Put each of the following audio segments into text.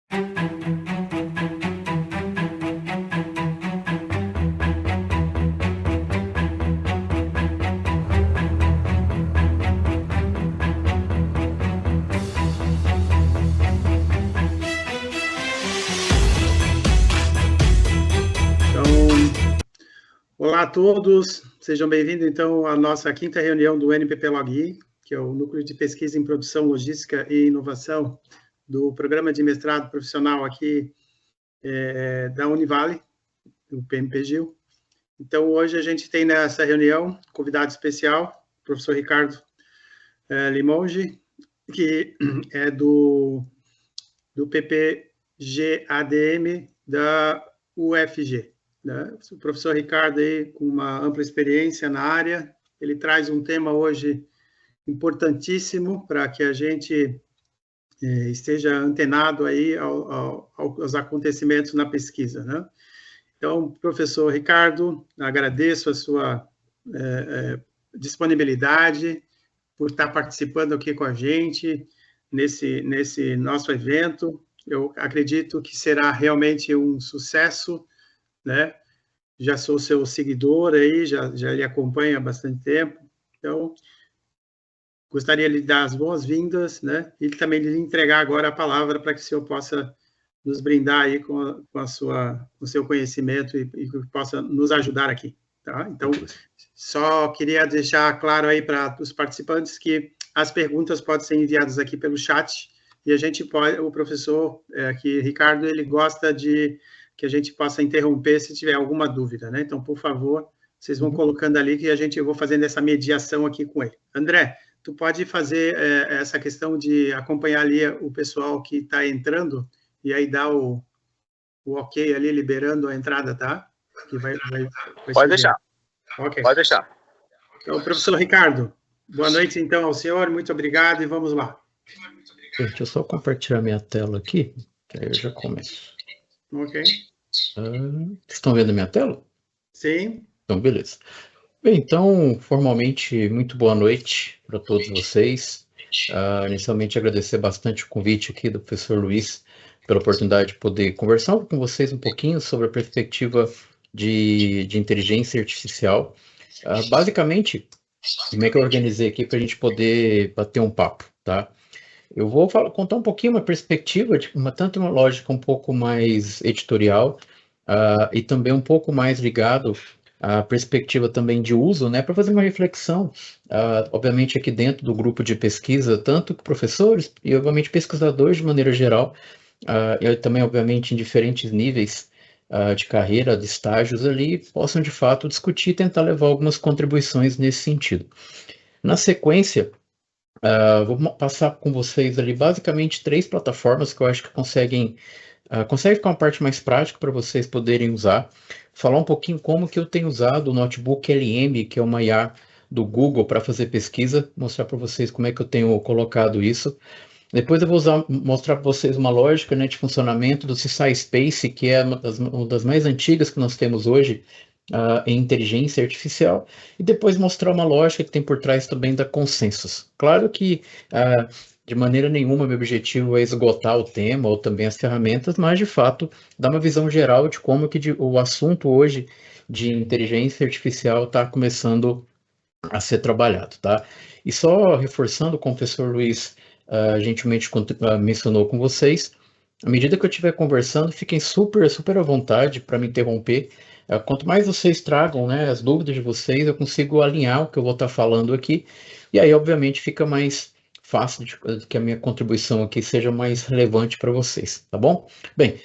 Olá a todos, sejam bem-vindos então à nossa quinta reunião do NPP Login, que é o Núcleo de Pesquisa em Produção, Logística e Inovação do Programa de Mestrado Profissional aqui da Univale, do PMPGIL. Então, hoje a gente tem nessa reunião convidado especial, o professor Ricardo Limongi, que é do PPG-ADM da UFG. O professor Ricardo, aí, com uma ampla experiência na área, ele traz um tema hoje importantíssimo para que a gente esteja antenado aí aos acontecimentos na pesquisa, né? Então, professor Ricardo, agradeço a sua disponibilidade por estar participando aqui com a gente nesse nosso evento. Eu acredito que será realmente um sucesso, né? Já sou seu seguidor aí, já lhe acompanho há bastante tempo, então gostaria de lhe dar as boas-vindas, né? E também de lhe entregar agora a palavra para que o senhor possa nos brindar aí com o seu conhecimento e possa nos ajudar aqui, tá? Então, só queria deixar claro aí para os participantes que as perguntas podem ser enviadas aqui pelo chat e a gente pode, o professor aqui, Ricardo, ele gosta de que a gente possa interromper se tiver alguma dúvida, né? Então, por favor, vocês vão colocando ali que eu vou fazendo essa mediação aqui com ele. André, tu pode fazer essa questão de acompanhar ali o pessoal que está entrando e aí dar o ok ali, liberando a entrada, tá? Que vai pode deixar. Okay. Pode deixar. Então, professor Ricardo, boa noite, então, ao senhor, muito obrigado e vamos lá. Deixa eu só compartilhar minha tela aqui, que aí eu já começo. Ok. Estão vendo a minha tela? Sim. Então, beleza. Bem, então, formalmente, muito boa noite para todos vocês. Inicialmente, agradecer bastante o convite aqui do professor Luiz, pela oportunidade de poder conversar com vocês um pouquinho sobre a perspectiva de inteligência artificial. Basicamente, como é que eu organizei aqui para a gente poder bater um papo, tá? Eu vou contar um pouquinho uma perspectiva, tanto uma lógica um pouco mais editorial e também um pouco mais ligado à perspectiva também de uso, né, para fazer uma reflexão, obviamente aqui dentro do grupo de pesquisa, tanto professores e obviamente pesquisadores de maneira geral, e também obviamente em diferentes níveis de carreira, de estágios ali, possam de fato discutir e tentar levar algumas contribuições nesse sentido. Na sequência, vou passar com vocês ali basicamente 3 plataformas que eu acho que consegue ficar uma parte mais prática para vocês poderem usar. Falar um pouquinho como que eu tenho usado o notebook LM, que é uma IA do Google para fazer pesquisa, mostrar para vocês como é que eu tenho colocado isso. Depois eu vou mostrar para vocês uma lógica, né, de funcionamento do SciSpace, que é uma das mais antigas que nós temos hoje, em inteligência artificial, e depois mostrar uma lógica que tem por trás também da Consensus. Claro que, de maneira nenhuma, meu objetivo é esgotar o tema ou também as ferramentas, mas, de fato, dar uma visão geral de como que o assunto hoje de inteligência artificial está começando a ser trabalhado, tá? E só reforçando, como o professor Luiz gentilmente mencionou com vocês, à medida que eu estiver conversando, fiquem super, super à vontade para me interromper. Quanto mais vocês tragam, né, as dúvidas de vocês, eu consigo alinhar o que eu vou estar falando aqui, e aí, obviamente, fica mais fácil que a minha contribuição aqui seja mais relevante para vocês, tá bom? Bem,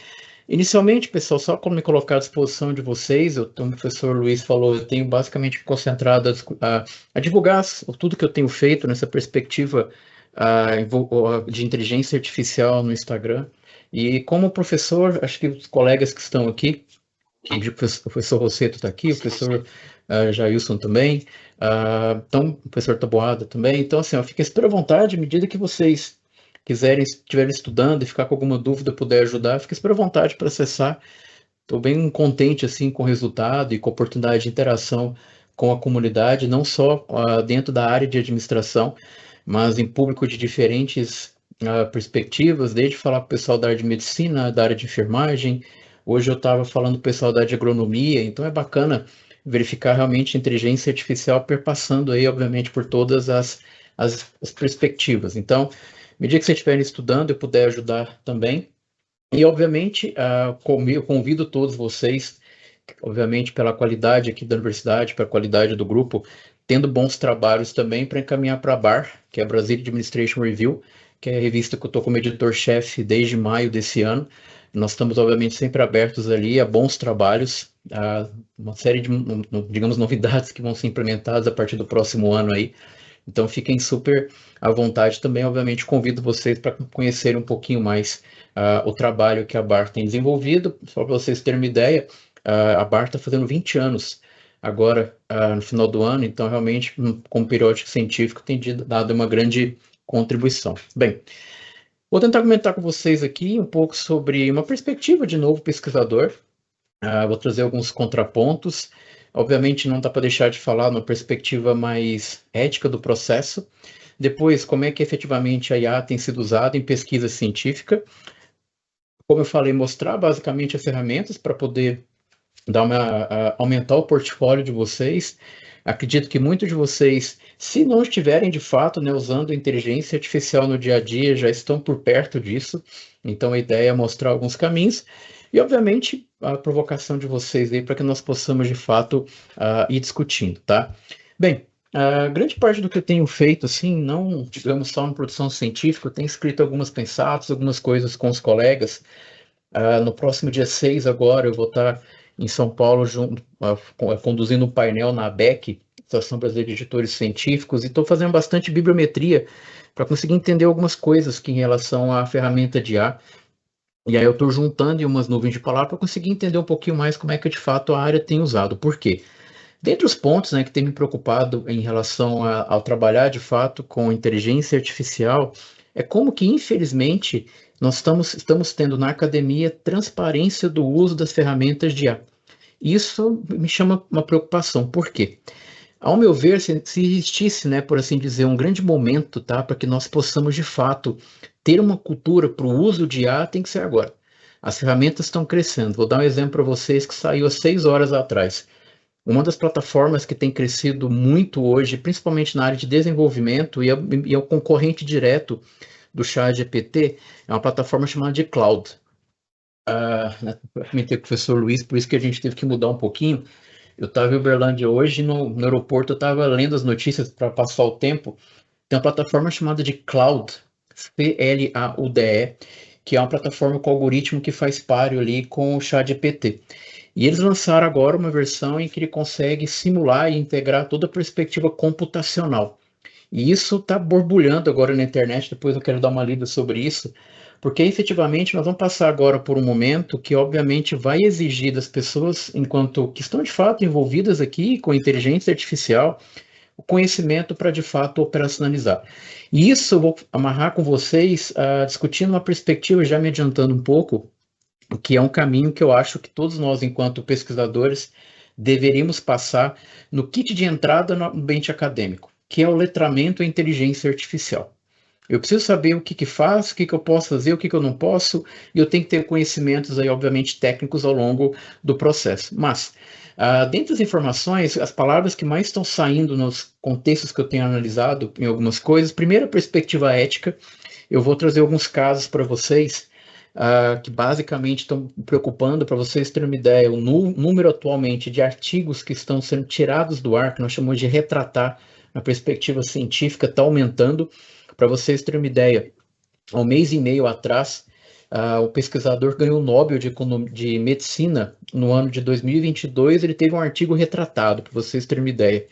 inicialmente, pessoal, só como me colocar à disposição de vocês, como o professor Luiz falou, eu tenho basicamente concentrado a divulgar tudo que eu tenho feito nessa perspectiva de inteligência artificial no Instagram, e como professor, acho que os colegas que estão aqui, o professor Rosseto está aqui, o professor Jailson também, então, o professor Taboada também. Então, assim, fiquem super à vontade, à medida que vocês estiverem estudando e ficar com alguma dúvida, puder ajudar, fiquem super à vontade para acessar. Estou bem contente, assim, com o resultado e com a oportunidade de interação com a comunidade, não só dentro da área de administração, mas em público de diferentes perspectivas, desde falar com o pessoal da área de medicina, da área de enfermagem. Hoje eu estava falando com o pessoal da área de agronomia, então é bacana verificar realmente a inteligência artificial perpassando aí, obviamente, por todas as perspectivas. Então, à medida que vocês estiverem estudando, eu puder ajudar também. E, obviamente, eu convido todos vocês, obviamente, pela qualidade aqui da universidade, pela qualidade do grupo, tendo bons trabalhos também para encaminhar para a BAR, que é a Brazilian Administration Review, que é a revista que eu estou como editor-chefe desde maio desse ano. Nós estamos, obviamente, sempre abertos ali a bons trabalhos, a uma série de, digamos, novidades que vão ser implementadas a partir do próximo ano aí. Então, fiquem super à vontade também. Obviamente, convido vocês para conhecerem um pouquinho mais o trabalho que a BAR tem desenvolvido. Só para vocês terem uma ideia, a BAR está fazendo 20 anos agora, no final do ano. Então, realmente, como periódico científico, tem dado uma grande contribuição. Bem, vou tentar comentar com vocês aqui um pouco sobre uma perspectiva de novo pesquisador. Vou trazer alguns contrapontos. Obviamente, não dá para deixar de falar numa perspectiva mais ética do processo. Depois, como é que efetivamente a IA tem sido usada em pesquisa científica. Como eu falei, mostrar basicamente as ferramentas para poder aumentar o portfólio de vocês. Acredito que muitos de vocês, se não estiverem de fato, né, usando a inteligência artificial no dia a dia, já estão por perto disso. Então, a ideia é mostrar alguns caminhos. E, obviamente, a provocação de vocês aí para que nós possamos, de fato, ir discutindo, tá? Bem, grande parte do que eu tenho feito, assim, não, digamos, só na produção científica, eu tenho escrito algumas pensadas, algumas coisas com os colegas. No próximo dia 6 agora, eu vou estar em São Paulo, conduzindo um painel na ABEC, Associação Brasileira de Editores Científicos, e estou fazendo bastante bibliometria para conseguir entender algumas coisas que em relação à ferramenta de IA. E aí eu estou juntando em umas nuvens de palavras para conseguir entender um pouquinho mais como é que de fato a área tem usado. Por quê? Dentre os pontos, né, que tem me preocupado em relação ao trabalhar de fato com inteligência artificial, é como que, infelizmente, nós estamos tendo na academia transparência do uso das ferramentas de IA. Isso me chama uma preocupação. Por quê? Ao meu ver, se existisse, né, por assim dizer, um grande momento, tá, para que nós possamos, de fato, ter uma cultura para o uso de IA, tem que ser agora. As ferramentas estão crescendo. Vou dar um exemplo para vocês que saiu há 6 horas atrás. Uma das plataformas que tem crescido muito hoje, principalmente na área de desenvolvimento, e é o concorrente direto do ChatGPT, é uma plataforma chamada de Cloud. Comentei com o professor Luiz, por isso que a gente teve que mudar um pouquinho. Eu estava em Uberlândia hoje, no aeroporto, eu estava lendo as notícias para passar o tempo. Tem uma plataforma chamada de Cloud, C-L-A-U-D-E, que é uma plataforma com algoritmo que faz páreo ali com o ChatGPT. E eles lançaram agora uma versão em que ele consegue simular e integrar toda a perspectiva computacional. E isso está borbulhando agora na internet, depois eu quero dar uma lida sobre isso, porque efetivamente nós vamos passar agora por um momento que obviamente vai exigir das pessoas, enquanto que estão de fato envolvidas aqui com inteligência artificial, o conhecimento para de fato operacionalizar. E isso eu vou amarrar com vocês, discutindo uma perspectiva, já me adiantando um pouco, que é um caminho que eu acho que todos nós, enquanto pesquisadores, deveríamos passar no kit de entrada no ambiente acadêmico, que é o letramento e inteligência artificial. Eu preciso saber o que faz, o que eu posso fazer, o que eu não posso, e eu tenho que ter conhecimentos aí, obviamente, técnicos ao longo do processo. Mas, dentre as informações, as palavras que mais estão saindo nos contextos que eu tenho analisado em algumas coisas, primeiro a perspectiva ética, eu vou trazer alguns casos para vocês, que basicamente estão preocupando, para vocês terem uma ideia, o número atualmente de artigos que estão sendo tirados do ar, que nós chamamos de retratar, na perspectiva científica, está aumentando. Para vocês terem uma ideia, há um mês e meio atrás, o pesquisador ganhou o Nobel de Medicina no ano de 2022, ele teve um artigo retratado, para vocês terem uma ideia.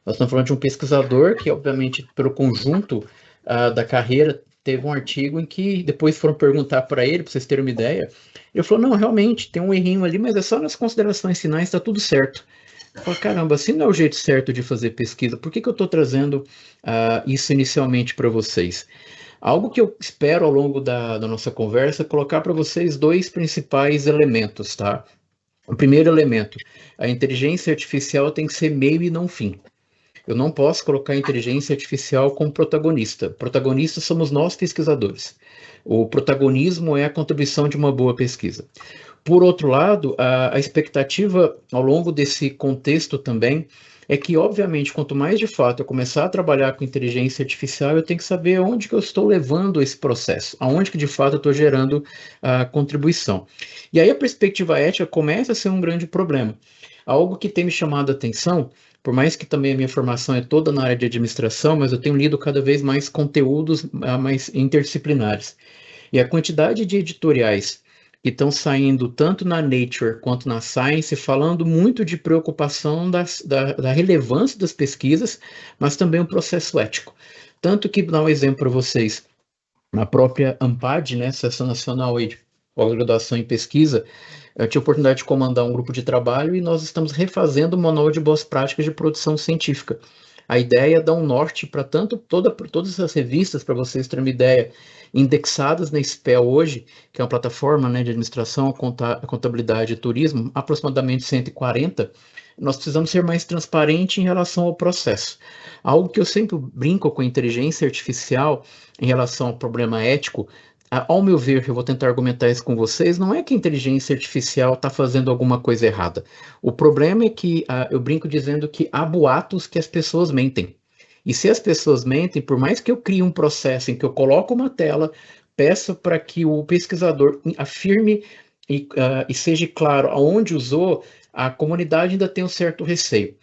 Nós estamos falando de um pesquisador que, obviamente, pelo conjunto da carreira, teve um artigo em que depois foram perguntar para ele, para vocês terem uma ideia, ele falou, não, realmente, tem um errinho ali, mas é só nas considerações finais, está tudo certo. Eu falei, caramba, assim não é o jeito certo de fazer pesquisa, por que eu estou trazendo isso inicialmente para vocês? Algo que eu espero ao longo da nossa conversa, colocar para vocês 2 principais elementos, tá? O primeiro elemento, a inteligência artificial tem que ser meio e não fim. Eu não posso colocar a inteligência artificial como protagonista. Protagonistas somos nós, pesquisadores. O protagonismo é a contribuição de uma boa pesquisa. Por outro lado, a expectativa ao longo desse contexto também é que, obviamente, quanto mais de fato eu começar a trabalhar com inteligência artificial, eu tenho que saber onde que eu estou levando esse processo, aonde que de fato eu estou gerando a contribuição. E aí a perspectiva ética começa a ser um grande problema. Algo que tem me chamado a atenção, por mais que também a minha formação é toda na área de administração, mas eu tenho lido cada vez mais conteúdos mais interdisciplinares. E a quantidade de editoriais que estão saindo tanto na Nature quanto na Science, falando muito de preocupação da relevância das pesquisas, mas também o processo ético. Tanto que, vou dar um exemplo para vocês, na própria ANPAD, né, Associação Nacional de Pós-Graduação em Pesquisa, eu tive a oportunidade de comandar um grupo de trabalho e nós estamos refazendo o Manual de Boas Práticas de Produção Científica. A ideia é dar um norte para todas essas revistas, para vocês terem uma ideia, indexadas na SPEL hoje, que é uma plataforma, né, de administração, contabilidade e turismo, aproximadamente 140, nós precisamos ser mais transparentes em relação ao processo. Algo que eu sempre brinco com a inteligência artificial em relação ao problema ético, ao meu ver, eu vou tentar argumentar isso com vocês, não é que a inteligência artificial está fazendo alguma coisa errada. O problema é que eu brinco dizendo que há boatos que as pessoas mentem. E se as pessoas mentem, por mais que eu crie um processo em que eu coloco uma tela, peço para que o pesquisador afirme e seja claro aonde usou, a comunidade ainda tem um certo receio.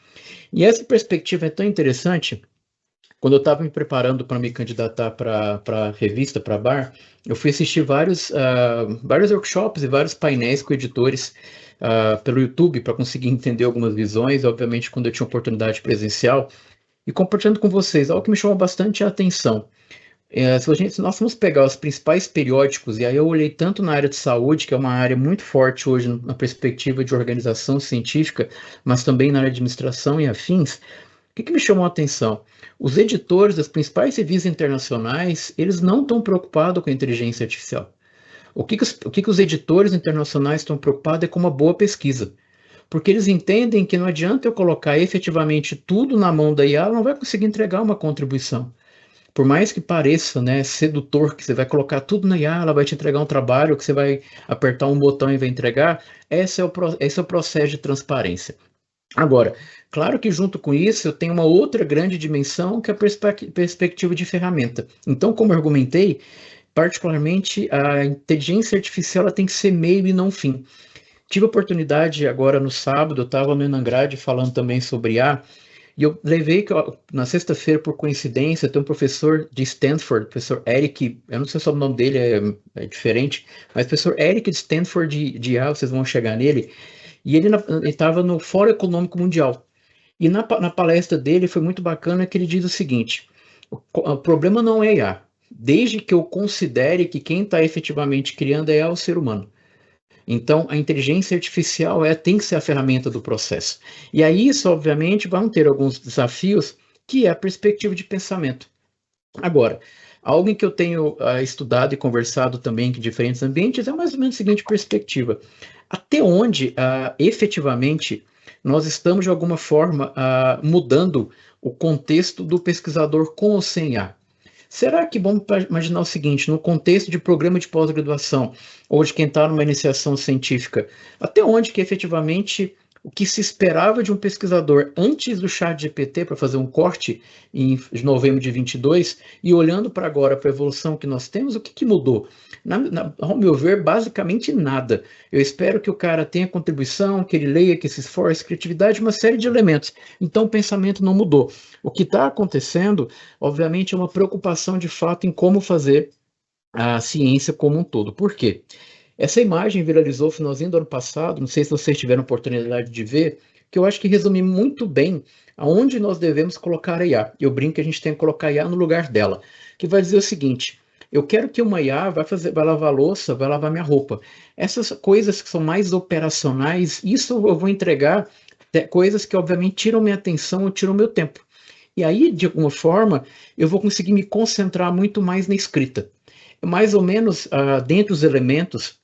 E essa perspectiva é tão interessante. Quando eu estava me preparando para me candidatar para a revista, para a BAR, eu fui assistir vários workshops e vários painéis com editores pelo YouTube para conseguir entender algumas visões, obviamente quando eu tinha oportunidade presencial, e compartilhando com vocês, algo que me chamou bastante a atenção. Se nós formos pegar os principais periódicos, e aí eu olhei tanto na área de saúde, que é uma área muito forte hoje na perspectiva de organização científica, mas também na área de administração e afins, o que me chamou a atenção? Os editores das principais revistas internacionais, eles não estão preocupados com a inteligência artificial. O que os editores internacionais estão preocupados é com uma boa pesquisa. Porque eles entendem que não adianta eu colocar efetivamente tudo na mão da IA, ela não vai conseguir entregar uma contribuição. Por mais que pareça, né, sedutor, que você vai colocar tudo na IA, ela vai te entregar um trabalho, que você vai apertar um botão e vai entregar, esse é o processo de transparência. Agora, claro que junto com isso eu tenho uma outra grande dimensão que é a perspectiva de ferramenta. Então, como eu argumentei, particularmente a inteligência artificial ela tem que ser meio e não fim. Tive a oportunidade agora no sábado, eu estava no Enangrade falando também sobre IA, e eu levei na sexta-feira, por coincidência, tem um professor de Stanford, professor Eric, eu não sei se o nome dele é diferente, mas professor Eric de Stanford de IA, vocês vão chegar nele, e ele estava no Fórum Econômico Mundial. E na palestra dele foi muito bacana que ele diz o seguinte: o problema não é IA, desde que eu considere que quem está efetivamente criando é o ser humano. Então, a inteligência artificial tem que ser a ferramenta do processo. E aí, isso, obviamente, vão ter alguns desafios, que é a perspectiva de pensamento. Agora, algo que eu tenho estudado e conversado também em diferentes ambientes é mais ou menos a seguinte perspectiva: até onde, efetivamente, nós estamos, de alguma forma, mudando o contexto do pesquisador com ou sem IA? Será que, vamos imaginar o seguinte, no contexto de programa de pós-graduação, ou de quem está numa iniciação científica, até onde que efetivamente o que se esperava de um pesquisador antes do ChatGPT, para fazer um corte em novembro de 22, e olhando para agora, para a evolução que nós temos, o que mudou? Ao meu ver, basicamente nada. Eu espero que o cara tenha contribuição, que ele leia, que se esforce, criatividade, uma série de elementos. Então o pensamento não mudou. O que está acontecendo, obviamente, é uma preocupação de fato em como fazer a ciência como um todo. Por quê? Essa imagem viralizou no finalzinho do ano passado, não sei se vocês tiveram oportunidade de ver, que eu acho que resume muito bem aonde nós devemos colocar a IA. Eu brinco que a gente tem que colocar a IA no lugar dela, que vai dizer o seguinte: eu quero que uma IA vai lavar a louça, vai lavar minha roupa. Essas coisas que são mais operacionais, isso eu vou entregar coisas que obviamente tiram minha atenção ou tiram meu tempo. E aí, de alguma forma, eu vou conseguir me concentrar muito mais na escrita. Mais ou menos, dentre os elementos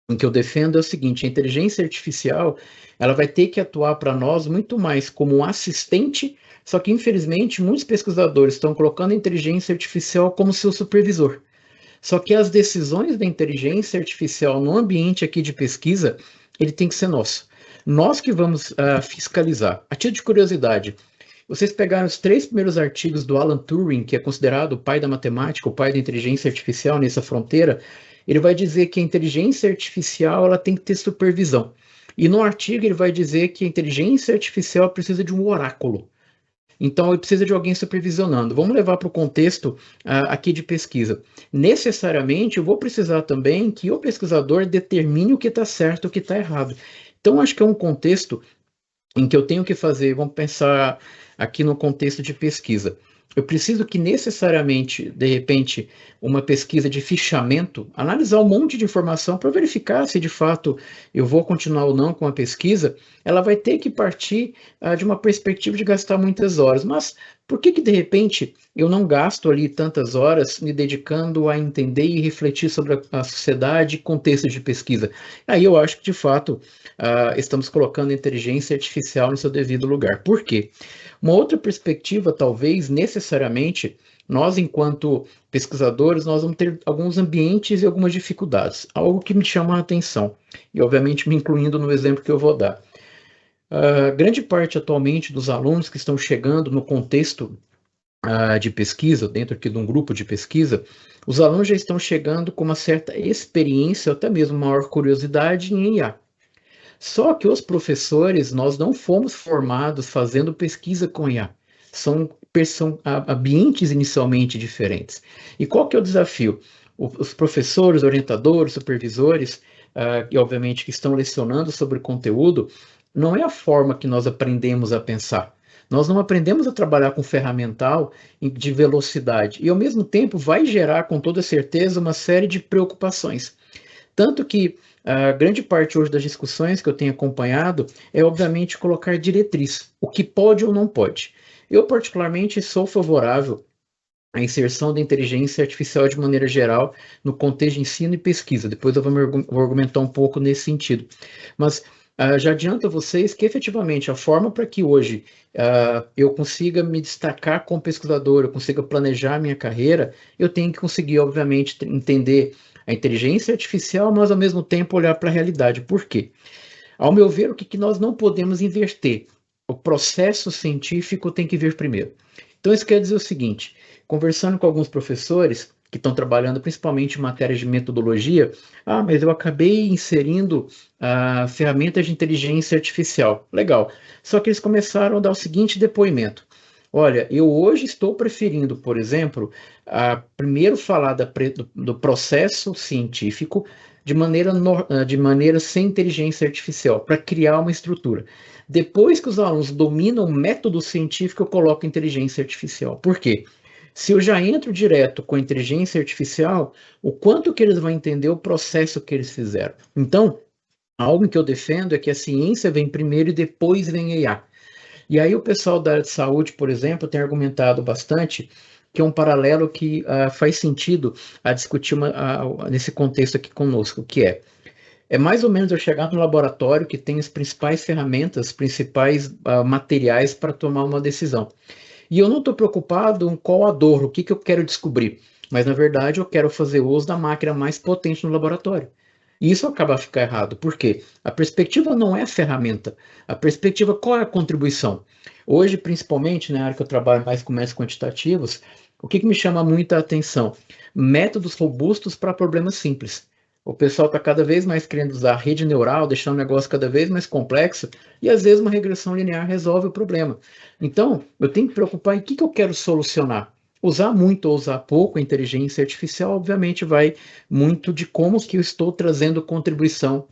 em que eu defendo é o seguinte: a inteligência artificial ela vai ter que atuar para nós muito mais como um assistente Só que, infelizmente, muitos pesquisadores estão colocando a inteligência artificial como seu supervisor. Só que as decisões da inteligência artificial no ambiente aqui de pesquisa, ele tem que ser nosso. Nós que vamos fiscalizar. A título de curiosidade, vocês pegaram os 3 primeiros artigos do Alan Turing, que é considerado o pai da matemática, o pai da inteligência artificial nessa fronteira, ele vai dizer que a inteligência artificial ela tem que ter supervisão. E no artigo ele vai dizer que a inteligência artificial precisa de um oráculo. Então, ele precisa de alguém supervisionando. Vamos levar para o contexto aqui de pesquisa. Necessariamente, eu vou precisar também que o pesquisador determine o que está certo e o que está errado. Então, acho que é um contexto em que eu tenho que fazer, vamos pensar aqui no contexto de pesquisa. Eu preciso que necessariamente, de repente, uma pesquisa de fichamento, analisar um monte de informação para verificar se de fato eu vou continuar ou não com a pesquisa, ela vai ter que partir de uma perspectiva de gastar muitas horas. Mas por que de repente eu não gasto ali tantas horas me dedicando a entender e refletir sobre a sociedade e contexto de pesquisa? Aí eu acho que de fato estamos colocando a inteligência artificial no seu devido lugar. Por quê? Uma outra perspectiva, talvez, necessariamente, nós, enquanto pesquisadores, nós vamos ter alguns ambientes e algumas dificuldades. Algo que me chama a atenção, e obviamente me incluindo no exemplo que eu vou dar. Grande parte, atualmente, dos alunos que estão chegando no contexto de pesquisa, dentro aqui de um grupo de pesquisa, os alunos já estão chegando com uma certa experiência, até mesmo maior curiosidade em IA. Só que os professores, nós não fomos formados fazendo pesquisa com IA. São ambientes inicialmente diferentes. E qual que é o desafio? Os professores, orientadores, supervisores, e obviamente que estão lecionando sobre conteúdo, não é a forma que nós aprendemos a pensar. Nós não aprendemos a trabalhar com ferramental de velocidade. E, ao mesmo tempo, vai gerar, com toda certeza, uma série de preocupações. Tanto que a grande parte hoje das discussões que eu tenho acompanhado é, obviamente, colocar diretriz, o que pode ou não pode. Eu, particularmente, sou favorável à inserção da inteligência artificial de maneira geral no contexto de ensino e pesquisa. Depois eu vou argumentar um pouco nesse sentido. Mas já adianto a vocês que, efetivamente, a forma para que hoje eu consiga me destacar como pesquisador, eu consiga planejar minha carreira, eu tenho que conseguir, obviamente, entender a inteligência artificial, mas ao mesmo tempo olhar para a realidade. Por quê? Ao meu ver, o que nós não podemos inverter? O processo científico tem que vir primeiro. Então, isso quer dizer o seguinte, conversando com alguns professores que estão trabalhando principalmente em matérias de metodologia, mas eu acabei inserindo ferramentas de inteligência artificial. Legal. Só que eles começaram a dar o seguinte depoimento. Olha, eu hoje estou preferindo, por exemplo, primeiro falar do processo científico de maneira sem inteligência artificial, para criar uma estrutura. Depois que os alunos dominam o método científico, eu coloco inteligência artificial. Por quê? Se eu já entro direto com a inteligência artificial, o quanto que eles vão entender o processo que eles fizeram. Então, algo que eu defendo é que a ciência vem primeiro e depois vem a IA. E aí o pessoal da área de saúde, por exemplo, tem argumentado bastante que é um paralelo que faz sentido a discutir nesse contexto aqui conosco, que é mais ou menos eu chegar no laboratório que tem as principais ferramentas, os principais materiais para tomar uma decisão. E eu não estou preocupado em qual a dor, o que eu quero descobrir, mas na verdade eu quero fazer uso da máquina mais potente no laboratório. E isso acaba ficando errado. Por quê? A perspectiva não é a ferramenta. A perspectiva, qual é a contribuição? Hoje, principalmente, na área que eu trabalho mais com métodos quantitativos, o que me chama muita atenção? Métodos robustos para problemas simples. O pessoal está cada vez mais querendo usar rede neural, deixando o negócio cada vez mais complexo, e às vezes uma regressão linear resolve o problema. Então, eu tenho que preocupar em o que eu quero solucionar. Usar muito ou usar pouco a inteligência artificial, obviamente, vai muito de como que eu estou trazendo contribuição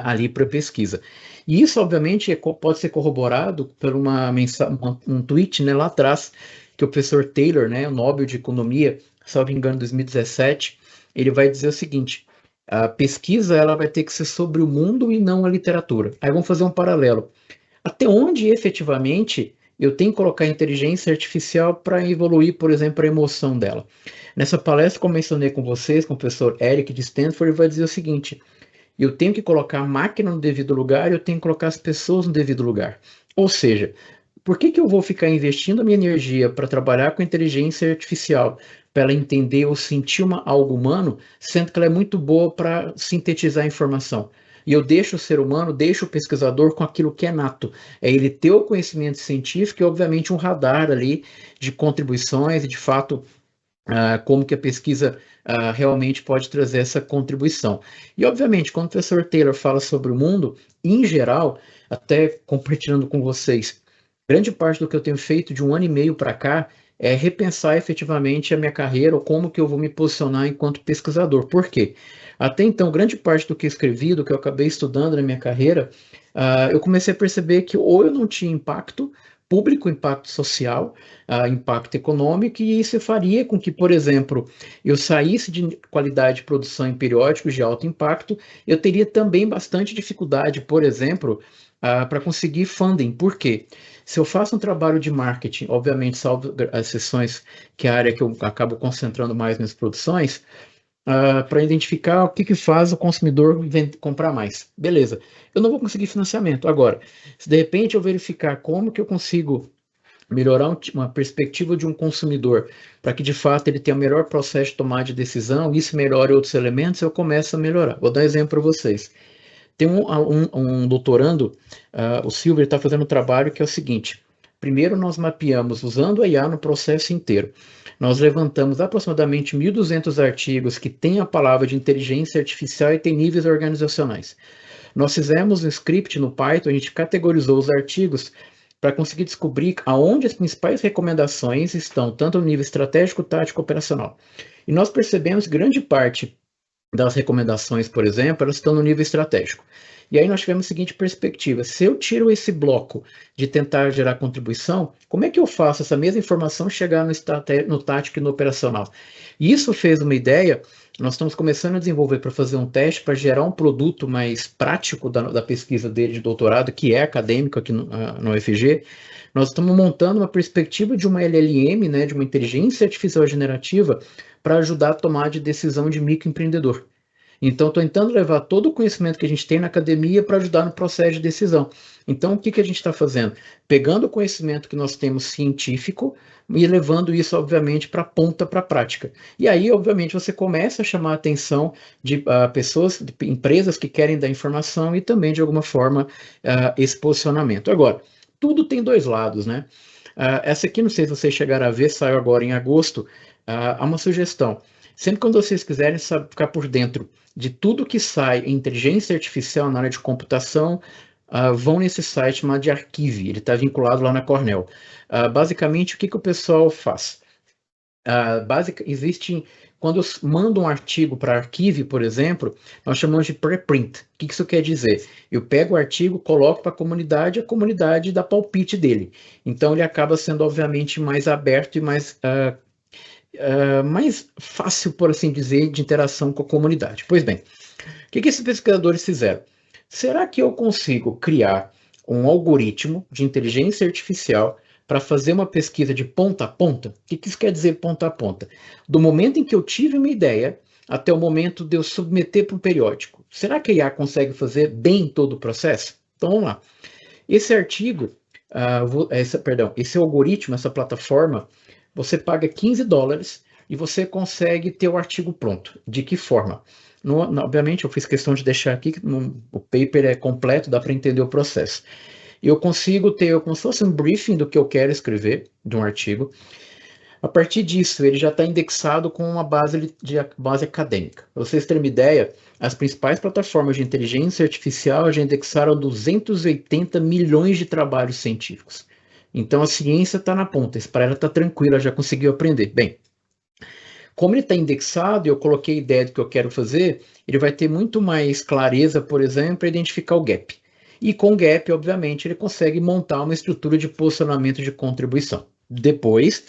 ali para a pesquisa. E isso, obviamente, pode ser corroborado por um tweet, né, lá atrás, que o professor Taylor, né, o Nobel de Economia, salvo engano, 2017, ele vai dizer o seguinte: a pesquisa ela vai ter que ser sobre o mundo e não a literatura. Aí vamos fazer um paralelo. Até onde, efetivamente, eu tenho que colocar a inteligência artificial para evoluir, por exemplo, a emoção dela? Nessa palestra que eu mencionei com vocês, com o professor Eric de Stanford, ele vai dizer o seguinte: eu tenho que colocar a máquina no devido lugar e eu tenho que colocar as pessoas no devido lugar. Ou seja, por que eu vou ficar investindo a minha energia para trabalhar com inteligência artificial, para ela entender ou sentir algo humano, sendo que ela é muito boa para sintetizar a informação? E eu deixo o ser humano, deixo o pesquisador com aquilo que é nato. É ele ter o conhecimento científico e, obviamente, um radar ali de contribuições e, de fato, como que a pesquisa realmente pode trazer essa contribuição. E, obviamente, quando o professor Taylor fala sobre o mundo, em geral, até compartilhando com vocês, grande parte do que eu tenho feito de 1 ano e meio para cá é repensar efetivamente a minha carreira ou como que eu vou me posicionar enquanto pesquisador. Por quê? Até então, grande parte do que eu escrevi, do que eu acabei estudando na minha carreira, eu comecei a perceber que ou eu não tinha impacto público, impacto social, impacto econômico, e isso faria com que, por exemplo, eu saísse de qualidade de produção em periódicos de alto impacto, eu teria também bastante dificuldade, por exemplo, para conseguir funding. Por quê? Se eu faço um trabalho de marketing, obviamente, salvo as sessões, que é a área que eu acabo concentrando mais nas produções, para identificar o que faz o consumidor comprar mais. Beleza, eu não vou conseguir financiamento. Agora, se de repente eu verificar como que eu consigo melhorar uma perspectiva de um consumidor, para que de fato ele tenha o melhor processo de tomar de decisão, isso melhore outros elementos, eu começo a melhorar. Vou dar um exemplo para vocês. Tem um doutorando, o Silver está fazendo um trabalho que é o seguinte: primeiro nós mapeamos, usando a IA no processo inteiro, nós levantamos aproximadamente 1.200 artigos que têm a palavra de inteligência artificial e tem níveis organizacionais. Nós fizemos um script no Python, a gente categorizou os artigos para conseguir descobrir aonde as principais recomendações estão, tanto no nível estratégico, tático, operacional. E nós percebemos que grande parte das recomendações, por exemplo, elas estão no nível estratégico. E aí nós tivemos a seguinte perspectiva: se eu tiro esse bloco de tentar gerar contribuição, como é que eu faço essa mesma informação chegar no tático e no operacional? E isso fez uma ideia. Nós estamos começando a desenvolver para fazer um teste para gerar um produto mais prático da pesquisa dele de doutorado, que é acadêmico aqui no UFG. Nós estamos montando uma perspectiva de uma LLM, né, de uma inteligência artificial generativa, para ajudar a tomar de decisão de microempreendedor. Então, estou tentando levar todo o conhecimento que a gente tem na academia para ajudar no processo de decisão. Então, o que a gente está fazendo? Pegando o conhecimento que nós temos científico e levando isso, obviamente, para a ponta, para a prática. E aí, obviamente, você começa a chamar a atenção de pessoas, de empresas que querem dar informação e também, de alguma forma, esse posicionamento. Agora, tudo tem dois lados, né? Essa aqui, não sei se vocês chegaram a ver, saiu agora em agosto, há uma sugestão. Sempre quando vocês quiserem ficar por dentro de tudo que sai em inteligência artificial na área de computação, vão nesse site chamado de Arquive, ele está vinculado lá na Cornell. Basicamente, o que o pessoal faz? Quando eu mando um artigo para Arquive, por exemplo, nós chamamos de preprint. O que isso quer dizer? Eu pego o artigo, coloco para a comunidade dá palpite dele. Então, ele acaba sendo, obviamente, mais aberto e mais fácil, por assim dizer, de interação com a comunidade. Pois bem, o que esses pesquisadores fizeram? Será que eu consigo criar um algoritmo de inteligência artificial para fazer uma pesquisa de ponta a ponta? O que isso quer dizer ponta a ponta? Do momento em que eu tive uma ideia até o momento de eu submeter para um periódico. Será que a IA consegue fazer bem todo o processo? Então, vamos lá. Esse artigo, esse algoritmo, essa plataforma, você paga $15 e você consegue ter o artigo pronto. De que forma? Obviamente, eu fiz questão de deixar aqui, o paper é completo, dá para entender o processo. Eu consigo ter como se fosse um briefing do que eu quero escrever, de um artigo. A partir disso, ele já está indexado com uma base acadêmica. Para vocês terem uma ideia, as principais plataformas de inteligência artificial já indexaram 280 milhões de trabalhos científicos. Então, a ciência está na ponta, para ela está tranquila, já conseguiu aprender. Bem, como ele está indexado e eu coloquei a ideia do que eu quero fazer, ele vai ter muito mais clareza, por exemplo, para identificar o gap. E com o gap, obviamente, ele consegue montar uma estrutura de posicionamento de contribuição. Depois,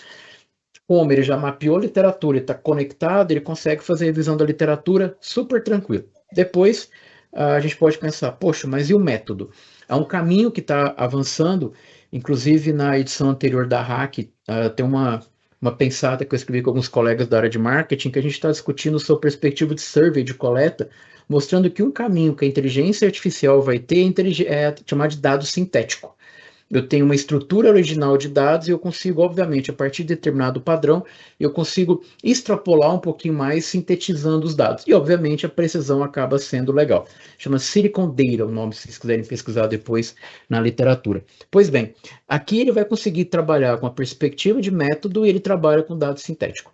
como ele já mapeou a literatura e está conectado, ele consegue fazer a revisão da literatura super tranquilo. Depois, a gente pode pensar, poxa, mas e o método? Há um caminho que está avançando. Inclusive, na edição anterior da Hack, tem uma pensada que eu escrevi com alguns colegas da área de marketing, que a gente está discutindo sobre perspectiva de survey, de coleta, mostrando que um caminho que a inteligência artificial vai ter é chamado de dado sintético. eu tenho uma estrutura original de dados e eu consigo, obviamente, a partir de determinado padrão, eu consigo extrapolar um pouquinho mais, sintetizando os dados. E, obviamente, a precisão acaba sendo legal. Chama Silicon Data, o nome, se vocês quiserem pesquisar depois na literatura. Pois bem, aqui ele vai conseguir trabalhar com a perspectiva de método e ele trabalha com dado sintético.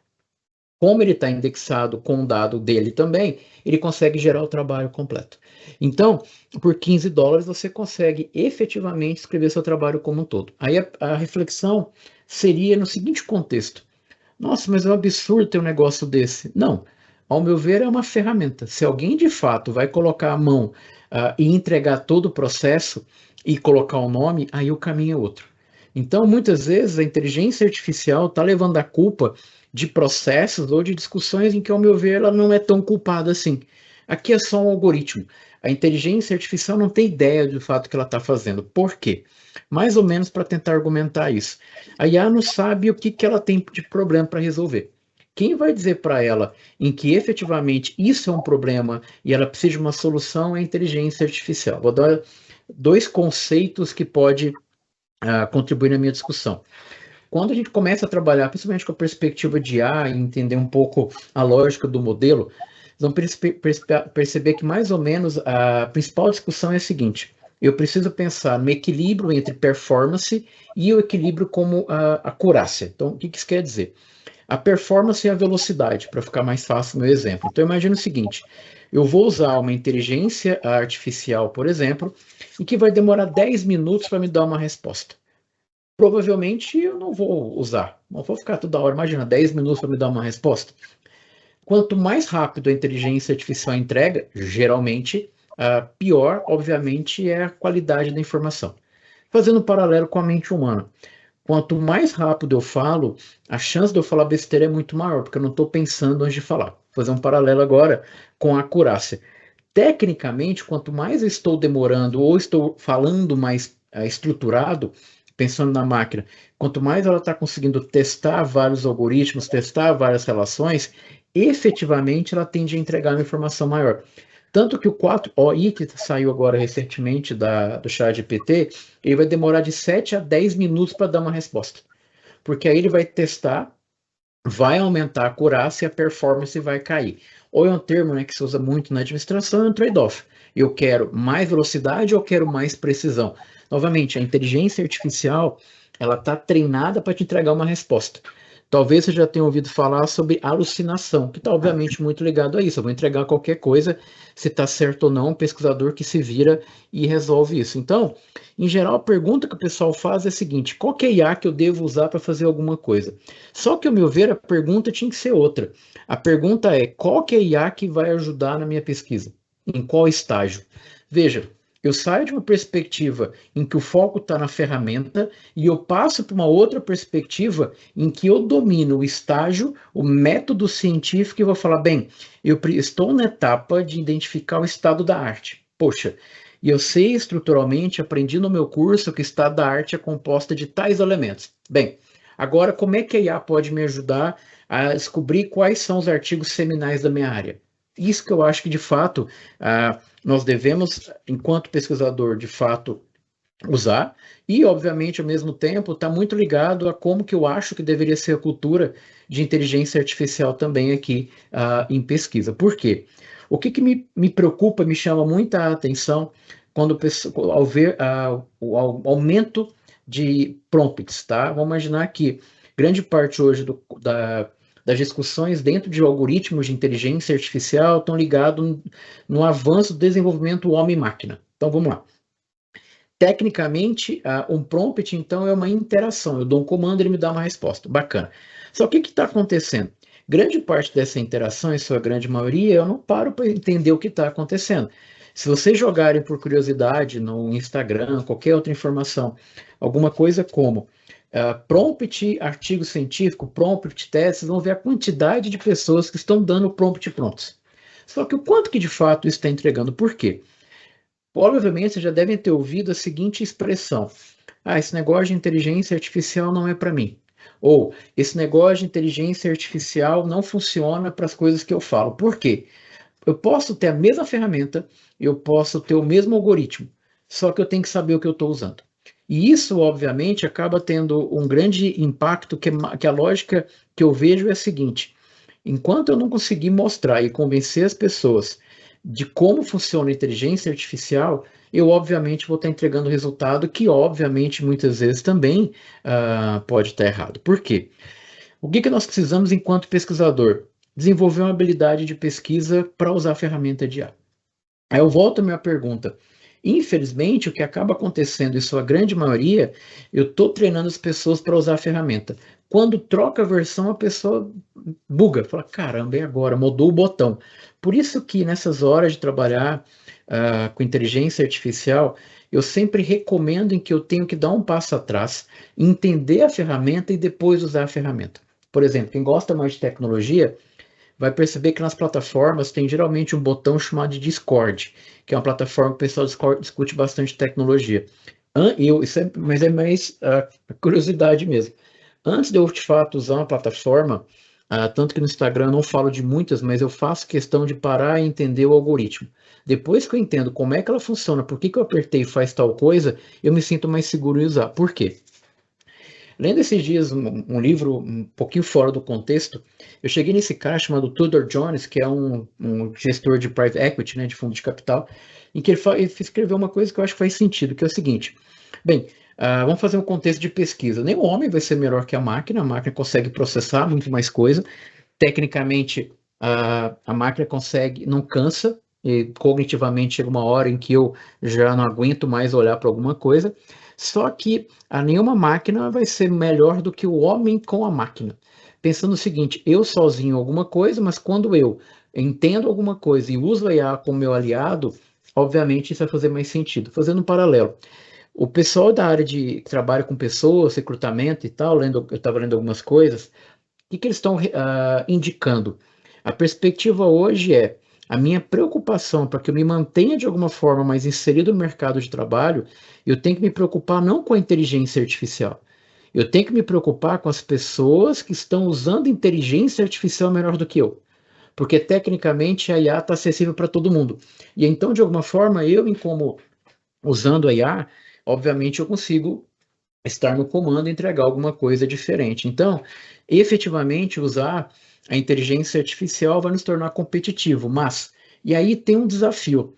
Como ele está indexado com o dado dele também, ele consegue gerar o trabalho completo. Então, por $15, você consegue efetivamente escrever seu trabalho como um todo. Aí a reflexão seria no seguinte contexto: nossa, mas é um absurdo ter um negócio desse. Não, ao meu ver, é uma ferramenta. Se alguém de fato vai colocar a mão e entregar todo o processo e colocar o nome, aí o caminho é outro. Então, muitas vezes, a inteligência artificial está levando a culpa de processos ou de discussões em que, ao meu ver, ela não é tão culpada assim. Aqui é só um algoritmo. A inteligência artificial não tem ideia do fato que ela está fazendo. Por quê? Mais ou menos para tentar argumentar isso. A IA não sabe o que ela tem de problema para resolver. Quem vai dizer para ela em que efetivamente isso é um problema e ela precisa de uma solução é a inteligência artificial. Vou dar 2 conceitos que pode contribuir na minha discussão. Quando a gente começa a trabalhar, principalmente com a perspectiva de IA e entender um pouco a lógica do modelo, vão perceber que mais ou menos a principal discussão é a seguinte: eu preciso pensar no equilíbrio entre performance e o equilíbrio como a acurácia. Então, o que isso quer dizer? A performance e a velocidade, para ficar mais fácil o meu exemplo. Então, imagine o seguinte: eu vou usar uma inteligência artificial, por exemplo, e que vai demorar 10 minutos para me dar uma resposta. Provavelmente eu não vou usar, não vou ficar toda hora, imagina, 10 minutos para me dar uma resposta. Quanto mais rápido a inteligência artificial entrega, geralmente, pior, obviamente, é a qualidade da informação. Fazendo um paralelo com a mente humana. Quanto mais rápido eu falo, a chance de eu falar besteira é muito maior, porque eu não estou pensando antes de falar. Vou fazer um paralelo agora com a acurácia. Tecnicamente, quanto mais eu estou demorando ou estou falando mais estruturado, pensando na máquina, quanto mais ela está conseguindo testar vários algoritmos, testar várias relações, efetivamente ela tende a entregar uma informação maior. Tanto que o 4OI, que saiu agora recentemente do ChatGPT, ele vai demorar de 7 a 10 minutos para dar uma resposta. Porque aí ele vai testar, vai aumentar a acurácia e a performance vai cair. Ou é um termo, né, que se usa muito na administração, é um trade-off. Eu quero mais velocidade ou eu quero mais precisão? Novamente, a inteligência artificial, ela está treinada para te entregar uma resposta. Talvez você já tenha ouvido falar sobre alucinação, que está obviamente muito ligado a isso. Eu vou entregar qualquer coisa, se está certo ou não, um pesquisador que se vira e resolve isso. Então, em geral, a pergunta que o pessoal faz é a seguinte: qual que é a IA que eu devo usar para fazer alguma coisa? Só que, ao meu ver, a pergunta tinha que ser outra. A pergunta é: qual que é a IA que vai ajudar na minha pesquisa? Em qual estágio? Veja, eu saio de uma perspectiva em que o foco está na ferramenta e eu passo para uma outra perspectiva em que eu domino o estágio, o método científico e vou falar, bem, eu estou na etapa de identificar o estado da arte. Poxa, e eu sei estruturalmente, aprendi no meu curso que o estado da arte é composta de tais elementos. Bem, agora como é que a IA pode me ajudar a descobrir quais são os artigos seminais da minha área? Isso que eu acho que, de fato, nós devemos, enquanto pesquisador, de fato, usar, e, obviamente, ao mesmo tempo, está muito ligado a como que eu acho que deveria ser a cultura de inteligência artificial também aqui em pesquisa. Por quê? O que me preocupa, me chama muita atenção, ao ver o aumento de prompts, tá? Vamos imaginar que grande parte hoje das discussões dentro de algoritmos de inteligência artificial estão ligados no avanço do desenvolvimento homem-máquina. Então, vamos lá. Tecnicamente, um prompt, então, é uma interação. Eu dou um comando e ele me dá uma resposta. Bacana. Só que o que está acontecendo? Grande parte dessa interação, em sua grande maioria, eu não paro para entender o que está acontecendo. Se vocês jogarem por curiosidade no Instagram, qualquer outra informação, alguma coisa como prompt artigo científico, prompt teste, vocês vão ver a quantidade de pessoas que estão dando prompt prontos. Só que o quanto que de fato isso está entregando? Por quê? Provavelmente vocês já devem ter ouvido a seguinte expressão: esse negócio de inteligência artificial não é para mim. Ou, esse negócio de inteligência artificial não funciona para as coisas que eu falo. Por quê? Eu posso ter a mesma ferramenta, eu posso ter o mesmo algoritmo, só que eu tenho que saber o que eu estou usando. E isso, obviamente, acaba tendo um grande impacto, que a lógica que eu vejo é a seguinte: enquanto eu não conseguir mostrar e convencer as pessoas de como funciona a inteligência artificial, eu obviamente vou estar entregando resultado que, obviamente, muitas vezes também pode estar errado. Por quê? O que nós precisamos enquanto pesquisador? Desenvolver uma habilidade de pesquisa para usar a ferramenta de IA. Aí eu volto à minha pergunta. Infelizmente, o que acaba acontecendo, em sua grande maioria, eu estou treinando as pessoas para usar a ferramenta. Quando troca a versão, a pessoa buga, fala, caramba, e agora? Mudou o botão. Por isso que nessas horas de trabalhar com inteligência artificial, eu sempre recomendo em que eu tenho que dar um passo atrás, entender a ferramenta e depois usar a ferramenta. Por exemplo, quem gosta mais de tecnologia, vai perceber que nas plataformas tem geralmente um botão chamado de Discord, que é uma plataforma que o pessoal discute bastante tecnologia. Mas é mais curiosidade mesmo. Antes de eu, de fato, usar uma plataforma, tanto que no Instagram eu não falo de muitas, mas eu faço questão de parar e entender o algoritmo. Depois que eu entendo como é que ela funciona, por que eu apertei e faz tal coisa, eu me sinto mais seguro em usar. Por quê? Lendo esses dias um livro um pouquinho fora do contexto, eu cheguei nesse cara chamado Tudor Jones, que é um gestor de private equity, né, de fundo de capital, em que ele escreveu uma coisa que eu acho que faz sentido, que é o seguinte: bem, vamos fazer um contexto de pesquisa. Nem o homem vai ser melhor que a máquina consegue processar muito mais coisa. Tecnicamente, a máquina consegue, não cansa, e cognitivamente chega uma hora em que eu já não aguento mais olhar para alguma coisa. Só que nenhuma máquina vai ser melhor do que o homem com a máquina. Pensando o seguinte, eu sozinho alguma coisa, mas quando eu entendo alguma coisa e uso a IA como meu aliado, obviamente isso vai fazer mais sentido. Fazendo um paralelo. O pessoal da área que trabalha com pessoas, recrutamento e tal, eu estava lendo algumas coisas, o que eles estão indicando? A perspectiva hoje é a minha preocupação para que eu me mantenha de alguma forma mais inserido no mercado de trabalho, eu tenho que me preocupar não com a inteligência artificial. Eu tenho que me preocupar com as pessoas que estão usando inteligência artificial melhor do que eu. Porque tecnicamente a IA está acessível para todo mundo. E então, de alguma forma, como usando a IA, obviamente eu consigo estar no comando e entregar alguma coisa diferente. Então, efetivamente, usar a inteligência artificial vai nos tornar competitivo, mas, e aí tem um desafio.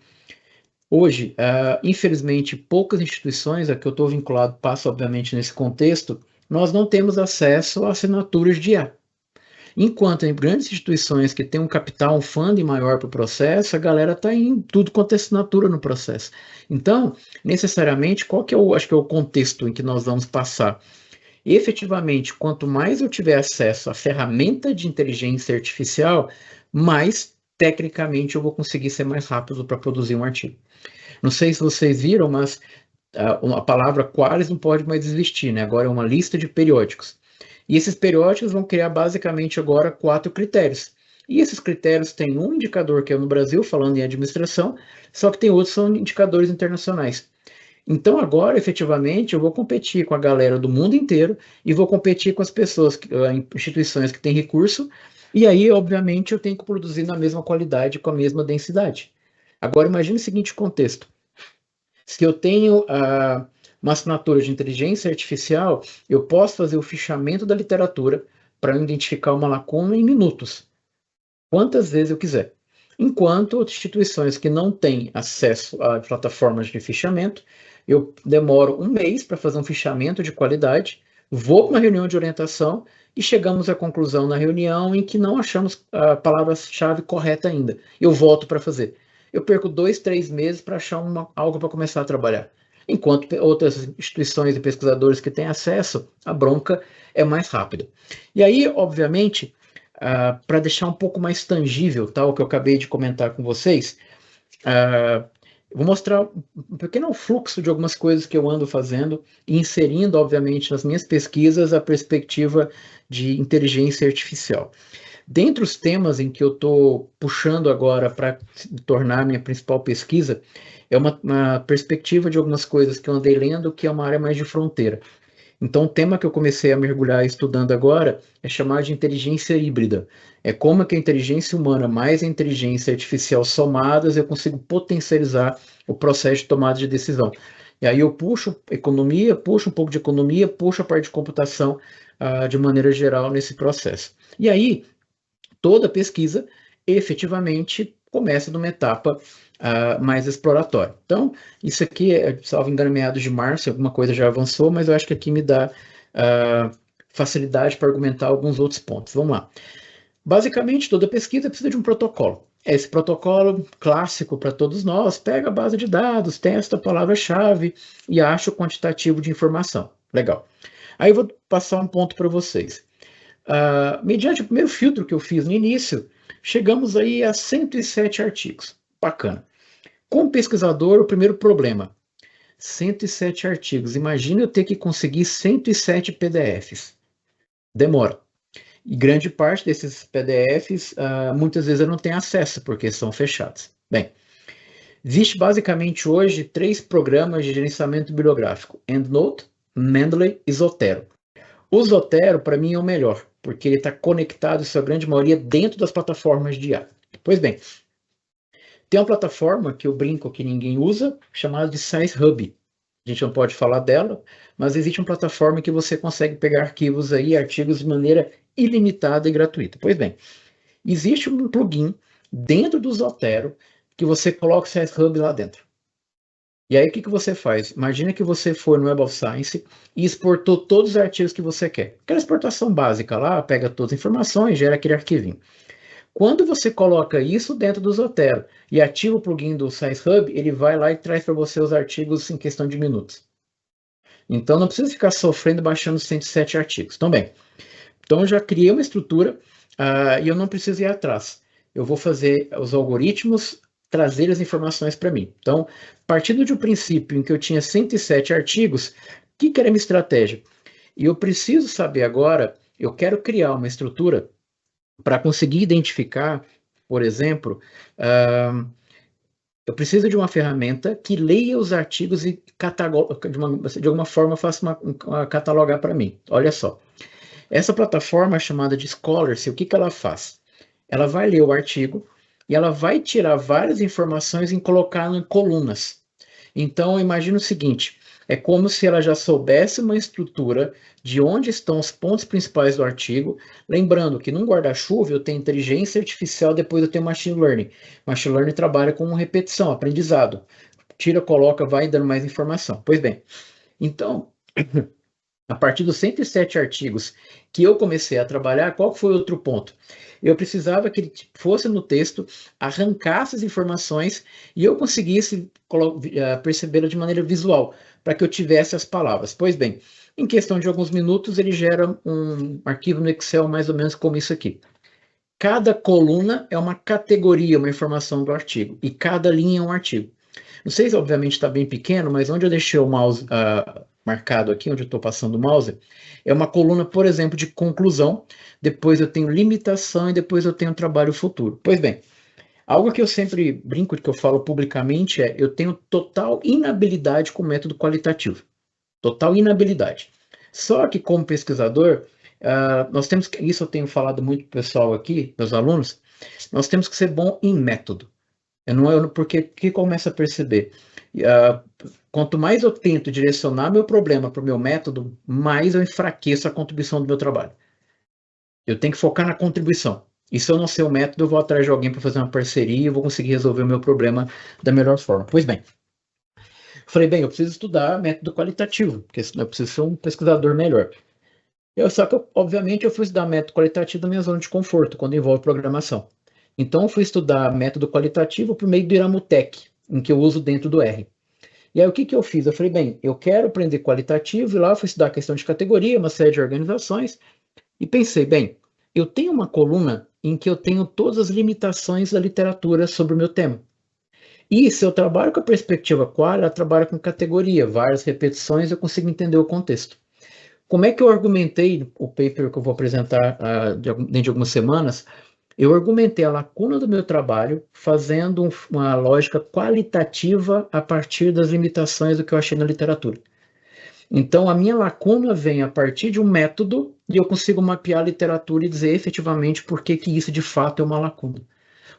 Hoje, infelizmente, poucas instituições a que eu estou vinculado passam, obviamente, nesse contexto, nós não temos acesso a assinaturas de IA. Enquanto em grandes instituições que têm um capital, um funding maior para o processo, a galera está em tudo quanto é assinatura no processo. Então, necessariamente, qual que é acho que é o contexto em que nós vamos passar? Efetivamente, quanto mais eu tiver acesso à ferramenta de inteligência artificial, mais tecnicamente eu vou conseguir ser mais rápido para produzir um artigo. Não sei se vocês viram, mas a palavra qualis não pode mais existir, né? Agora é uma lista de periódicos. E esses periódicos vão criar basicamente agora 4 critérios. E esses critérios têm um indicador que é no Brasil, falando em administração, só que tem outros que são indicadores internacionais. Então agora, efetivamente, eu vou competir com a galera do mundo inteiro e vou competir com as pessoas, instituições que têm recurso, e aí, obviamente, eu tenho que produzir na mesma qualidade, com a mesma densidade. Agora, imagine o seguinte contexto. Se eu tenho uma assinatura de inteligência artificial, eu posso fazer o fichamento da literatura para identificar uma lacuna em minutos, quantas vezes eu quiser. Enquanto instituições que não têm acesso a plataformas de fichamento, eu demoro um mês para fazer um fichamento de qualidade, vou para uma reunião de orientação e chegamos à conclusão na reunião em que não achamos a palavra-chave correta ainda. Eu volto para fazer. Eu perco 2, 3 meses para achar algo para começar a trabalhar. Enquanto outras instituições e pesquisadores que têm acesso, a bronca é mais rápida. E aí, obviamente, para deixar um pouco mais tangível, tá, o que eu acabei de comentar com vocês, vou mostrar um pequeno fluxo de algumas coisas que eu ando fazendo e inserindo, obviamente, nas minhas pesquisas a perspectiva de inteligência artificial. Dentre os temas em que eu estou puxando agora para tornar minha principal pesquisa, é uma perspectiva de algumas coisas que eu andei lendo, que é uma área mais de fronteira. Então, o tema que eu comecei a mergulhar estudando agora é chamado de inteligência híbrida. É como que a inteligência humana mais a inteligência artificial somadas eu consigo potencializar o processo de tomada de decisão. E aí eu puxo economia, puxo um pouco de economia, puxo a parte de computação de maneira geral nesse processo. E aí, toda pesquisa efetivamente começa numa etapa mais exploratória. Então, isso aqui, salvo engano, meados de março, alguma coisa já avançou, mas eu acho que aqui me dá facilidade para argumentar alguns outros pontos. Vamos lá. Basicamente, toda pesquisa precisa de um protocolo. Esse protocolo clássico para todos nós, pega a base de dados, testa a palavra-chave e acha o quantitativo de informação. Legal. Aí eu vou passar um ponto para vocês. Mediante o primeiro filtro que eu fiz no início, chegamos aí a 107 artigos. Bacana. Como pesquisador, o primeiro problema, 107 artigos. Imagina eu ter que conseguir 107 PDFs. Demora. E grande parte desses PDFs, muitas vezes eu não tenho acesso, porque são fechados. Bem, existe basicamente hoje 3 programas de gerenciamento bibliográfico: EndNote, Mendeley e Zotero. O Zotero, para mim, é o melhor, porque ele está conectado, em sua grande maioria, dentro das plataformas de IA. Pois bem, tem uma plataforma que eu brinco que ninguém usa, chamada de SciHub. A gente não pode falar dela, mas existe uma plataforma que você consegue pegar arquivos aí, artigos de maneira ilimitada e gratuita. Pois bem, existe um plugin dentro do Zotero que você coloca o SciHub lá dentro. E aí o que você faz? Imagina que você for no Web of Science e exportou todos os artigos que você quer. Aquela exportação básica lá, pega todas as informações, gera aquele arquivinho. Quando você coloca isso dentro do Zotero e ativa o plugin do SciHub, ele vai lá e traz para você os artigos em questão de minutos. Então não precisa ficar sofrendo baixando 107 artigos. Então, bem, eu já criei uma estrutura e eu não preciso ir atrás. Eu vou fazer os algoritmos trazer as informações para mim. Então, partindo de um princípio em que eu tinha 107 artigos, o que era a minha estratégia? E eu preciso saber agora, eu quero criar uma estrutura para conseguir identificar, por exemplo, eu preciso de uma ferramenta que leia os artigos e de alguma forma faça catalogar para mim. Olha só. Essa plataforma chamada de Scholarly, o que ela faz? Ela vai ler o artigo e ela vai tirar várias informações e colocar em colunas. Então, imagina o seguinte, é como se ela já soubesse uma estrutura de onde estão os pontos principais do artigo, lembrando que num guarda-chuva eu tenho inteligência artificial, depois eu tenho machine learning. Machine learning trabalha com repetição, aprendizado. Tira, coloca, vai dando mais informação. Pois bem, então, a partir dos 107 artigos que eu comecei a trabalhar, qual foi outro ponto? Eu precisava que ele fosse no texto, arrancasse as informações e eu conseguisse percebê-la de maneira visual, para que eu tivesse as palavras. Pois bem, em questão de alguns minutos, ele gera um arquivo no Excel mais ou menos como isso aqui. Cada coluna é uma categoria, uma informação do artigo, e cada linha é um artigo. Não sei se, obviamente, está bem pequeno, mas onde eu deixei o mouse marcado aqui, onde eu estou passando o mouse, é uma coluna, por exemplo, de conclusão, depois eu tenho limitação e depois eu tenho trabalho futuro. Pois bem, algo que eu sempre brinco, que eu falo publicamente, eu tenho total inabilidade com o método qualitativo. Total inabilidade. Só que, como pesquisador, nós temos que, isso eu tenho falado muito para o pessoal aqui, meus alunos, nós temos que ser bom em método. Porque o que começa a perceber? Quanto mais eu tento direcionar meu problema para o meu método, mais eu enfraqueço a contribuição do meu trabalho. Eu tenho que focar na contribuição. E se eu não sei o método, eu vou atrás de alguém para fazer uma parceria e eu vou conseguir resolver o meu problema da melhor forma. Pois bem, falei, eu preciso estudar método qualitativo, porque senão eu preciso ser um pesquisador melhor. Só que, obviamente, eu fui estudar método qualitativo da minha zona de conforto, quando envolve programação. Então, eu fui estudar método qualitativo por meio do Iramutec, em que eu uso dentro do R. E aí, o que eu fiz? Eu falei, eu quero aprender qualitativo, e lá eu fui estudar a questão de categoria, uma série de organizações, e pensei, eu tenho uma coluna em que eu tenho todas as limitações da literatura sobre o meu tema. E se eu trabalho com a perspectiva qual, ela trabalha com categoria, várias repetições, eu consigo entender o contexto. Como é que eu argumentei o paper que eu vou apresentar dentro de algumas semanas? Eu argumentei a lacuna do meu trabalho fazendo uma lógica qualitativa a partir das limitações do que eu achei na literatura. Então, a minha lacuna vem a partir de um método e eu consigo mapear a literatura e dizer efetivamente por que isso de fato é uma lacuna.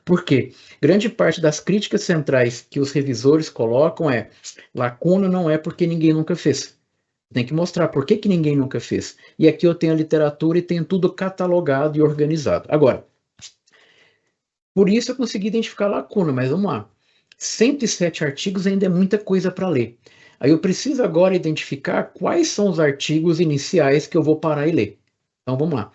Por quê? Grande parte das críticas centrais que os revisores colocam é lacuna não é porque ninguém nunca fez. Tem que mostrar por que ninguém nunca fez. E aqui eu tenho a literatura e tenho tudo catalogado e organizado. Agora, por isso eu consegui identificar a lacuna, mas vamos lá. 107 artigos ainda é muita coisa para ler. Aí eu preciso agora identificar quais são os artigos iniciais que eu vou parar e ler. Então vamos lá.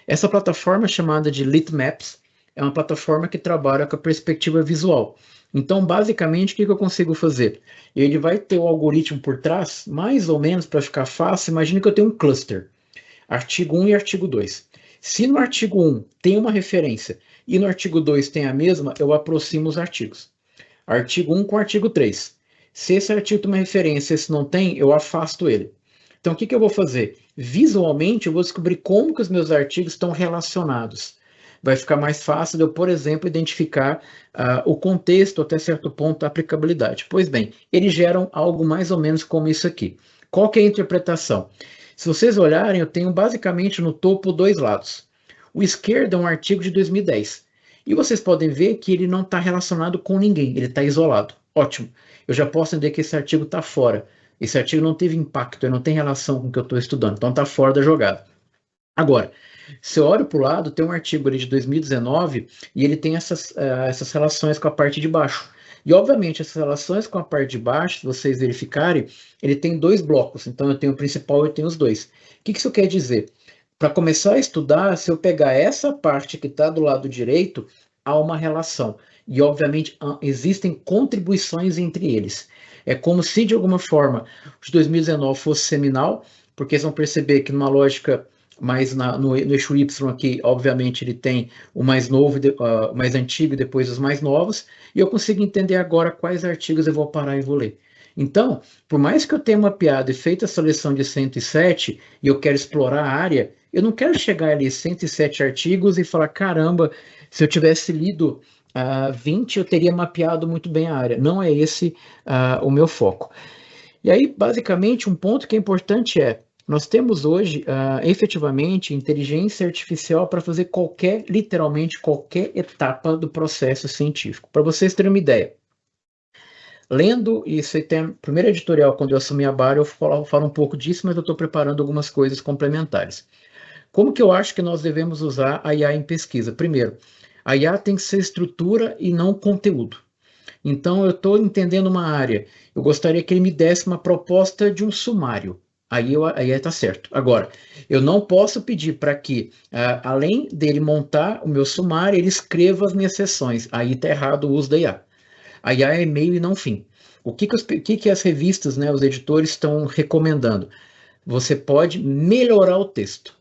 Essa plataforma chamada de Litmaps é uma plataforma que trabalha com a perspectiva visual. Então, basicamente, o que eu consigo fazer? Ele vai ter o algoritmo por trás, mais ou menos para ficar fácil. Imagine que eu tenho um cluster, artigo 1 e artigo 2. Se no artigo 1 tem uma referência e no artigo 2 tem a mesma, eu aproximo os artigos. Artigo 1 com artigo 3. Se esse artigo tem uma referência e esse não tem, eu afasto ele. Então, o que eu vou fazer? Visualmente, eu vou descobrir como que os meus artigos estão relacionados. Vai ficar mais fácil de eu, por exemplo, identificar o contexto, até certo ponto, a aplicabilidade. Pois bem, eles geram algo mais ou menos como isso aqui. Qual que é a interpretação? Se vocês olharem, eu tenho basicamente no topo dois lados. O esquerdo é um artigo de 2010. E vocês podem ver que ele não está relacionado com ninguém, ele está isolado. Ótimo. Eu já posso entender que esse artigo está fora. Esse artigo não teve impacto, ele não tem relação com o que eu estou estudando, então está fora da jogada. Agora, se eu olho para o lado, tem um artigo ali de 2019 e ele tem essas relações com a parte de baixo. E, obviamente, essas relações com a parte de baixo, se vocês verificarem, ele tem dois blocos. Então, eu tenho o principal e eu tenho os dois. O que isso quer dizer? Para começar a estudar, se eu pegar essa parte que está do lado direito, há uma relação. E, obviamente, existem contribuições entre eles. É como se, de alguma forma, o de 2019 fosse seminal, porque vocês vão perceber que numa lógica mais no eixo Y aqui, obviamente, ele tem o mais novo, o mais antigo e depois os mais novos, e eu consigo entender agora quais artigos eu vou parar e vou ler. Então, por mais que eu tenha mapeado e feito a seleção de 107 e eu quero explorar a área, eu não quero chegar ali 107 artigos e falar, caramba, se eu tivesse lido 20, eu teria mapeado muito bem a área. Não é esse o meu foco. E aí, basicamente, um ponto que é importante é, nós temos hoje, efetivamente, inteligência artificial para fazer literalmente qualquer etapa do processo científico. Para vocês terem uma ideia, lendo, e isso aí tem a primeira editorial, quando eu assumi a Bayer, eu falo um pouco disso, mas eu estou preparando algumas coisas complementares. Como que eu acho que nós devemos usar a IA em pesquisa? Primeiro, a IA tem que ser estrutura e não conteúdo. Então, eu estou entendendo uma área, eu gostaria que ele me desse uma proposta de um sumário. Aí está certo. Agora, eu não posso pedir para que, além dele montar o meu sumário, ele escreva as minhas seções. Aí está errado o uso da IA. A IA é meio e não fim. O que as revistas, né, os editores estão recomendando? Você pode melhorar o texto,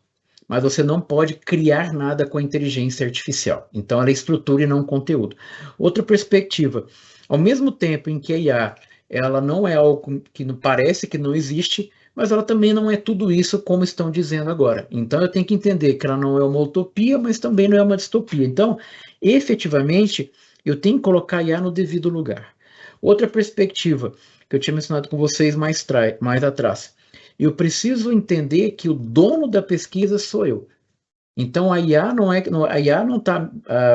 mas você não pode criar nada com a inteligência artificial. Então, ela é estrutura e não conteúdo. Outra perspectiva, ao mesmo tempo em que a IA ela não é algo que parece que não existe, mas ela também não é tudo isso como estão dizendo agora. Então, eu tenho que entender que ela não é uma utopia, mas também não é uma distopia. Então, efetivamente, eu tenho que colocar a IA no devido lugar. Outra perspectiva que eu tinha mencionado com vocês mais atrás, eu preciso entender que o dono da pesquisa sou eu. Então, a IA não está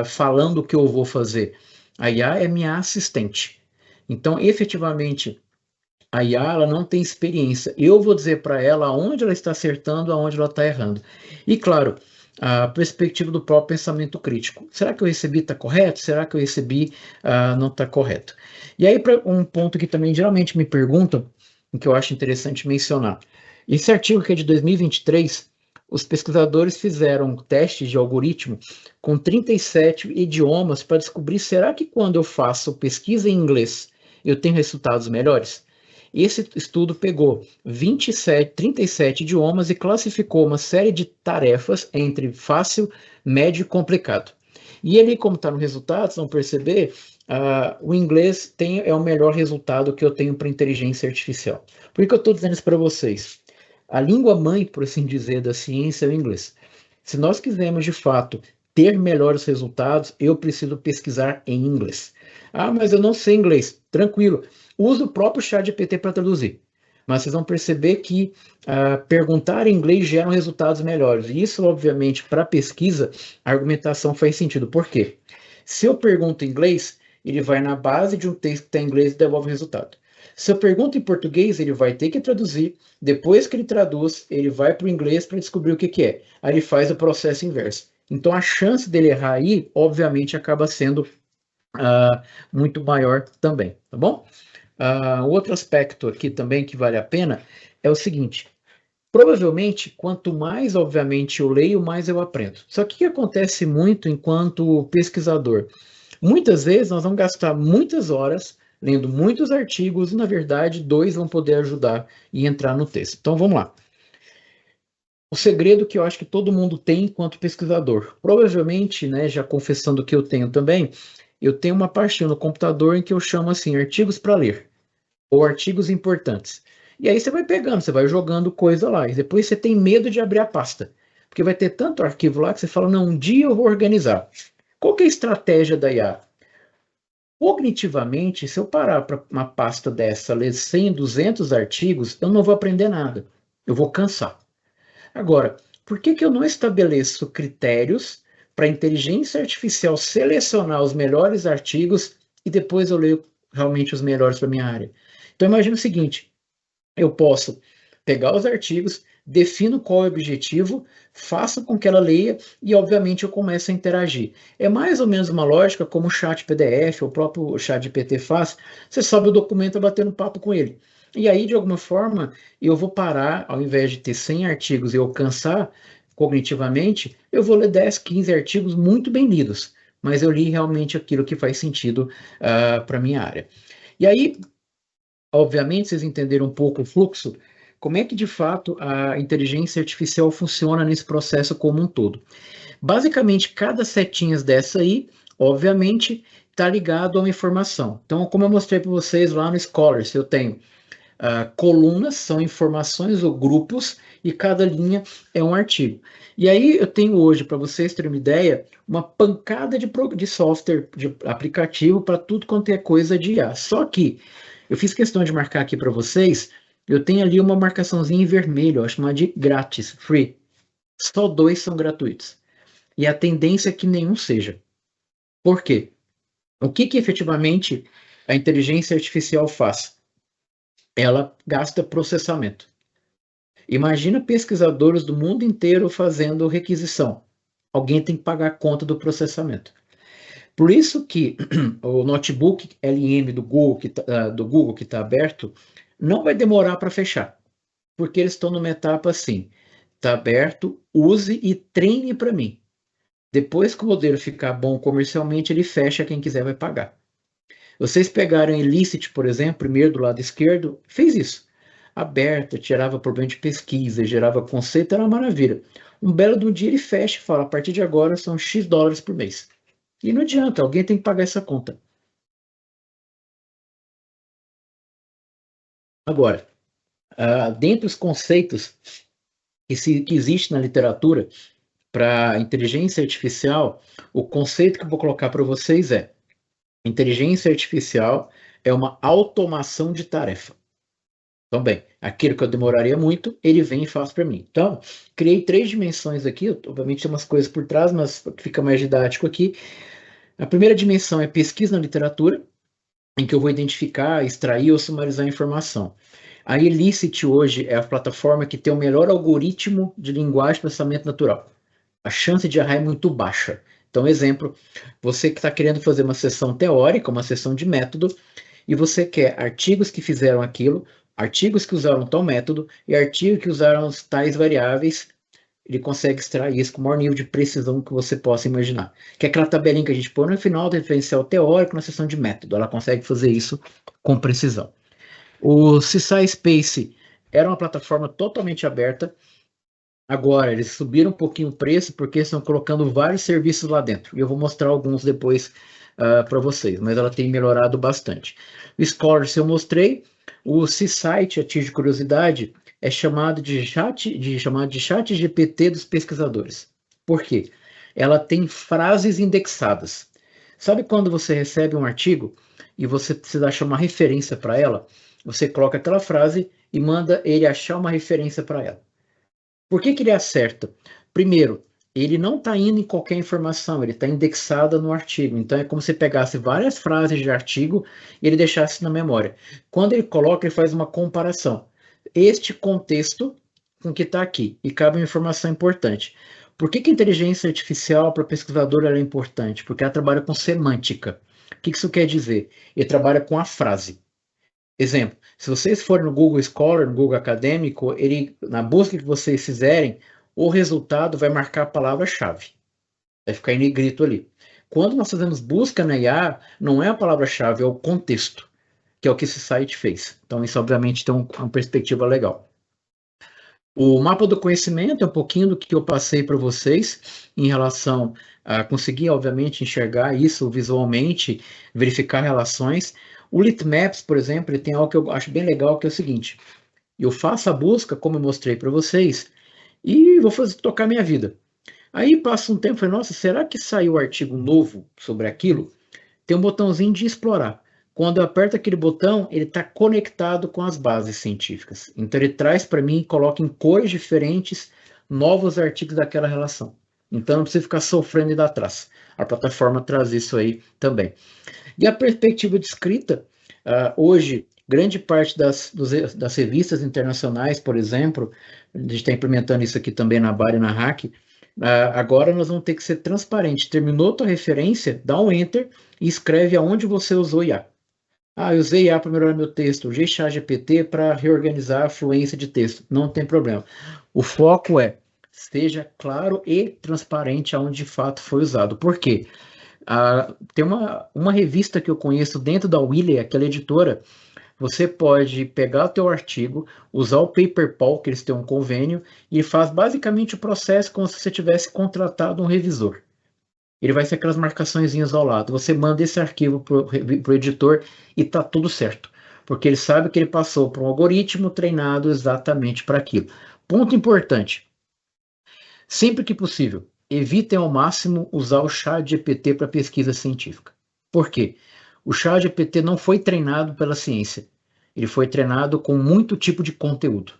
falando o que eu vou fazer. A IA é minha assistente. Então, efetivamente, a IA ela não tem experiência. Eu vou dizer para ela aonde ela está acertando, aonde ela está errando. E, claro, a perspectiva do próprio pensamento crítico. Será que eu recebi está correto? Será que eu recebi não está correto? E aí, para um ponto que também geralmente me perguntam, que eu acho interessante mencionar. Esse artigo que é de 2023, os pesquisadores fizeram testes de algoritmo com 37 idiomas para descobrir, será que quando eu faço pesquisa em inglês, eu tenho resultados melhores? Esse estudo pegou 37 idiomas e classificou uma série de tarefas entre fácil, médio e complicado. E ali, como está no resultado, vocês vão perceber, o inglês é o melhor resultado que eu tenho para inteligência artificial. Por que eu estou dizendo isso para vocês? A língua mãe, por assim dizer, da ciência é o inglês. Se nós quisermos, de fato, ter melhores resultados, eu preciso pesquisar em inglês. Mas eu não sei inglês. Tranquilo. Use o próprio ChatGPT para traduzir. Mas vocês vão perceber que perguntar em inglês gera resultados melhores. E isso, obviamente, para pesquisa, a argumentação faz sentido. Por quê? Se eu pergunto em inglês, ele vai na base de um texto que está em inglês e devolve o resultado. Se eu pergunto em português, ele vai ter que traduzir. Depois que ele traduz, ele vai para o inglês para descobrir o que é. Aí ele faz o processo inverso. Então a chance dele errar aí, obviamente, acaba sendo muito maior também, tá bom? Outro aspecto aqui também que vale a pena é o seguinte: provavelmente, quanto mais, obviamente, eu leio, mais eu aprendo. Só que o que acontece muito enquanto pesquisador? Muitas vezes nós vamos gastar muitas horas lendo muitos artigos e, na verdade, 2 vão poder ajudar e entrar no texto. Então, vamos lá. O segredo que eu acho que todo mundo tem enquanto pesquisador. Provavelmente, né, já confessando que eu tenho também, eu tenho uma pastinha no computador em que eu chamo assim, artigos para ler, ou artigos importantes. E aí você vai pegando, você vai jogando coisa lá, e depois você tem medo de abrir a pasta, porque vai ter tanto arquivo lá que você fala, não, um dia eu vou organizar. Qual que é a estratégia da IA? Cognitivamente, se eu parar para uma pasta dessa, ler 100, 200 artigos, eu não vou aprender nada, eu vou cansar. Agora, por que eu não estabeleço critérios para a inteligência artificial selecionar os melhores artigos e depois eu leio realmente os melhores para a minha área? Então, imagine o seguinte, eu posso pegar os artigos, defino qual é o objetivo, faço com que ela leia e, obviamente, eu começo a interagir. É mais ou menos uma lógica como o chat PDF, o próprio chat GPT faz. Você sobe o documento batendo papo com ele. E aí, de alguma forma, eu vou parar, ao invés de ter 100 artigos e eu cansar cognitivamente, eu vou ler 10, 15 artigos muito bem lidos. Mas eu li realmente aquilo que faz sentido para a minha área. E aí, obviamente, vocês entenderam um pouco o fluxo. Como é que, de fato, a inteligência artificial funciona nesse processo como um todo? Basicamente, cada setinha dessa aí, obviamente, está ligado a uma informação. Então, como eu mostrei para vocês lá no Scholars, eu tenho colunas, são informações ou grupos, e cada linha é um artigo. E aí eu tenho hoje, para vocês terem uma ideia, uma pancada de software, de aplicativo para tudo quanto é coisa de IA. Só que eu fiz questão de marcar aqui para vocês, eu tenho ali uma marcaçãozinha em vermelho, ó, chamada de grátis, free. Só 2 são gratuitos. E a tendência é que nenhum seja. Por quê? O que efetivamente a inteligência artificial faz? Ela gasta processamento. Imagina pesquisadores do mundo inteiro fazendo requisição. Alguém tem que pagar a conta do processamento. Por isso que o notebook LM do Google que está aberto não vai demorar para fechar, porque eles estão numa etapa assim, está aberto, use e treine para mim. Depois que o modelo ficar bom comercialmente, ele fecha, quem quiser vai pagar. Vocês pegaram Elicit, por exemplo, primeiro do lado esquerdo, fez isso. Aberta, tirava problema de pesquisa, gerava conceito, era uma maravilha. Um belo do dia ele fecha e fala, a partir de agora são X dólares por mês. E não adianta, alguém tem que pagar essa conta. Agora, dentre os conceitos que existe na literatura para inteligência artificial, o conceito que eu vou colocar para vocês é: inteligência artificial é uma automação de tarefa. Então, bem, aquilo que eu demoraria muito, ele vem e faz para mim. Então, criei 3 dimensões aqui, obviamente tem umas coisas por trás, mas fica mais didático aqui. A primeira dimensão é pesquisa na literatura, em que eu vou identificar, extrair ou sumarizar a informação. A Elicit hoje é a plataforma que tem o melhor algoritmo de linguagem de processamento natural. A chance de errar é muito baixa. Então, exemplo, você que está querendo fazer uma sessão teórica, uma sessão de método, e você quer artigos que fizeram aquilo, artigos que usaram tal método e artigos que usaram tais variáveis, ele consegue extrair isso com o maior nível de precisão que você possa imaginar. Que é aquela tabelinha que a gente põe no final do referencial teórico na sessão de método. Ela consegue fazer isso com precisão. O CSI Space era uma plataforma totalmente aberta. Agora, eles subiram um pouquinho o preço porque estão colocando vários serviços lá dentro. E eu vou mostrar alguns depois para vocês, mas ela tem melhorado bastante. O Scholars eu mostrei. O C-Site, a título de curiosidade, é chamado de chat GPT dos pesquisadores. Por quê? Ela tem frases indexadas. Sabe quando você recebe um artigo e você precisa achar uma referência para ela? Você coloca aquela frase e manda ele achar uma referência para ela. Por que ele acerta? Primeiro, ele não está indo em qualquer informação, ele está indexado no artigo. Então é como se pegasse várias frases de artigo e ele deixasse na memória. Quando ele coloca, ele faz uma comparação. Este contexto com o que está aqui. E cabe uma informação importante. Por que a inteligência artificial para pesquisador é importante? Porque ela trabalha com semântica. O que isso quer dizer? Ele trabalha com a frase. Exemplo, se vocês forem no Google Scholar, no Google Acadêmico, ele, na busca que vocês fizerem, o resultado vai marcar a palavra-chave. Vai ficar em negrito ali. Quando nós fazemos busca na IA, não é a palavra-chave, é o contexto, que é o que esse site fez. Então, isso obviamente tem uma perspectiva legal. O mapa do conhecimento é um pouquinho do que eu passei para vocês em relação a conseguir, obviamente, enxergar isso visualmente, verificar relações. O Litmaps, por exemplo, ele tem algo que eu acho bem legal, que é o seguinte: eu faço a busca, como eu mostrei para vocês, e vou tocar minha vida. Aí passa um tempo e falei, nossa, será que saiu um artigo novo sobre aquilo? Tem um botãozinho de explorar. Quando eu aperto aquele botão, ele está conectado com as bases científicas. Então ele traz para mim e coloca em cores diferentes novos artigos daquela relação. Então não precisa ficar sofrendo e ir atrás. A plataforma traz isso aí também. E a perspectiva de escrita, hoje, grande parte das revistas internacionais, por exemplo, a gente está implementando isso aqui também na BAR e na Hack, agora nós vamos ter que ser transparente. Terminou tua referência, dá um Enter e escreve aonde você usou IA. Eu usei IA para melhorar meu texto, usei ChatGPT para reorganizar a fluência de texto. Não tem problema. O foco é, seja claro e transparente aonde de fato foi usado. Por quê? Tem uma revista que eu conheço dentro da Wiley, aquela editora. Você pode pegar o teu artigo, usar o PaperPal, que eles têm um convênio, e faz basicamente o processo como se você tivesse contratado um revisor. Ele vai ser aquelas marcaçõezinhas ao lado. Você manda esse arquivo para o editor e está tudo certo. Porque ele sabe que ele passou por um algoritmo treinado exatamente para aquilo. Ponto importante. Sempre que possível, evitem ao máximo usar o ChatGPT para pesquisa científica. Por quê? O ChatGPT não foi treinado pela ciência. Ele foi treinado com muito tipo de conteúdo.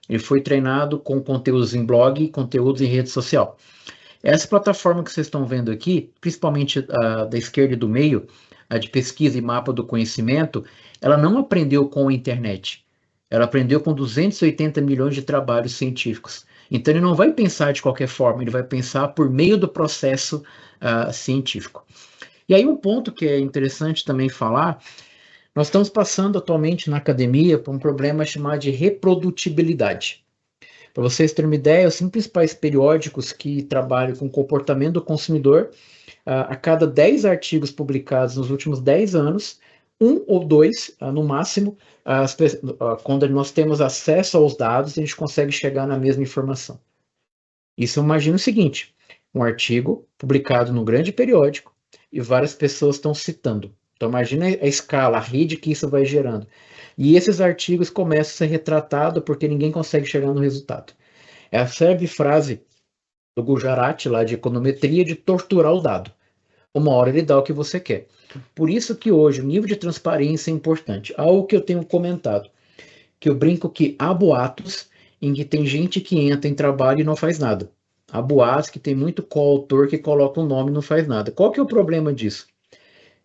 Ele foi treinado com conteúdos em blog e conteúdos em rede social. Essa plataforma que vocês estão vendo aqui, principalmente a da esquerda e do meio, a de pesquisa e mapa do conhecimento, ela não aprendeu com a internet. Ela aprendeu com 280 milhões de trabalhos científicos. Então ele não vai pensar de qualquer forma, ele vai pensar por meio do processo científico. E aí um ponto que é interessante também falar, nós estamos passando atualmente na academia por um problema chamado de reprodutibilidade. Para vocês terem uma ideia, os principais periódicos que trabalham com comportamento do consumidor, a cada 10 artigos publicados nos últimos 10 anos, 1 ou 2, no máximo, quando nós temos acesso aos dados, a gente consegue chegar na mesma informação. Isso imagina o seguinte, um artigo publicado num grande periódico e várias pessoas estão citando. Então imagina a escala, a rede que isso vai gerando. E esses artigos começam a ser retratados porque ninguém consegue chegar no resultado. É a célebre frase do Gujarat, lá de econometria, de torturar o dado. Uma hora ele dá o que você quer. Por isso que hoje o nível de transparência é importante. Algo que eu tenho comentado, que eu brinco que há boatos em que tem gente que entra em trabalho e não faz nada. Há boatos que tem muito coautor que coloca um nome e não faz nada. Qual que é o problema disso?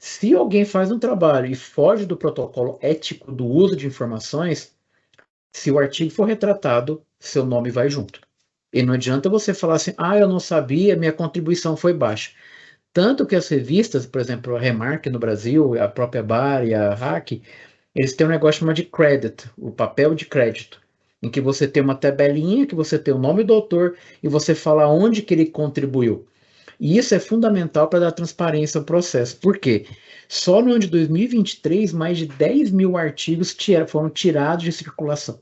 Se alguém faz um trabalho e foge do protocolo ético do uso de informações, se o artigo for retratado, seu nome vai junto. E não adianta você falar assim, eu não sabia, minha contribuição foi baixa. Tanto que as revistas, por exemplo, a Remark no Brasil, a própria BAR e a Hack, eles têm um negócio chamado de credit, o papel de crédito, em que você tem uma tabelinha, que você tem o nome do autor e você fala onde que ele contribuiu. E isso é fundamental para dar transparência ao processo. Por quê? Só no ano de 2023, mais de 10 mil artigos foram tirados de circulação.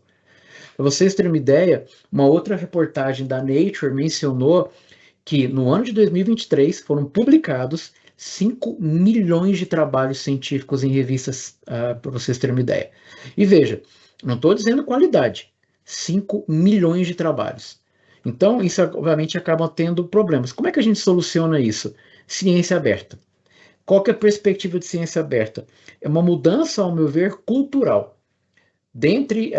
Para vocês terem uma ideia, uma outra reportagem da Nature mencionou que no ano de 2023 foram publicados 5 milhões de trabalhos científicos em revistas, para vocês terem uma ideia. E veja, não estou dizendo qualidade, 5 milhões de trabalhos. Então, isso obviamente acaba tendo problemas. Como é que a gente soluciona isso? Ciência aberta. Qual que é a perspectiva de ciência aberta? É uma mudança, ao meu ver, cultural. Dentre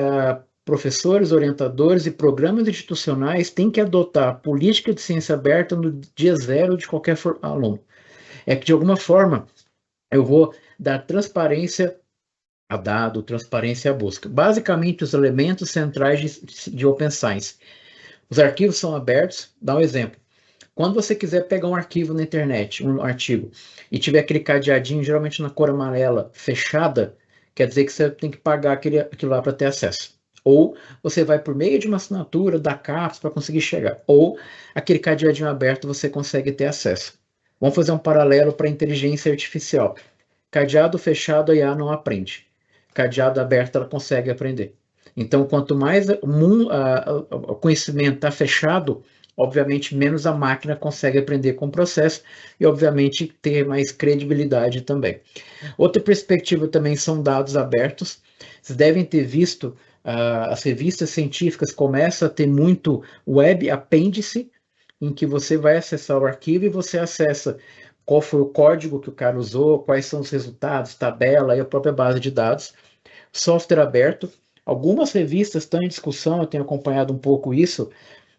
professores, orientadores e programas institucionais têm que adotar a política de ciência aberta no dia zero de qualquer aluno. É que, de alguma forma, eu vou dar transparência a dado, transparência à busca. Basicamente, os elementos centrais de Open Science. Os arquivos são abertos. Dá um exemplo. Quando você quiser pegar um arquivo na internet, um artigo, e tiver aquele cadeadinho, geralmente na cor amarela, fechada, quer dizer que você tem que pagar aquilo lá para ter acesso. Ou você vai por meio de uma assinatura da CAPES para conseguir chegar. Ou aquele cadeadinho aberto você consegue ter acesso. Vamos fazer um paralelo para a inteligência artificial. Cadeado fechado, a IA não aprende. Cadeado aberto, ela consegue aprender. Então, quanto mais o conhecimento está fechado, obviamente, menos a máquina consegue aprender com o processo e, obviamente, ter mais credibilidade também. Outra perspectiva também são dados abertos. Vocês devem ter visto, as revistas científicas começam a ter muito web apêndice, em que você vai acessar o arquivo e você acessa qual foi o código que o cara usou, quais são os resultados, tabela e a própria base de dados. Software aberto. Algumas revistas estão em discussão, eu tenho acompanhado um pouco isso,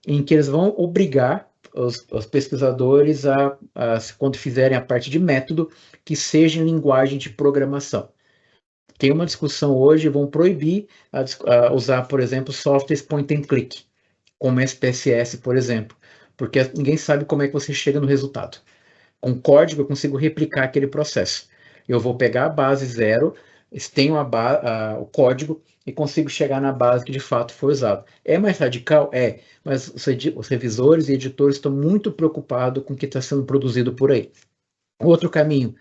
em que eles vão obrigar os pesquisadores quando fizerem a parte de método, que seja em linguagem de programação. Tem uma discussão hoje, vão proibir usar, por exemplo, softwares point and click, como SPSS, por exemplo, porque ninguém sabe como é que você chega no resultado. Com código, eu consigo replicar aquele processo. Eu vou pegar a base zero, tenho o código e consigo chegar na base que de fato foi usado. É mais radical? É, mas os revisores e editores estão muito preocupados com o que está sendo produzido por aí. Outro caminho,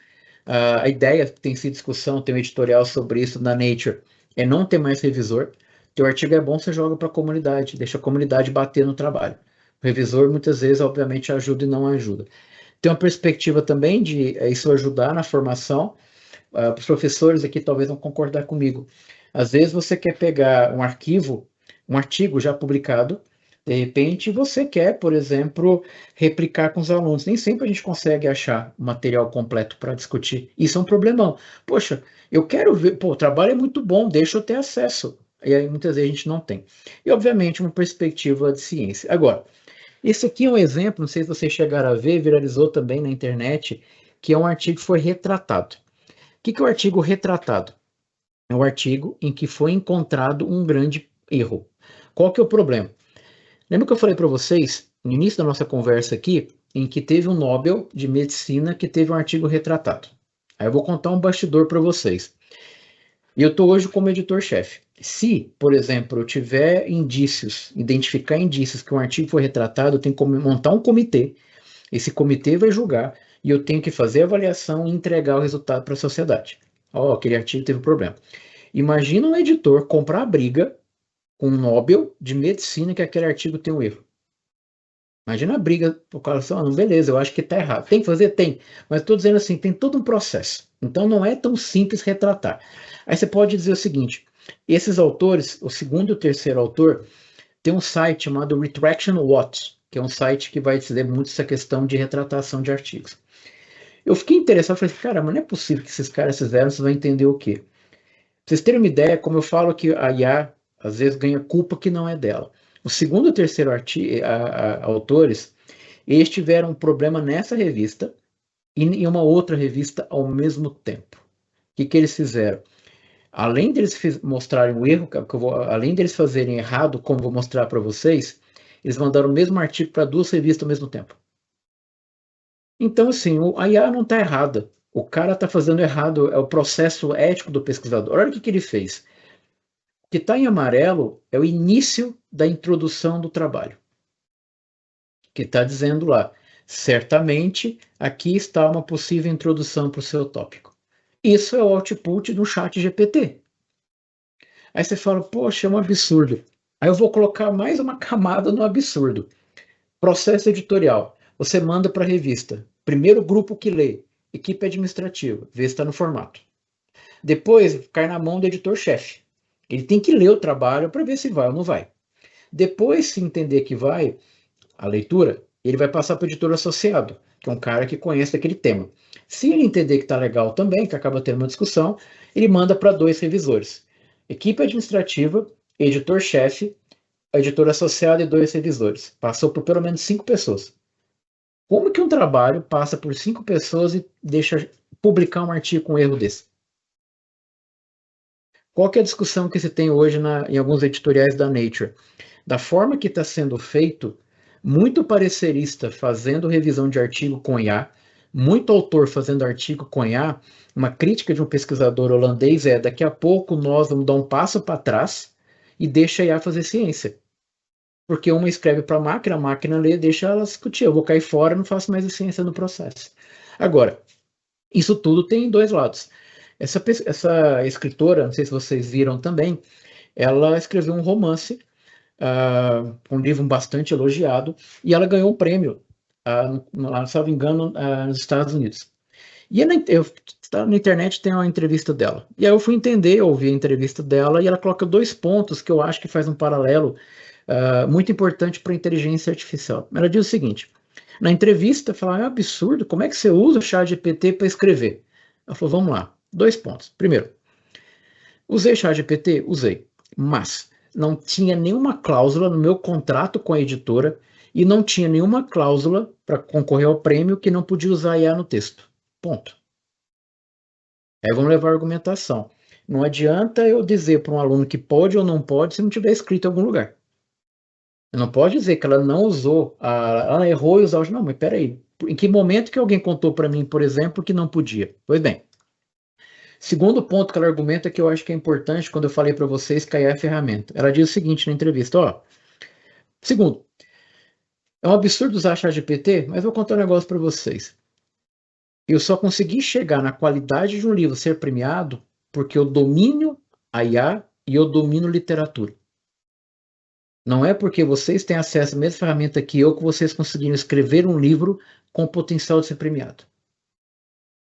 a ideia que tem sido discussão, tem um editorial sobre isso na Nature, é não ter mais revisor. Teu artigo é bom, você joga para a comunidade, deixa a comunidade bater no trabalho. O revisor, muitas vezes, obviamente, ajuda e não ajuda. Tem uma perspectiva também de isso ajudar na formação. Os professores aqui talvez vão concordar comigo. Às vezes você quer pegar um artigo já publicado, de repente você quer, por exemplo, replicar com os alunos. Nem sempre a gente consegue achar o material completo para discutir. Isso é um problemão. Poxa, eu quero ver, o trabalho é muito bom, deixa eu ter acesso. E aí muitas vezes a gente não tem. E obviamente uma perspectiva de ciência. Agora, esse aqui é um exemplo, não sei se vocês chegaram a ver, viralizou também na internet, que é um artigo que foi retratado. O que é o artigo retratado? É um artigo em que foi encontrado um grande erro. Qual que é o problema? Lembra que eu falei para vocês, no início da nossa conversa aqui, em que teve um Nobel de Medicina que teve um artigo retratado. Aí eu vou contar um bastidor para vocês. E eu estou hoje como editor-chefe. Se, por exemplo, eu tiver indícios, identificar indícios que um artigo foi retratado, eu tenho que montar um comitê. Esse comitê vai julgar e eu tenho que fazer a avaliação e entregar o resultado para a sociedade. Aquele artigo teve um problema. Imagina um editor comprar a briga com um Nobel de Medicina que aquele artigo tem um erro. Imagina a briga, o cara fala, beleza, eu acho que está errado. Tem que fazer? Tem. Mas estou dizendo assim, tem todo um processo. Então não é tão simples retratar. Aí você pode dizer o seguinte, esses autores, o segundo e o terceiro autor, tem um site chamado Retraction Watch, que é um site que vai dizer muito essa questão de retratação de artigos. Eu fiquei interessado, falei, cara, mas não é possível que esses caras fizeram, vocês vão entender o quê? Pra vocês terem uma ideia, como eu falo que a IA, às vezes, ganha culpa que não é dela. O segundo e o terceiro autores, eles tiveram um problema nessa revista e em uma outra revista ao mesmo tempo. O que eles fizeram? Além deles mostrarem o erro, além deles fazerem errado, como vou mostrar para vocês, eles mandaram o mesmo artigo para duas revistas ao mesmo tempo. Então, assim, a IA não está errada. O cara está fazendo errado, é o processo ético do pesquisador. Olha o que ele fez. O que está em amarelo é o início da introdução do trabalho. Que está dizendo lá, certamente aqui está uma possível introdução para o seu tópico. Isso é o output do chat GPT. Aí você fala, poxa, é um absurdo. Aí eu vou colocar mais uma camada no absurdo. Processo editorial. Você manda para a revista. Primeiro grupo que lê, equipe administrativa, vê se está no formato. Depois, cai na mão do editor-chefe. Ele tem que ler o trabalho para ver se vai ou não vai. Depois, se entender que vai, a leitura, ele vai passar para o editor associado, que é um cara que conhece aquele tema. Se ele entender que está legal também, que acaba tendo uma discussão, ele manda para 2 revisores. Equipe administrativa editor-chefe, editor associado e 2 revisores. Passou por pelo menos 5 pessoas. Como que um trabalho passa por 5 pessoas e deixa publicar um artigo com um erro desse? Qual que é a discussão que se tem hoje em alguns editoriais da Nature? Da forma que está sendo feito, muito parecerista fazendo revisão de artigo com IA, muito autor fazendo artigo com IA, uma crítica de um pesquisador holandês é: daqui a pouco nós vamos dar um passo para trás e deixa a IA fazer ciência. Porque uma escreve para a máquina lê, deixa ela discutir. Eu vou cair fora, não faço mais a ciência no processo. Agora, isso tudo tem dois lados. Essa escritora, não sei se vocês viram também, ela escreveu um romance, um livro bastante elogiado, e ela ganhou um prêmio, não me engano, nos Estados Unidos. E na internet tem uma entrevista dela. E aí eu fui entender, eu ouvi a entrevista dela, e ela coloca 2 pontos que eu acho que faz um paralelo muito importante para a inteligência artificial. Ela diz o seguinte: na entrevista, fala: é um absurdo, como é que você usa o ChatGPT para escrever? Ela falou: vamos lá, 2 pontos. Primeiro, usei ChatGPT? Usei, mas não tinha nenhuma cláusula no meu contrato com a editora e não tinha nenhuma cláusula para concorrer ao prêmio que não podia usar IA no texto. Ponto. Aí vamos levar a argumentação. Não adianta eu dizer para um aluno que pode ou não pode se não tiver escrito em algum lugar. Não pode dizer que ela não usou, ela errou e usou. Não, mas peraí, em que momento que alguém contou para mim, por exemplo, que não podia? Pois bem, segundo ponto que ela argumenta, que eu acho que é importante quando eu falei para vocês que a IA é ferramenta. Ela diz o seguinte na entrevista: ó, segundo, é um absurdo usar ChatGPT, mas vou contar um negócio para vocês. Eu só consegui chegar na qualidade de um livro ser premiado porque eu domino a IA e eu domino literatura. Não é porque vocês têm acesso à mesma ferramenta que vocês conseguiram escrever um livro com potencial de ser premiado.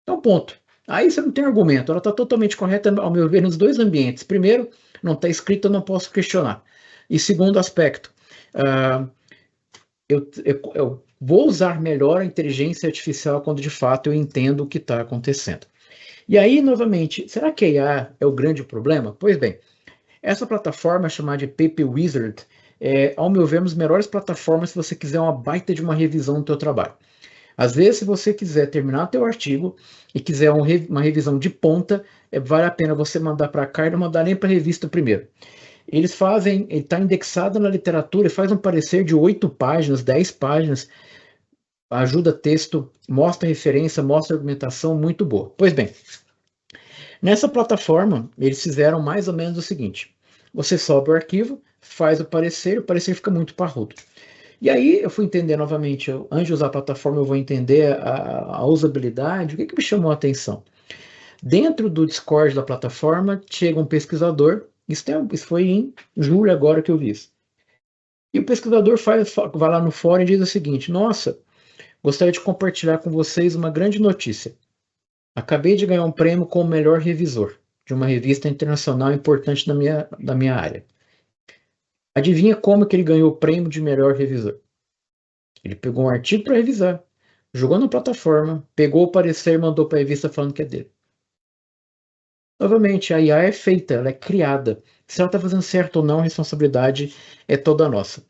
Então, ponto. Aí você não tem argumento. Ela está totalmente correta, ao meu ver, nos 2 ambientes. Primeiro, não está escrito, eu não posso questionar. E segundo aspecto, eu vou usar melhor a inteligência artificial quando de fato eu entendo o que está acontecendo. E aí, novamente, será que a IA é o grande problema? Pois bem, essa plataforma chamada de Paper Wizard ao meu ver, uma das melhores plataformas se você quiser uma baita de uma revisão do teu trabalho. Às vezes, se você quiser terminar teu artigo e quiser uma revisão de ponta, vale a pena você mandar para cá e não mandar nem para a revista primeiro. Eles fazem, ele está indexado na literatura, faz um parecer de 8 páginas, 10 páginas, ajuda texto, mostra referência, mostra argumentação, muito boa. Pois bem, nessa plataforma, eles fizeram mais ou menos o seguinte: você sobe o arquivo, faz o parecer fica muito parrudo. E aí eu fui entender novamente, antes de usar a plataforma, eu vou entender a usabilidade. O que me chamou a atenção? Dentro do Discord da plataforma, chega um pesquisador, isso foi em julho agora que eu vi isso. E o pesquisador vai lá no fórum e diz o seguinte: nossa, gostaria de compartilhar com vocês uma grande notícia. Acabei de ganhar um prêmio como melhor revisor de uma revista internacional importante da minha área. Adivinha como que ele ganhou o prêmio de melhor revisor? Ele pegou um artigo para revisar, jogou na plataforma, pegou o parecer e mandou para a revista falando que é dele. Novamente, a IA é feita, ela é criada. Se ela está fazendo certo ou não, a responsabilidade é toda nossa.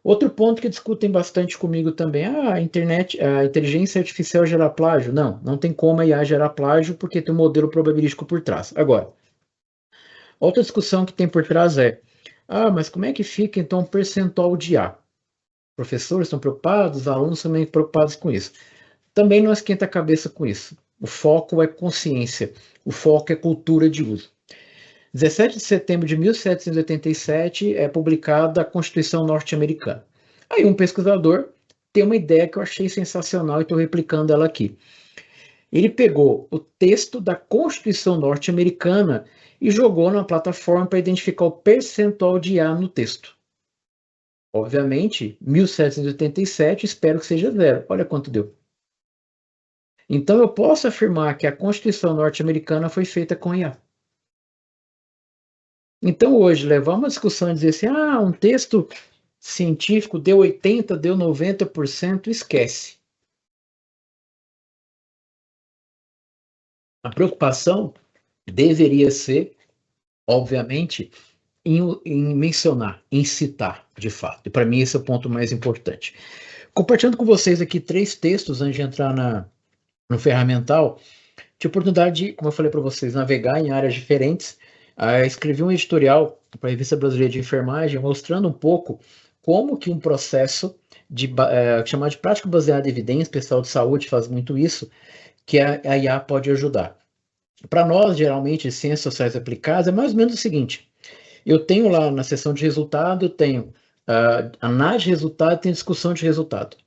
Outro ponto que discutem bastante comigo também: a inteligência artificial gera plágio. Não tem como a IA gerar plágio porque tem um modelo probabilístico por trás. Agora, outra discussão que tem por trás é: mas como é que fica então o percentual de IA? Professores estão preocupados, alunos também preocupados com isso. Também não esquenta a cabeça com isso. O foco é consciência, o foco é cultura de uso. 17 de setembro de 1787 é publicada a Constituição Norte-Americana. Aí um pesquisador tem uma ideia que eu achei sensacional e estou replicando ela aqui. Ele pegou o texto da Constituição Norte-Americana e jogou na plataforma para identificar o percentual de IA no texto. Obviamente, 1787, espero que seja 0. Olha quanto deu. Então, eu posso afirmar que a Constituição norte-americana foi feita com IA. Então, hoje, levar uma discussão e dizer assim: um texto científico deu 80%, deu 90%, esquece. A preocupação deveria ser, obviamente, em mencionar, em citar, de fato. E para mim esse é o ponto mais importante. Compartilhando com vocês aqui 3 textos antes de entrar no ferramental, tive a oportunidade de, como eu falei para vocês, navegar em áreas diferentes. Escrevi um editorial para a Revista Brasileira de Enfermagem, mostrando um pouco como que um processo chamado de prática baseada em evidência, o pessoal de saúde faz muito isso, que a IA pode ajudar. Para nós, geralmente, ciências sociais aplicadas, é mais ou menos o seguinte: eu tenho lá na seção de resultado, eu tenho análise de resultado, tenho discussão de resultado.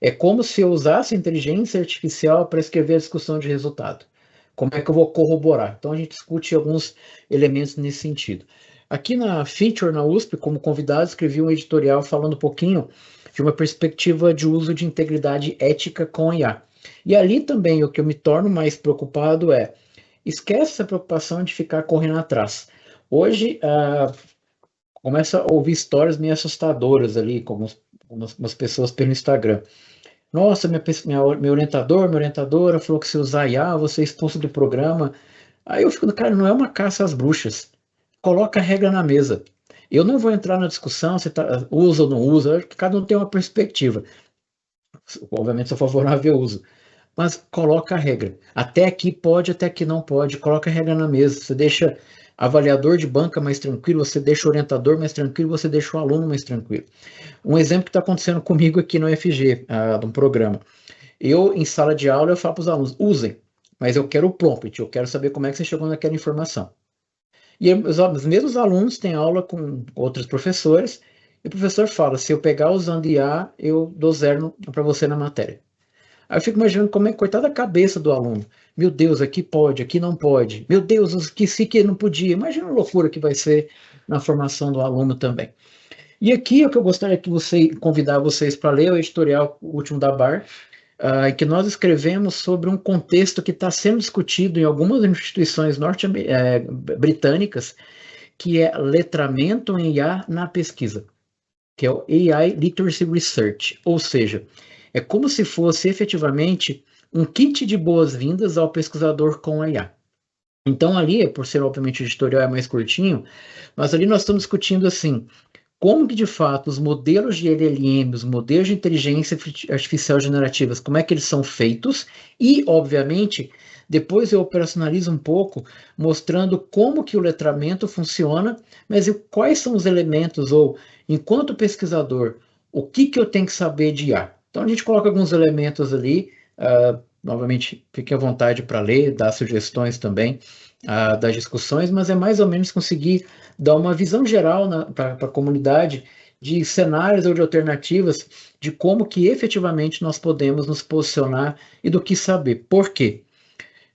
É como se eu usasse a inteligência artificial para escrever a discussão de resultado. Como é que eu vou corroborar? Então a gente discute alguns elementos nesse sentido. Aqui na Feature, na USP, como convidado, escrevi um editorial falando um pouquinho de uma perspectiva de uso de integridade ética com IA. E ali também o que eu me torno mais preocupado é, esquece essa preocupação de ficar correndo atrás. Hoje, começo a ouvir histórias meio assustadoras ali, como umas pessoas pelo Instagram. Nossa, meu orientador, minha orientadora falou que se usar IA, você é expulso do programa. Aí eu fico, cara, não é uma caça às bruxas. Coloca a regra na mesa. Eu não vou entrar na discussão se usa ou não usa, cada um tem uma perspectiva. Obviamente, sou favorável ao uso. Mas coloca a regra. Até aqui pode, até aqui não pode. Coloca a regra na mesa. Você deixa avaliador de banca mais tranquilo, você deixa o orientador mais tranquilo, você deixa o aluno mais tranquilo. Um exemplo que está acontecendo comigo aqui no UFG, de um programa. Eu, em sala de aula, eu falo para os alunos, usem, mas eu quero o prompt, eu quero saber como é que você chegou naquela informação. E os mesmos alunos têm aula com outros professores, e o professor fala, se eu pegar usando IA, eu dou 0 para você na matéria. Aí eu fico imaginando como é que coitada a cabeça do aluno. Meu Deus, aqui pode, aqui não pode. Meu Deus, esqueci que não podia. Imagina a loucura que vai ser na formação do aluno também. E aqui o que eu gostaria que convidar vocês para ler o editorial último da BAR, em que nós escrevemos sobre um contexto que está sendo discutido em algumas instituições britânicas, que é letramento em IA na pesquisa, que é o AI Literacy Research, ou seja, é como se fosse efetivamente um kit de boas-vindas ao pesquisador com a IA. Então ali, por ser obviamente o editorial é mais curtinho, mas ali nós estamos discutindo assim, como que de fato os modelos de LLM, os modelos de inteligência artificial generativas, como é que eles são feitos e, obviamente, depois eu operacionalizo um pouco, mostrando como que o letramento funciona, mas quais são os elementos, ou, enquanto pesquisador, o que eu tenho que saber de IA. Então a gente coloca alguns elementos ali, novamente, fique à vontade para ler, dar sugestões também das discussões, mas é mais ou menos conseguir dar uma visão geral para a comunidade de cenários ou de alternativas de como que efetivamente nós podemos nos posicionar e do que saber. Por quê?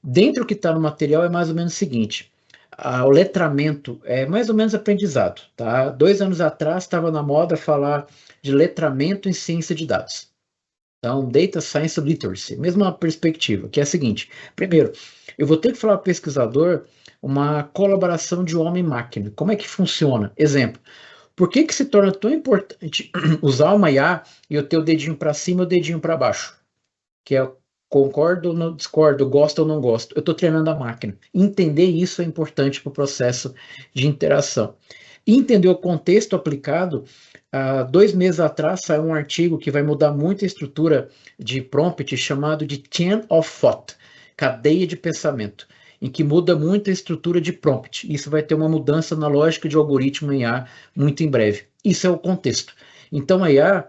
Dentro do que está no material é mais ou menos o seguinte, o letramento é mais ou menos aprendizado. Tá? 2 anos atrás estava na moda falar de letramento em ciência de dados. Então, Data Science Literacy, mesma perspectiva, que é a seguinte, primeiro, eu vou ter que falar para o pesquisador uma colaboração de homem e máquina. Como é que funciona? Exemplo, por que se torna tão importante usar uma IA e eu ter o dedinho para cima e o dedinho para baixo? Que é concordo ou não discordo, gosto ou não gosto. Eu estou treinando a máquina. Entender isso é importante para o processo de interação. E entender o contexto aplicado. 2 meses atrás saiu um artigo que vai mudar muito a estrutura de prompt chamado de Chain of Thought, cadeia de pensamento, em que muda muito a estrutura de prompt. Isso vai ter uma mudança na lógica de algoritmo em IA muito em breve. Isso é o contexto. Então a IA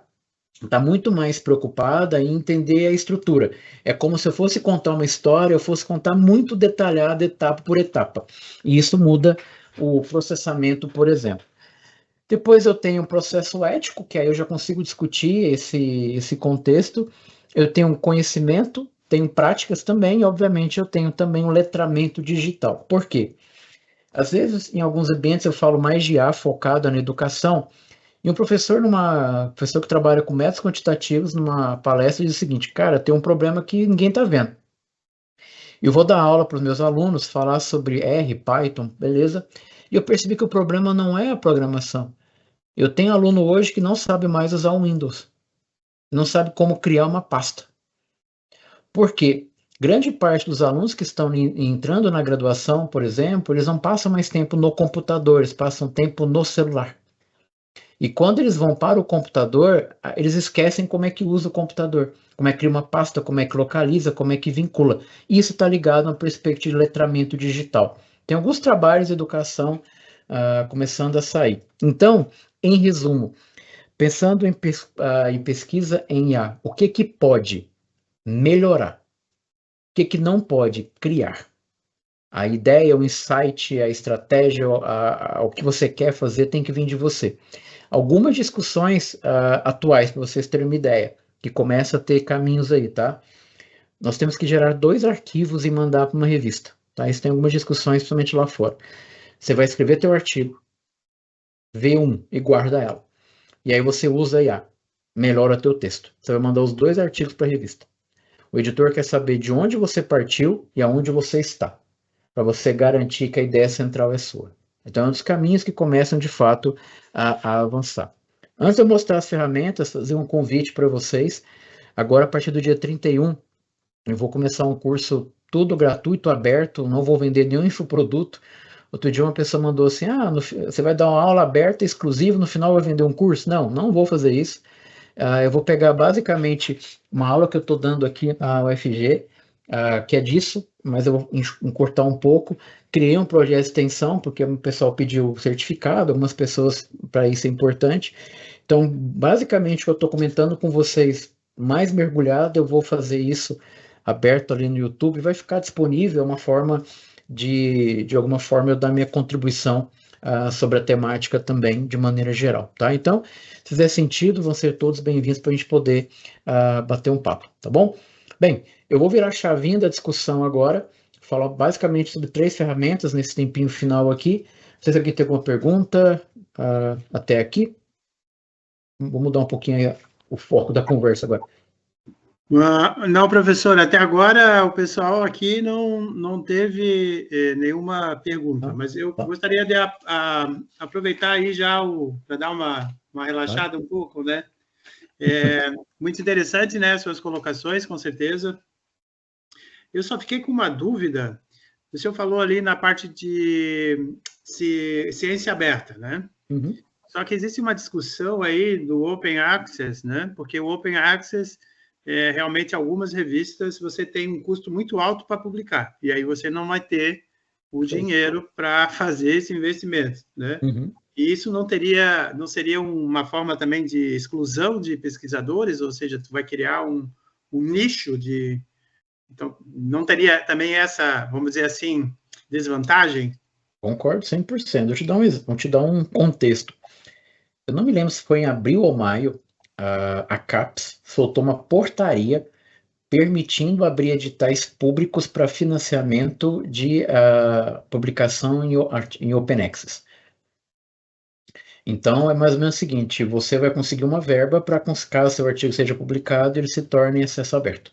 está muito mais preocupada em entender a estrutura. É como se eu fosse contar uma história, eu fosse contar muito detalhado, etapa por etapa. E isso muda o processamento, por exemplo. Depois eu tenho um processo ético, que aí eu já consigo discutir esse contexto. Eu tenho um conhecimento, tenho práticas também, e obviamente eu tenho também um letramento digital. Por quê? Às vezes, em alguns ambientes, eu falo mais de IA focado na educação, e um professor que trabalha com métodos quantitativos, numa palestra, diz o seguinte, cara, tem um problema que ninguém está vendo. Eu vou dar aula para os meus alunos, falar sobre R, Python, beleza? E eu percebi que o problema não é a programação. Eu tenho aluno hoje que não sabe mais usar o Windows. Não sabe como criar uma pasta. Por quê? grande parte dos alunos que estão entrando na graduação, por exemplo, eles não passam mais tempo no computador, eles passam tempo no celular. E quando eles vão para o computador, eles esquecem como é que usa o computador, como é que cria uma pasta, como é que localiza, como é que vincula. Isso está ligado a uma perspectiva de letramento digital. Tem alguns trabalhos de educação começando a sair. Então, em resumo, pensando em pesquisa em IA, o que pode melhorar? O que não pode criar? A ideia, o insight, a estratégia, o que você quer fazer tem que vir de você. Algumas discussões atuais, para vocês terem uma ideia, que começa a ter caminhos aí, tá? Nós temos que gerar 2 arquivos e mandar para uma revista, tá? Isso tem algumas discussões, principalmente lá fora. Você vai escrever teu artigo, vê e guarda ela. E aí você usa a IA, melhora teu texto. Você vai mandar os 2 artigos para a revista. O editor quer saber de onde você partiu e aonde você está, para você garantir que a ideia central é sua. Então, é um dos caminhos que começam, de fato, a avançar. Antes de eu mostrar as ferramentas, fazer um convite para vocês. Agora, a partir do dia 31, eu vou começar um curso tudo gratuito, aberto, não vou vender nenhum infoproduto. Outro dia uma pessoa mandou assim, você vai dar uma aula aberta, exclusiva, no final vai vender um curso? Não, não vou fazer isso. Eu vou pegar basicamente uma aula que eu estou dando aqui na UFG, que é disso, mas eu vou encurtar um pouco. Criei um projeto de extensão, porque o pessoal pediu certificado, algumas pessoas, para isso é importante. Então, basicamente, o que eu estou comentando com vocês, mais mergulhado, eu vou fazer isso aberto ali no YouTube, vai ficar disponível, é uma forma de alguma forma, eu dar minha contribuição sobre a temática também, de maneira geral, tá? Então, se fizer sentido, vão ser todos bem-vindos para a gente poder bater um papo, tá bom? Bem, eu vou virar a chavinha da discussão agora, falar basicamente sobre 3 ferramentas nesse tempinho final aqui. Não sei se alguém tem alguma pergunta até aqui. Vou mudar um pouquinho o foco da conversa agora. Não, professor, até agora o pessoal aqui não teve nenhuma pergunta, mas eu gostaria de aproveitar aí já para dar uma relaxada um pouco, né? Muito interessante, né, suas colocações, com certeza. Eu só fiquei com uma dúvida. O senhor falou ali na parte de ciência aberta, né? Uhum. Só que existe uma discussão aí do Open Access, né? Porque o Open Access, realmente, algumas revistas, você tem um custo muito alto para publicar, e aí você não vai ter o dinheiro para fazer esse investimento, né? Uhum. E isso não seria uma forma também de exclusão de pesquisadores, ou seja, tu vai criar um nicho de... Então, não teria também essa, vamos dizer assim, desvantagem? Concordo 100%. Vou te dar um contexto. Eu não me lembro se foi em abril ou maio, a CAPES soltou uma portaria permitindo abrir editais públicos para financiamento de publicação em Open Access. Então, é mais ou menos o seguinte, você vai conseguir uma verba para, caso seu artigo seja publicado, ele se torne acesso aberto.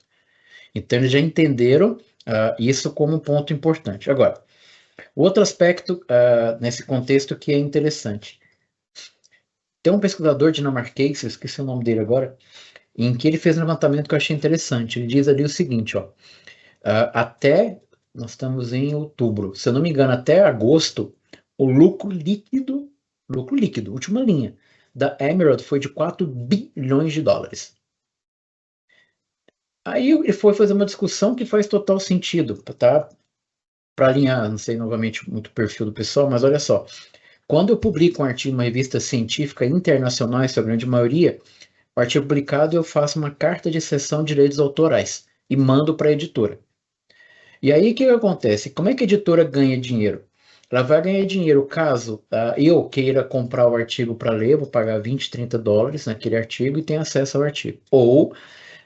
Então, eles já entenderam isso como um ponto importante. Agora, outro aspecto nesse contexto que é interessante. Tem um pesquisador dinamarquês, eu esqueci o nome dele agora, em que ele fez um levantamento que eu achei interessante. Ele diz ali o seguinte, nós estamos em outubro, se eu não me engano, até agosto, o lucro líquido, última linha, da Emerald foi de 4 bilhões de dólares. Aí ele foi fazer uma discussão que faz total sentido, tá? Para alinhar, não sei novamente muito o perfil do pessoal, mas olha só, quando eu publico um artigo em uma revista científica internacional, isso é a grande maioria, o artigo publicado eu faço uma carta de cessão de direitos autorais e mando para a editora. E aí o que acontece? Como é que a editora ganha dinheiro? Ela vai ganhar dinheiro caso eu queira comprar o artigo para ler, vou pagar 20, 30 dólares naquele artigo e tenha acesso ao artigo. Ou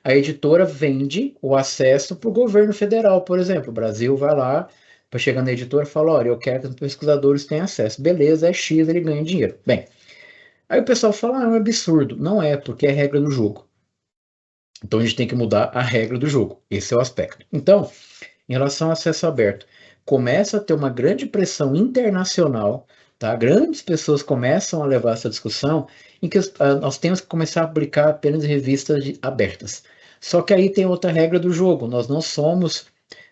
a editora vende o acesso para o governo federal, por exemplo. O Brasil vai lá, para chegar na editora e fala, olha, eu quero que os pesquisadores tenham acesso. Beleza, é X, ele ganha dinheiro. Bem, aí o pessoal fala, é um absurdo. Não é, porque é regra do jogo. Então a gente tem que mudar a regra do jogo. Esse é o aspecto. Então, em relação ao acesso aberto, começa a ter uma grande pressão internacional, tá? Grandes pessoas começam a levar essa discussão em que nós temos que começar a publicar apenas em revistas abertas. Só que aí tem outra regra do jogo, nós não somos,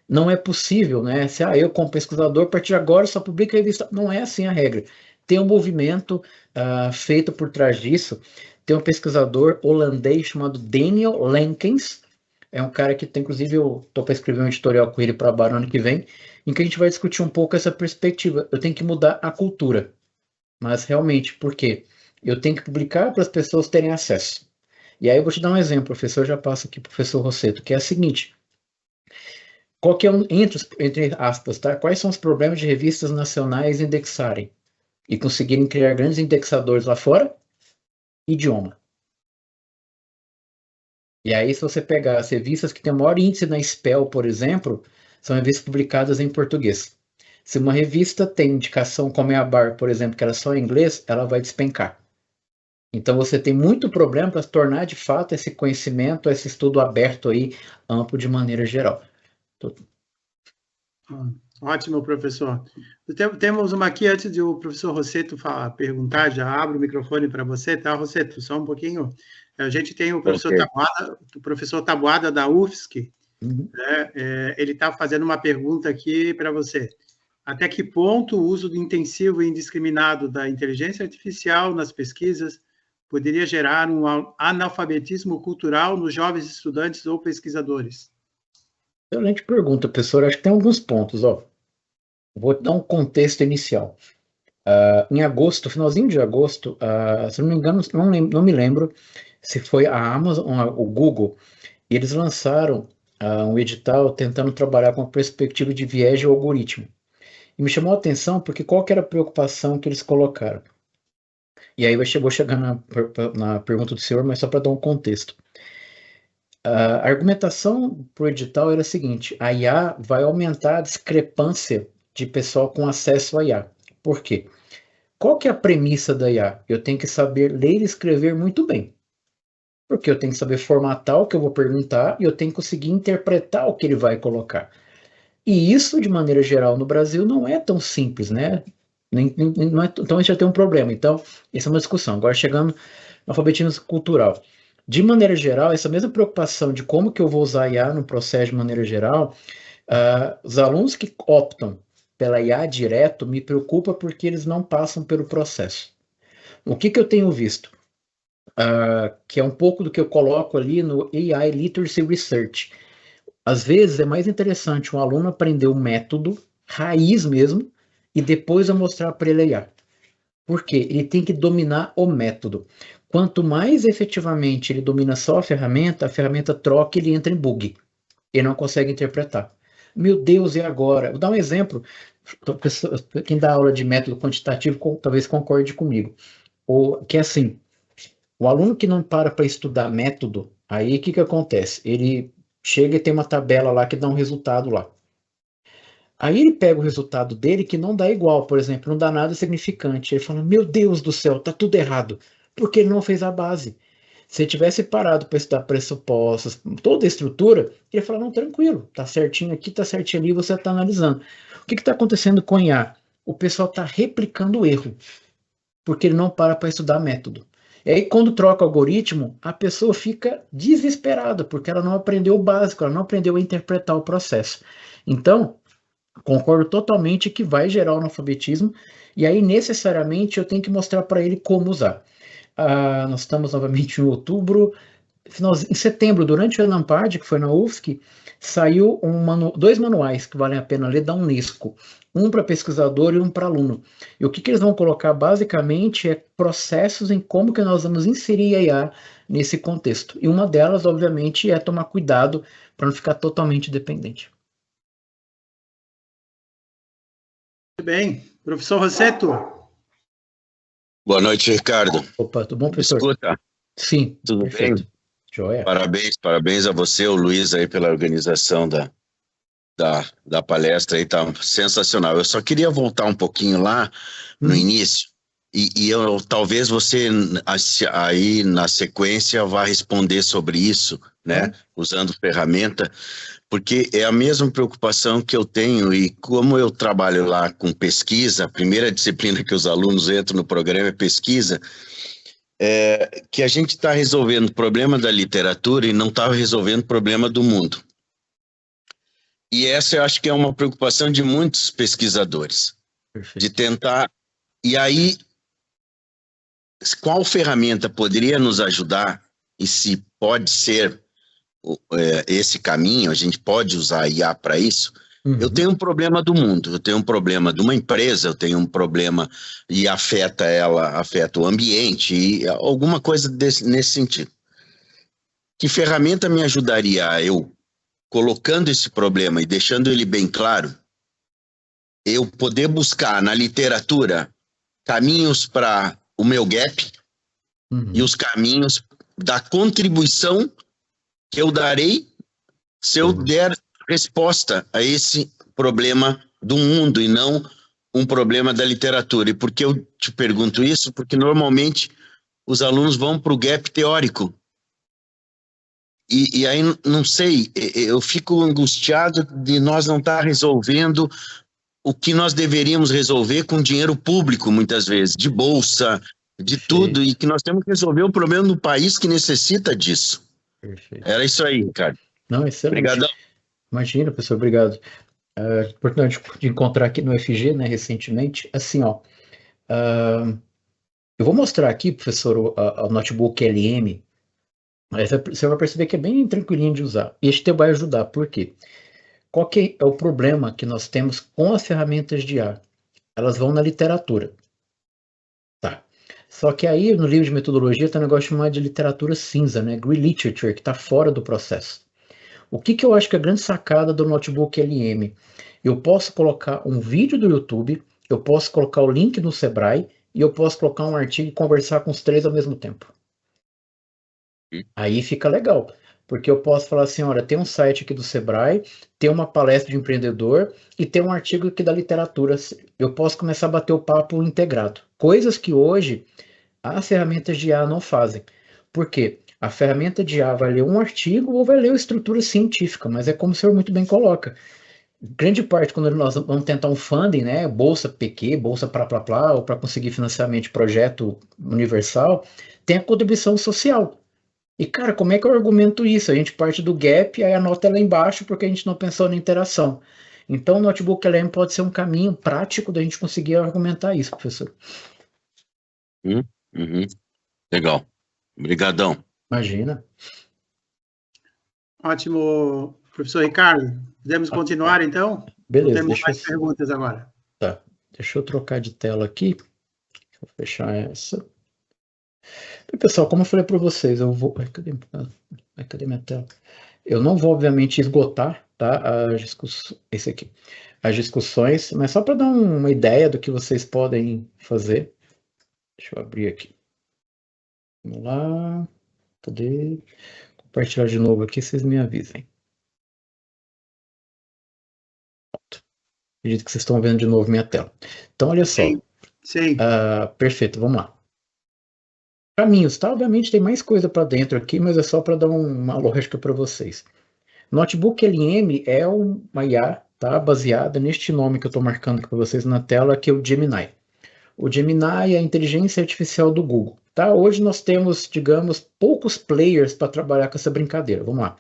não é possível, né? Se eu como pesquisador, a partir de agora só publica revista. Não é assim a regra. Tem um movimento feito por trás disso. Tem um pesquisador holandês chamado Daniel Lenkens. É um cara que tem, inclusive, eu estou para escrever um editorial com ele para a ano que vem, em que a gente vai discutir um pouco essa perspectiva. Eu tenho que mudar a cultura. Mas realmente, por quê? Eu tenho que publicar para as pessoas terem acesso. E aí eu vou te dar um exemplo, professor, já passo aqui para o professor Rosseto, que é o seguinte: qual que é entre aspas, tá? Quais são os problemas de revistas nacionais indexarem e conseguirem criar grandes indexadores lá fora? Idioma. E aí, se você pegar as revistas que têm o maior índice na SPEL, por exemplo, são revistas publicadas em português. Se uma revista tem indicação como é a Bar, por exemplo, que era só em inglês, ela vai despencar. Então você tem muito problema para tornar de fato esse conhecimento, esse estudo aberto aí, amplo de maneira geral. Ótimo, professor. Temos uma aqui, antes de o professor Rosseto perguntar, já abro o microfone para você, tá, Rosseto? Só um pouquinho. A gente tem o professor Taboada da UFSC, né? Ele está fazendo uma pergunta aqui para você. Até que ponto o uso do intensivo e indiscriminado da inteligência artificial nas pesquisas poderia gerar um analfabetismo cultural nos jovens estudantes ou pesquisadores? Excelente pergunta, professor. Acho que tem alguns pontos. Vou dar um contexto inicial. Em agosto, finalzinho de agosto, se não me engano, não me lembro se foi a Amazon ou o Google, e eles lançaram um edital tentando trabalhar com a perspectiva de viés de algoritmo. E me chamou a atenção porque qual que era a preocupação que eles colocaram? E aí vou chegar na pergunta do senhor, mas só para dar um contexto. A argumentação para o edital era a seguinte: a IA vai aumentar a discrepância de pessoal com acesso à IA. Por quê? Qual que é a premissa da IA? Eu tenho que saber ler e escrever muito bem. Porque eu tenho que saber formatar o que eu vou perguntar e eu tenho que conseguir interpretar o que ele vai colocar. E isso, de maneira geral, no Brasil não é tão simples, né? Então a gente já tem um problema. Então, essa é uma discussão. Agora, chegando no alfabetismo cultural. De maneira geral, essa mesma preocupação de como que eu vou usar a IA no processo de maneira geral, os alunos que optam pela IA direto me preocupa porque eles não passam pelo processo. O que eu tenho visto? Que é um pouco do que eu coloco ali no AI Literacy Research. Às vezes é mais interessante um aluno aprender o método, raiz mesmo, e depois eu mostrar para ele a IA. Por quê? Ele tem que dominar o método. Quanto mais efetivamente ele domina só a ferramenta troca e ele entra em bug. Ele não consegue interpretar. Meu Deus, e agora? Vou dar um exemplo. Quem dá aula de método quantitativo talvez concorde comigo. Que é assim, o aluno que não para estudar método, aí o que acontece? Ele chega e tem uma tabela lá que dá um resultado lá. Aí ele pega o resultado dele que não dá igual, por exemplo, não dá nada significante. Ele fala, meu Deus do céu, tá tudo errado, porque ele não fez a base. Se ele tivesse parado para estudar pressupostos, toda a estrutura, ele ia falar, não, tranquilo, tá certinho aqui, tá certinho ali, você está analisando. O que está acontecendo com o IA? O pessoal está replicando o erro, porque ele não para estudar método. E aí, quando troca o algoritmo, a pessoa fica desesperada, porque ela não aprendeu o básico, ela não aprendeu a interpretar o processo. Então, concordo totalmente que vai gerar o analfabetismo, e aí necessariamente eu tenho que mostrar para ele como usar. Nós estamos novamente em outubro, em setembro, durante o Enampad, que foi na UFSC, saiu dois manuais que valem a pena ler da Unesco, um para pesquisador e um para aluno. E o que eles vão colocar basicamente é processos em como que nós vamos inserir a IA nesse contexto. E uma delas, obviamente, é tomar cuidado para não ficar totalmente dependente. Muito bem. Professor Rosseto. Boa noite, Ricardo. Opa, tudo bom, professor? Escuta? Sim, tudo perfeito. Bem? Joia. Parabéns a você, o Luiz, aí pela organização da palestra, aí tá sensacional. Eu só queria voltar um pouquinho lá no início, e talvez você aí na sequência vá responder sobre isso, né, usando ferramenta, porque é a mesma preocupação que eu tenho, e como eu trabalho lá com pesquisa, a primeira disciplina que os alunos entram no programa é pesquisa, que a gente está resolvendo o problema da literatura e não está resolvendo o problema do mundo. E essa eu acho que é uma preocupação de muitos pesquisadores, de tentar... E aí, qual ferramenta poderia nos ajudar, e se pode ser esse caminho, a gente pode usar a IA para isso? Eu tenho um problema do mundo, eu tenho um problema de uma empresa, eu tenho um problema e afeta o ambiente, e alguma coisa nesse sentido. Que ferramenta me ajudaria a eu, colocando esse problema e deixando ele bem claro, eu poder buscar na literatura caminhos para o meu gap e os caminhos da contribuição que eu darei se eu der resposta a esse problema do mundo e não um problema da literatura. E por que eu te pergunto isso? Porque normalmente os alunos vão para o gap teórico. E aí, não sei, eu fico angustiado de nós não estar resolvendo o que nós deveríamos resolver com dinheiro público, muitas vezes, de bolsa, de tudo, e que nós temos que resolver o problema do país que necessita disso. Era isso aí, Ricardo. Não, excelente. Obrigadão. Imagina, professor, obrigado. Importante de encontrar aqui no FG, né, recentemente, assim, ó, eu vou mostrar aqui, professor, o notebook LM, você vai perceber que é bem tranquilinho de usar. Este vai ajudar, por quê? Qual que é o problema que nós temos com as ferramentas de IA? Elas vão na literatura. Tá. Só que aí, no livro de metodologia, tem um negócio chamado de literatura cinza, né? Grey Literature, que está fora do processo. O que eu acho que é a grande sacada do notebook LM? Eu posso colocar um vídeo do YouTube, eu posso colocar o link no Sebrae, e eu posso colocar um artigo e conversar com os três ao mesmo tempo. Aí fica legal. Porque eu posso falar assim, olha, tem um site aqui do Sebrae, tem uma palestra de empreendedor e tem um artigo aqui da literatura. Eu posso começar a bater o papo integrado. Coisas que hoje as ferramentas de IA não fazem. Por quê? A ferramenta de IA vai ler um artigo ou vai ler uma estrutura científica, mas é como o senhor muito bem coloca. Grande parte, quando nós vamos tentar um funding, né, bolsa PQ, bolsa plá, ou para conseguir financiamento de projeto universal, tem a contribuição social. E, cara, como é que eu argumento isso? A gente parte do gap, aí a nota é lá embaixo, porque a gente não pensou na interação. Então, o notebook LM pode ser um caminho prático da gente conseguir argumentar isso, professor. Legal. Obrigadão. Imagina. Ótimo, professor Ricardo. Podemos continuar, então? Beleza. Não temos mais perguntas agora. Tá. Deixa eu trocar de tela aqui. Deixa eu fechar essa. Pessoal, como eu falei para vocês, eu vou... Cadê minha tela? Eu não vou, obviamente, esgotar, tá, esse aqui, as discussões, mas só para dar uma ideia do que vocês podem fazer. Deixa eu abrir aqui. Vamos lá. Cadê? Compartilhar de novo aqui, vocês me avisem. Pronto. Acredito que vocês estão vendo de novo minha tela. Então, olha só. Sim. Perfeito, vamos lá. Caminhos, tá? Obviamente tem mais coisa para dentro aqui, mas é só para dar uma lógica para vocês. Notebook LM é uma IA, tá? Baseada neste nome que eu estou marcando aqui para vocês na tela, que é o Gemini. O Gemini é a inteligência artificial do Google, tá? Hoje nós temos, digamos, poucos players para trabalhar com essa brincadeira. Vamos lá.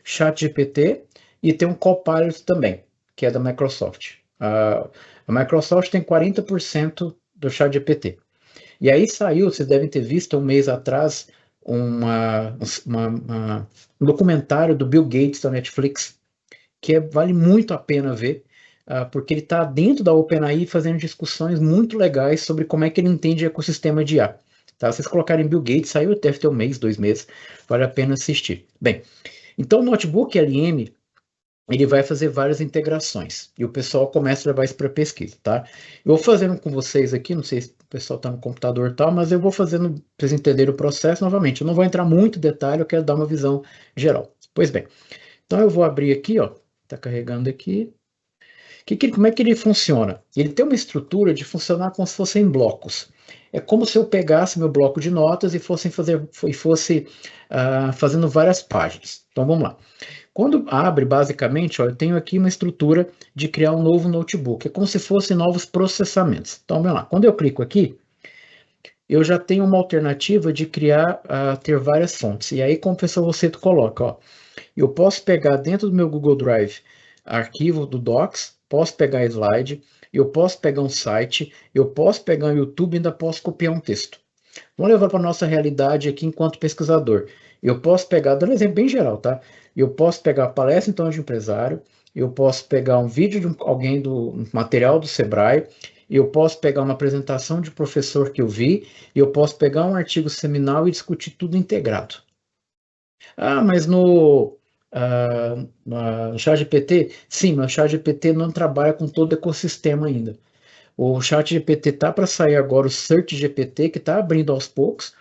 ChatGPT e tem um Copilot também, que é da Microsoft. A Microsoft tem 40% do ChatGPT. E aí saiu, vocês devem ter visto um mês atrás, um documentário do Bill Gates da Netflix, que vale muito a pena ver, porque ele está dentro da OpenAI fazendo discussões muito legais sobre como é que ele entende o ecossistema de IA. Tá? Se vocês colocarem Bill Gates, saiu, deve ter um mês, 2 meses, vale a pena assistir. Bem, então o Notebook LM, ele vai fazer várias integrações, e o pessoal começa a levar isso para pesquisa, tá? Eu vou fazendo com vocês aqui, não sei se o pessoal está no computador e tal, mas eu vou fazendo para vocês entenderem o processo novamente. Eu não vou entrar muito em detalhe, eu quero dar uma visão geral. Pois bem, então eu vou abrir aqui, ó, tá carregando aqui. Como é que ele funciona? Ele tem uma estrutura de funcionar como se fossem blocos. É como se eu pegasse meu bloco de notas e fosse fazendo várias páginas. Então vamos lá. Quando abre, basicamente, ó, eu tenho aqui uma estrutura de criar um novo notebook. É como se fossem novos processamentos. Então, vamos lá. Quando eu clico aqui, eu já tenho uma alternativa de criar, ter várias fontes. E aí, como o professor Rosseto coloca, ó, eu posso pegar dentro do meu Google Drive arquivo do Docs, posso pegar slide, eu posso pegar um site, eu posso pegar um YouTube e ainda posso copiar um texto. Vamos levar para a nossa realidade aqui enquanto pesquisador. Eu posso pegar, dando um exemplo bem geral, tá? Eu posso pegar a palestra então de um empresário, eu posso pegar um vídeo de alguém do material do Sebrae, eu posso pegar uma apresentação de professor que eu vi, eu posso pegar um artigo seminal e discutir tudo integrado. Mas no ChatGPT, sim, mas o ChatGPT não trabalha com todo o ecossistema ainda. O ChatGPT tá para sair agora o SearchGPT, que está abrindo aos poucos.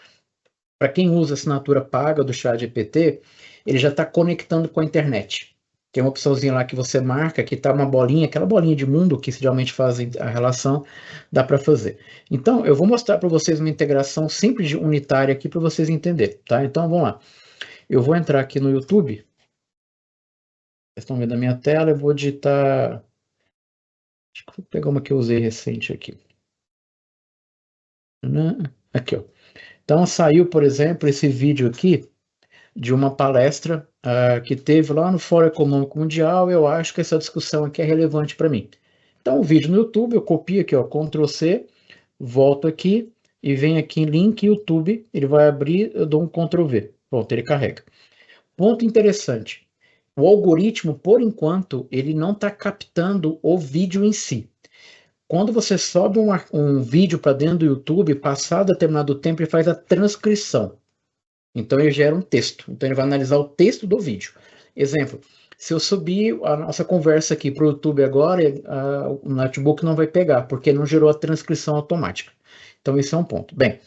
Para quem usa a assinatura paga do ChatGPT, ele já está conectando com a internet. Tem uma opçãozinha lá que você marca, que está uma bolinha, aquela bolinha de mundo que geralmente fazem a relação, dá para fazer. Então, eu vou mostrar para vocês uma integração simples unitária aqui para vocês entenderem, tá? Então, vamos lá. Eu vou entrar aqui no YouTube. Vocês estão vendo a minha tela, eu vou digitar... Acho que vou pegar uma que eu usei recente aqui. Aqui, ó. Então, saiu, por exemplo, esse vídeo aqui de uma palestra que teve lá no Fórum Econômico Mundial. Eu acho que essa discussão aqui é relevante para mim. Então, o vídeo no YouTube, eu copio aqui, ó, Ctrl+C, volto aqui e venho aqui em link YouTube, ele vai abrir, eu dou um Ctrl+V. Pronto, ele carrega. Ponto interessante. O algoritmo, por enquanto, ele não está captando o vídeo em si. Quando você sobe um vídeo para dentro do YouTube, passado determinado tempo, ele faz a transcrição. Então, ele gera um texto. Então, ele vai analisar o texto do vídeo. Exemplo, se eu subir a nossa conversa aqui para o YouTube agora, o notebook não vai pegar, porque não gerou a transcrição automática. Então, esse é um ponto. Bem,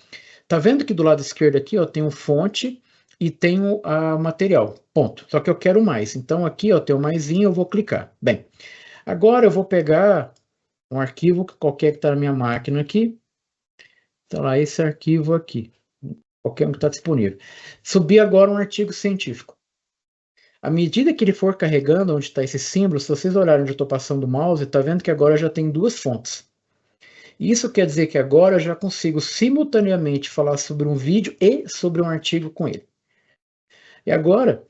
tá vendo que do lado esquerdo aqui, ó, tem o fonte e tem o material. Ponto. Só que eu quero mais. Então, aqui, ó, tem o maisinho, eu vou clicar. Bem, agora eu vou pegar um arquivo qualquer que está na minha máquina aqui. Está lá esse arquivo aqui. Qualquer um que está disponível. Subi agora um artigo científico. À medida que ele for carregando, onde está esse símbolo, se vocês olharem onde eu estou passando o mouse, está vendo que agora já tem duas fontes. Isso quer dizer que agora eu já consigo simultaneamente falar sobre um vídeo e sobre um artigo com ele. E agora,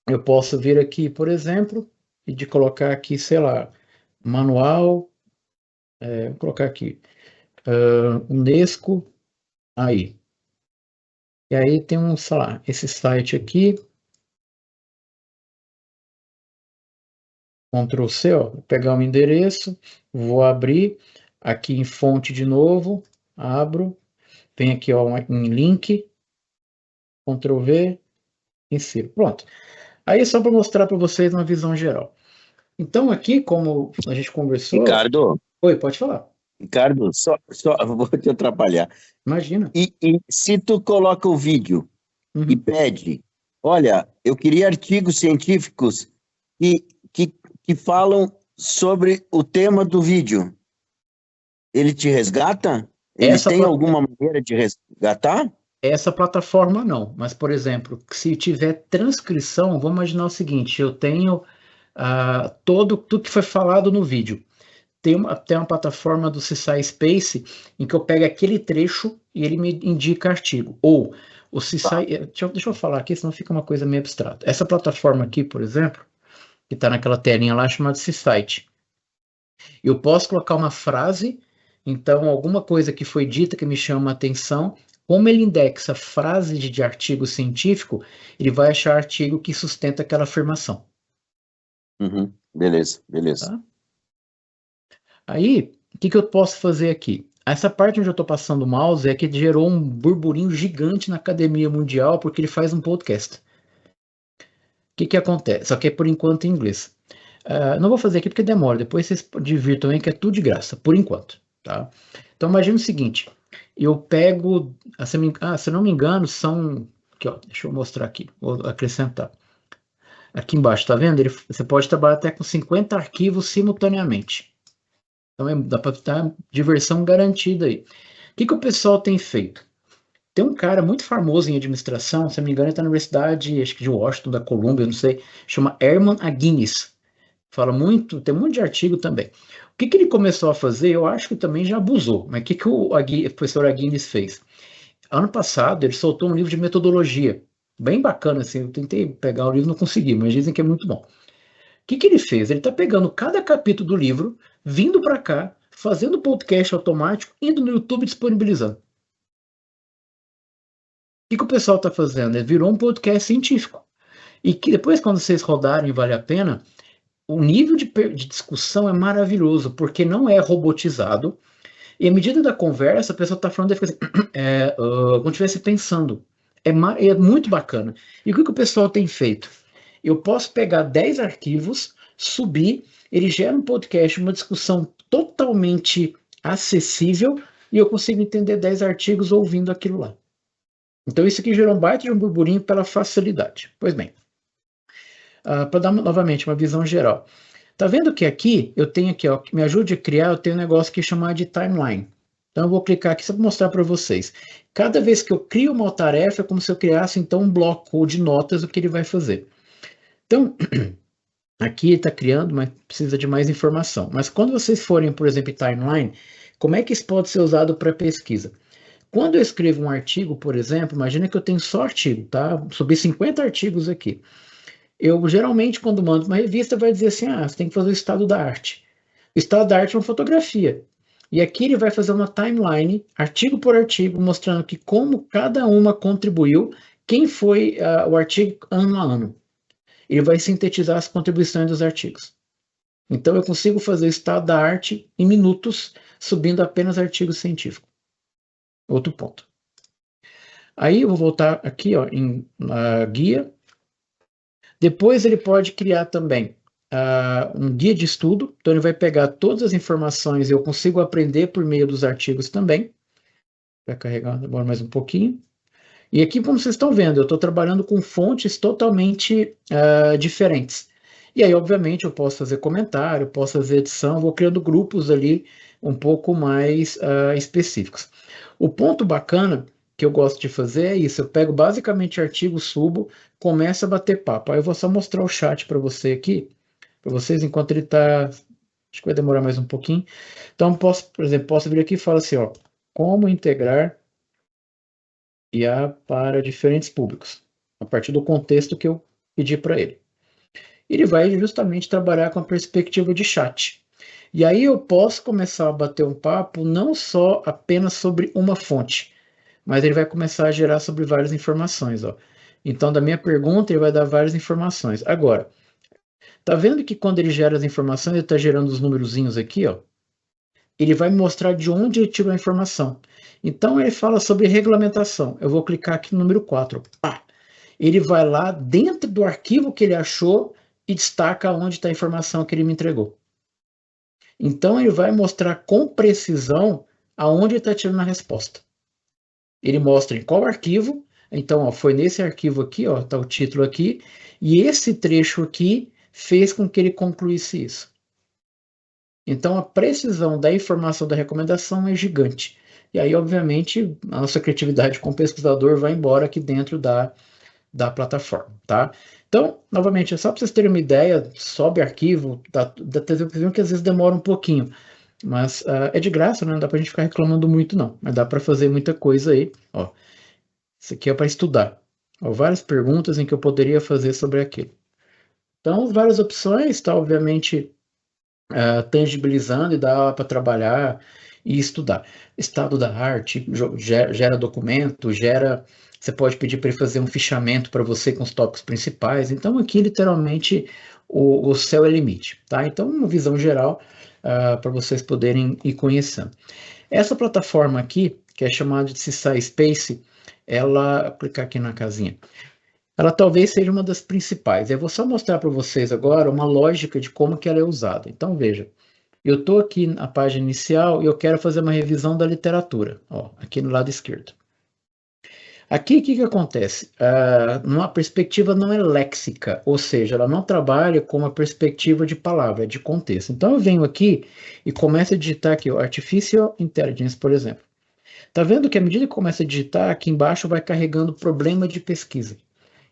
eu posso vir aqui, por exemplo, e de colocar aqui, sei lá, manual, vou colocar aqui, Unesco, aí. E aí tem um, sei lá, esse site aqui, Ctrl+C, ó, vou pegar o endereço, vou abrir, aqui em fonte de novo, abro, vem aqui, ó, em link, Ctrl+V, insiro. Pronto. Aí é só para mostrar para vocês uma visão geral. Então aqui, como a gente conversou... Ricardo. Oi, pode falar. Ricardo, só vou te atrapalhar. Imagina. E se tu coloca o vídeo e pede, olha, eu queria artigos científicos que falam sobre o tema do vídeo, ele te resgata? Ele tem alguma maneira de resgatar? Essa plataforma não, mas, por exemplo, se tiver transcrição, vamos imaginar o seguinte, eu tenho tudo que foi falado no vídeo. Tem uma plataforma do Sci-Space em que eu pego aquele trecho e ele me indica artigo. Ou o deixa eu falar aqui, senão fica uma coisa meio abstrata. Essa plataforma aqui, por exemplo, que está naquela telinha lá, chamada Sci-Site. Eu posso colocar uma frase, então alguma coisa que foi dita que me chama a atenção, como ele indexa frase de artigo científico, ele vai achar artigo que sustenta aquela afirmação. Beleza. Tá? Aí, o que eu posso fazer aqui? Essa parte onde eu estou passando o mouse é que gerou um burburinho gigante na Academia Mundial, porque ele faz um podcast. O que acontece? Só que é por enquanto em inglês. Não vou fazer aqui porque demora, depois vocês divirtam aí que é tudo de graça, por enquanto. Tá? Então imagina o seguinte, eu pego, se não me engano, são... Aqui, ó, deixa eu mostrar aqui, vou acrescentar. Aqui embaixo, tá vendo? Você pode trabalhar até com 50 arquivos simultaneamente. Então dá para dar diversão garantida aí. O que o pessoal tem feito? Tem um cara muito famoso em administração, se não me engano, ele está na Universidade, acho que de Washington, da Colômbia, não sei, chama Herman Aguinis. Fala muito, tem um monte de artigo também. que ele começou a fazer? Eu acho que também já abusou. Mas o que o professor Aguines fez? Ano passado, ele soltou um livro de metodologia. Bem bacana, assim. Eu tentei pegar o livro, não consegui, mas dizem que é muito bom. O que ele fez? Ele está pegando cada capítulo do livro, vindo para cá, fazendo podcast automático, indo no YouTube disponibilizando. O que o pessoal está fazendo? Ele virou um podcast científico. E que depois, quando vocês rodarem, vale a pena, o nível de discussão é maravilhoso, porque não é robotizado. E à medida da conversa, a pessoa está falando e fica assim, como estivesse pensando. É muito bacana. E o que o pessoal tem feito? Eu posso pegar 10 arquivos, subir, ele gera um podcast, uma discussão totalmente acessível, e eu consigo entender 10 artigos ouvindo aquilo lá. Então isso aqui gerou um baita de um burburinho pela facilidade. Pois bem, para dar novamente uma visão geral. Tá vendo que aqui, eu tenho aqui, ó, me ajude a criar, eu tenho um negócio que é chamado de timeline. Então eu vou clicar aqui só para mostrar para vocês. Cada vez que eu crio uma tarefa, é como se eu criasse então um bloco de notas do que ele vai fazer. Então, aqui ele está criando, mas precisa de mais informação. Mas quando vocês forem, por exemplo, em timeline, como é que isso pode ser usado para pesquisa? Quando eu escrevo um artigo, por exemplo, imagina que eu tenho só artigo, tá? Subi 50 artigos aqui. Eu geralmente, quando mando uma revista, vai dizer assim, você tem que fazer o estado da arte. O estado da arte é uma fotografia. E aqui ele vai fazer uma timeline, artigo por artigo, mostrando que como cada uma contribuiu, quem foi o artigo ano a ano. Ele vai sintetizar as contribuições dos artigos. Então eu consigo fazer o estado da arte em minutos, subindo apenas artigos científicos. Outro ponto. Aí eu vou voltar aqui ó, na guia. Depois ele pode criar também um guia de estudo. Então ele vai pegar todas as informações e eu consigo aprender por meio dos artigos também. Vai carregar agora mais um pouquinho. E aqui, como vocês estão vendo, eu estou trabalhando com fontes totalmente diferentes. E aí, obviamente, eu posso fazer comentário, posso fazer edição, vou criando grupos ali um pouco mais específicos. O ponto bacana que eu gosto de fazer é isso, eu pego basicamente artigo, subo, começo a bater papo. Aí eu vou só mostrar o chat para você aqui, para vocês, enquanto ele está... Acho que vai demorar mais um pouquinho. Então, por exemplo, posso vir aqui e falar assim, ó, como integrar IA para diferentes públicos, a partir do contexto que eu pedi para ele. Ele vai justamente trabalhar com a perspectiva de chat. E aí eu posso começar a bater um papo não só apenas sobre uma fonte, mas ele vai começar a gerar sobre várias informações. Ó. Então, da minha pergunta, ele vai dar várias informações. Agora, tá vendo que quando ele gera as informações, ele está gerando os numerozinhos aqui, ó? Ele vai mostrar de onde ele tirou a informação. Então, ele fala sobre regulamentação. Eu vou clicar aqui no número 4. Pá! Ele vai lá dentro do arquivo que ele achou e destaca onde está a informação que ele me entregou. Então, ele vai mostrar com precisão aonde ele está tirando a resposta. Ele mostra em qual arquivo. Então, ó, foi nesse arquivo aqui, ó, está o título aqui. E esse trecho aqui fez com que ele concluísse isso. Então, a precisão da informação da recomendação é gigante. E aí, obviamente, a nossa criatividade como pesquisador vai embora aqui dentro da plataforma, tá? Então, novamente, é só para vocês terem uma ideia, sobe arquivo, que às vezes demora um pouquinho, mas é de graça, né? Não dá para a gente ficar reclamando muito, não. Mas dá para fazer muita coisa aí, ó. Isso aqui é para estudar. Ó, várias perguntas em que eu poderia fazer sobre aquilo. Então, várias opções, tá? Obviamente, tangibilizando e dá para trabalhar e estudar. Estado da arte, gera documento, você pode pedir para ele fazer um fichamento para você com os tópicos principais. Então, aqui, literalmente, o céu é limite, tá? Então, uma visão geral para vocês poderem ir conhecendo. Essa plataforma aqui, que é chamada de SciSpace, vou clicar aqui na casinha, ela talvez seja uma das principais. Eu vou só mostrar para vocês agora uma lógica de como que ela é usada. Então, veja, eu estou aqui na página inicial e eu quero fazer uma revisão da literatura, ó, aqui no lado esquerdo. Aqui, o que acontece? Uma perspectiva não é léxica, ou seja, ela não trabalha com uma perspectiva de palavra, de contexto. Então, eu venho aqui e começo a digitar aqui, ó, Artificial Intelligence, por exemplo. Tá vendo que à medida que começa a digitar, aqui embaixo vai carregando problema de pesquisa.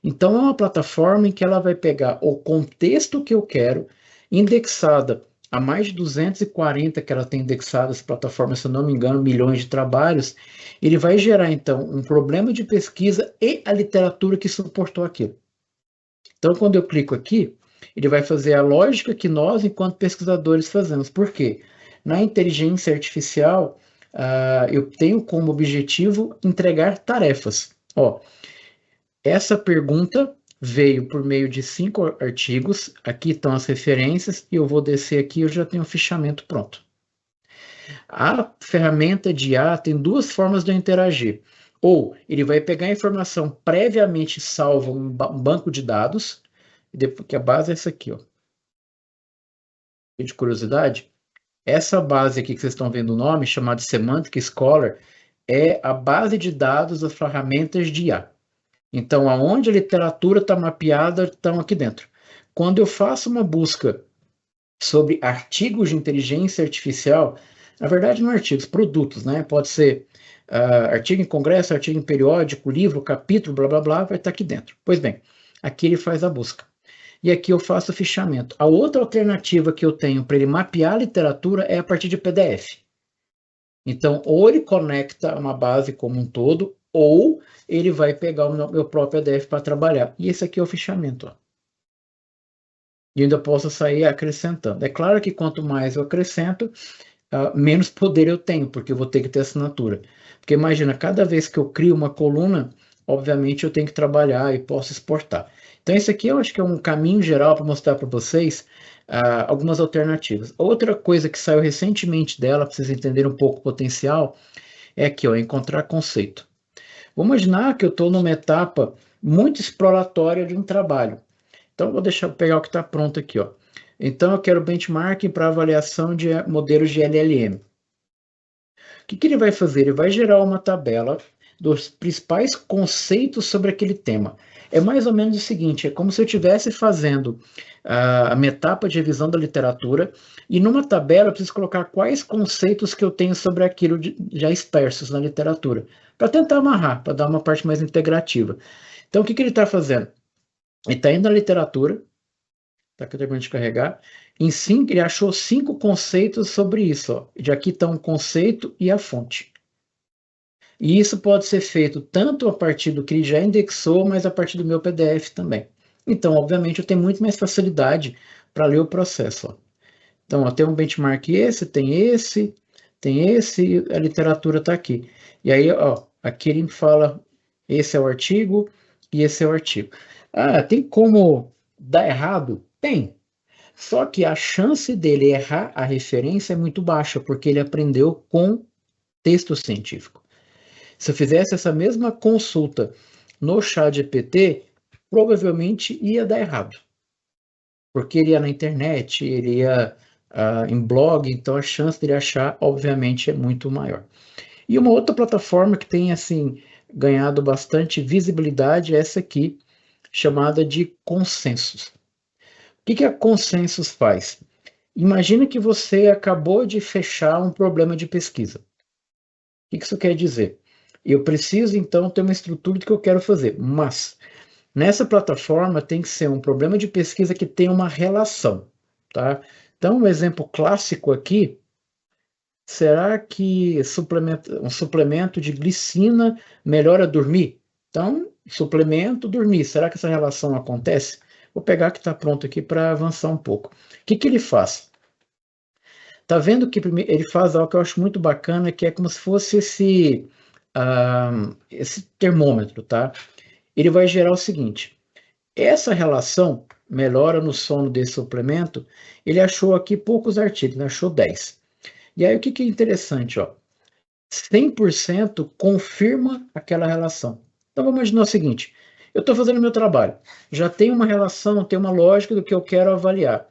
Então, é uma plataforma em que ela vai pegar o contexto que eu quero, indexada há mais de 240 que ela tem indexado essa plataforma, se eu não me engano, milhões de trabalhos, ele vai gerar, então, um problema de pesquisa e a literatura que suportou aquilo. Então, quando eu clico aqui, ele vai fazer a lógica que nós, enquanto pesquisadores, fazemos. Por quê? Na inteligência artificial, eu tenho como objetivo entregar tarefas. Ó, essa pergunta veio por meio de 5 artigos, aqui estão as referências, e eu vou descer aqui, eu já tenho o fichamento pronto. A ferramenta de IA tem 2 formas de eu interagir. Ou ele vai pegar a informação previamente salva em um banco de dados, que a base é essa aqui, ó. De curiosidade, essa base aqui que vocês estão vendo o nome, chamada Semantic Scholar, é a base de dados das ferramentas de IA. Então, aonde a literatura está mapeada, estão aqui dentro. Quando eu faço uma busca sobre artigos de inteligência artificial, na verdade não artigos, produtos, né? Pode ser artigo em congresso, artigo em periódico, livro, capítulo, blá, blá, blá, vai estar aqui dentro. Pois bem, aqui ele faz a busca. E aqui eu faço o fichamento. A outra alternativa que eu tenho para ele mapear a literatura é a partir de PDF. Então, ou ele conecta uma base como um todo, ou ele vai pegar o meu próprio PDF para trabalhar. E esse aqui é o fichamento. Ó. E ainda posso sair acrescentando. É claro que quanto mais eu acrescento, menos poder eu tenho, porque eu vou ter que ter assinatura. Porque imagina, cada vez que eu crio uma coluna, obviamente eu tenho que trabalhar e posso exportar. Então esse aqui eu acho que é um caminho geral para mostrar para vocês algumas alternativas. Outra coisa que saiu recentemente dela, para vocês entenderem um pouco o potencial, é aqui, ó, encontrar conceito. Vamos imaginar que eu estou numa etapa muito exploratória de um trabalho. Então vou pegar o que está pronto aqui, ó. Então eu quero benchmarking para avaliação de modelos de LLM. O que ele vai fazer? Ele vai gerar uma tabela dos principais conceitos sobre aquele tema. É mais ou menos o seguinte, é como se eu estivesse fazendo a minha etapa de revisão da literatura e numa tabela eu preciso colocar quais conceitos que eu tenho sobre aquilo já dispersos na literatura, para tentar amarrar, para dar uma parte mais integrativa. Então o que ele está fazendo? Ele está indo na literatura, está terminando de carregar, ele achou 5 conceitos sobre isso. Ó. De aqui está um conceito e a fonte. E isso pode ser feito tanto a partir do que ele já indexou, mas a partir do meu PDF também. Então, obviamente, eu tenho muito mais facilidade para ler o processo. Ó. Então, ó, tem um benchmark tem esse, a literatura está aqui. E aí, ó, aqui ele fala, esse é o artigo e esse é o artigo. Tem como dar errado? Tem. Só que a chance dele errar a referência é muito baixa, porque ele aprendeu com texto científico. Se eu fizesse essa mesma consulta no ChatGPT, provavelmente ia dar errado. Porque ele ia na internet, ele ia em blog, então a chance dele achar, obviamente, é muito maior. E uma outra plataforma que tem, assim, ganhado bastante visibilidade é essa aqui, chamada de Consensus. O que a Consensus faz? Imagina que você acabou de fechar um problema de pesquisa. O que isso quer dizer? Eu preciso, então, ter uma estrutura do que eu quero fazer, mas nessa plataforma tem que ser um problema de pesquisa que tenha uma relação, tá? Então, um exemplo clássico aqui, será que um suplemento de glicina melhora dormir? Então, suplemento, dormir, será que essa relação acontece? Vou pegar que está pronto aqui para avançar um pouco. O que ele faz? Tá vendo que ele faz algo que eu acho muito bacana, que é como se fosse esse termômetro, tá? Ele vai gerar o seguinte, essa relação melhora no sono desse suplemento, ele achou aqui poucos artigos, né? Achou 10. E aí o que é interessante, ó, 100% confirma aquela relação. Então vamos imaginar o seguinte, eu estou fazendo meu trabalho, já tem uma relação, tem uma lógica do que eu quero avaliar.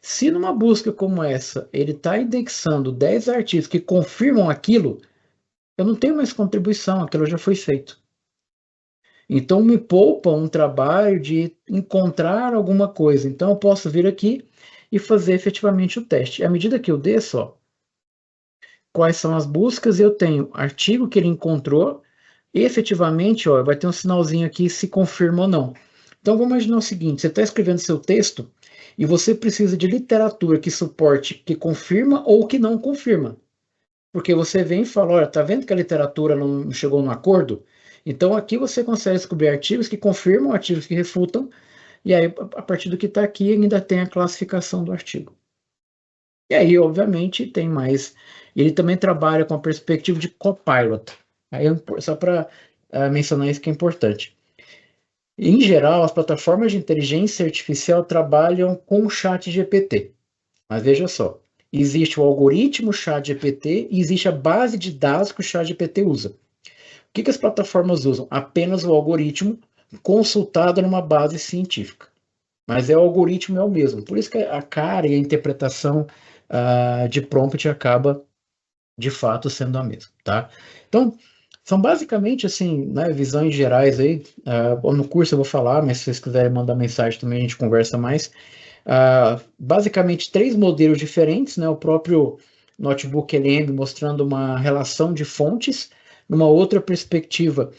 Se numa busca como essa, ele está indexando 10 artigos que confirmam aquilo, eu não tenho mais contribuição, aquilo já foi feito. Então me poupa um trabalho de encontrar alguma coisa. Então eu posso vir aqui e fazer efetivamente o teste. À medida que eu desço, ó, quais são as buscas, eu tenho artigo que ele encontrou, e efetivamente, ó, vai ter um sinalzinho aqui se confirma ou não. Então vamos imaginar o seguinte, você está escrevendo seu texto, E você precisa de literatura que suporte, que confirma ou que não confirma. Porque você vem e fala, olha, tá vendo que a literatura não chegou num acordo? Então aqui você consegue descobrir artigos que confirmam, artigos que refutam, e aí a partir do que está aqui ainda tem a classificação do artigo. E aí, obviamente, tem mais. Ele também trabalha com a perspectiva de copilot. Aí, só para mencionar isso que é importante. Em geral, as plataformas de inteligência artificial trabalham com o chat GPT. Mas veja só, existe o algoritmo chat GPT e existe a base de dados que o chat GPT usa. O que as plataformas usam? Apenas o algoritmo consultado numa base científica. Mas o algoritmo é o mesmo. Por isso que a cara e a interpretação de prompt acaba, de fato, sendo a mesma, tá? Então, são basicamente, assim, né, visões gerais aí. No curso eu vou falar, mas se vocês quiserem mandar mensagem também, a gente conversa mais. Basicamente, 3 modelos diferentes, né? O próprio notebook LM mostrando uma relação de fontes. Numa outra perspectiva,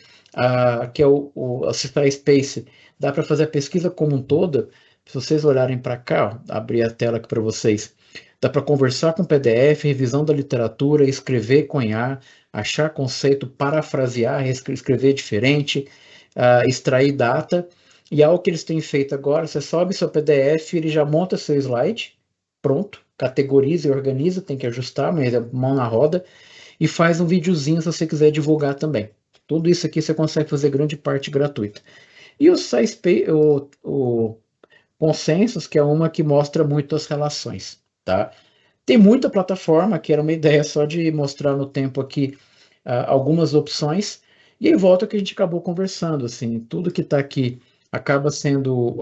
que é o Assistar Space, dá para fazer a pesquisa como um todo. Se vocês olharem para cá, ó, abrir a tela aqui para vocês, dá para conversar com PDF, revisão da literatura, escrever com IA, achar conceito, parafrasear, escrever diferente, extrair data. E algo que eles têm feito agora, você sobe seu PDF, ele já monta seu slide, pronto, categoriza e organiza, tem que ajustar, mas é mão na roda, e faz um videozinho se você quiser divulgar também. Tudo isso aqui você consegue fazer grande parte gratuita. E o Consensus, que é uma que mostra muito as relações, tá? Tem muita plataforma, que era uma ideia só de mostrar no tempo aqui algumas opções, e aí volta ao que a gente acabou conversando, assim, tudo que está aqui acaba sendo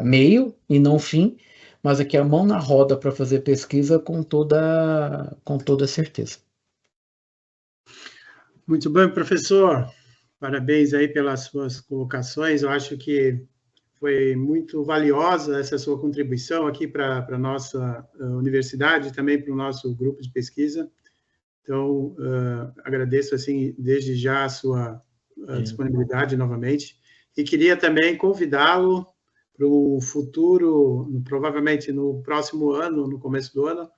meio e não fim, mas aqui a mão na roda para fazer pesquisa com toda certeza. Muito bem, professor. Parabéns aí pelas suas colocações. Eu acho que foi muito valiosa essa sua contribuição aqui para a nossa universidade, também para o nosso grupo de pesquisa. Então, agradeço, assim, desde já a sua disponibilidade novamente. E queria também convidá-lo para o futuro, provavelmente no próximo ano, no começo do ano,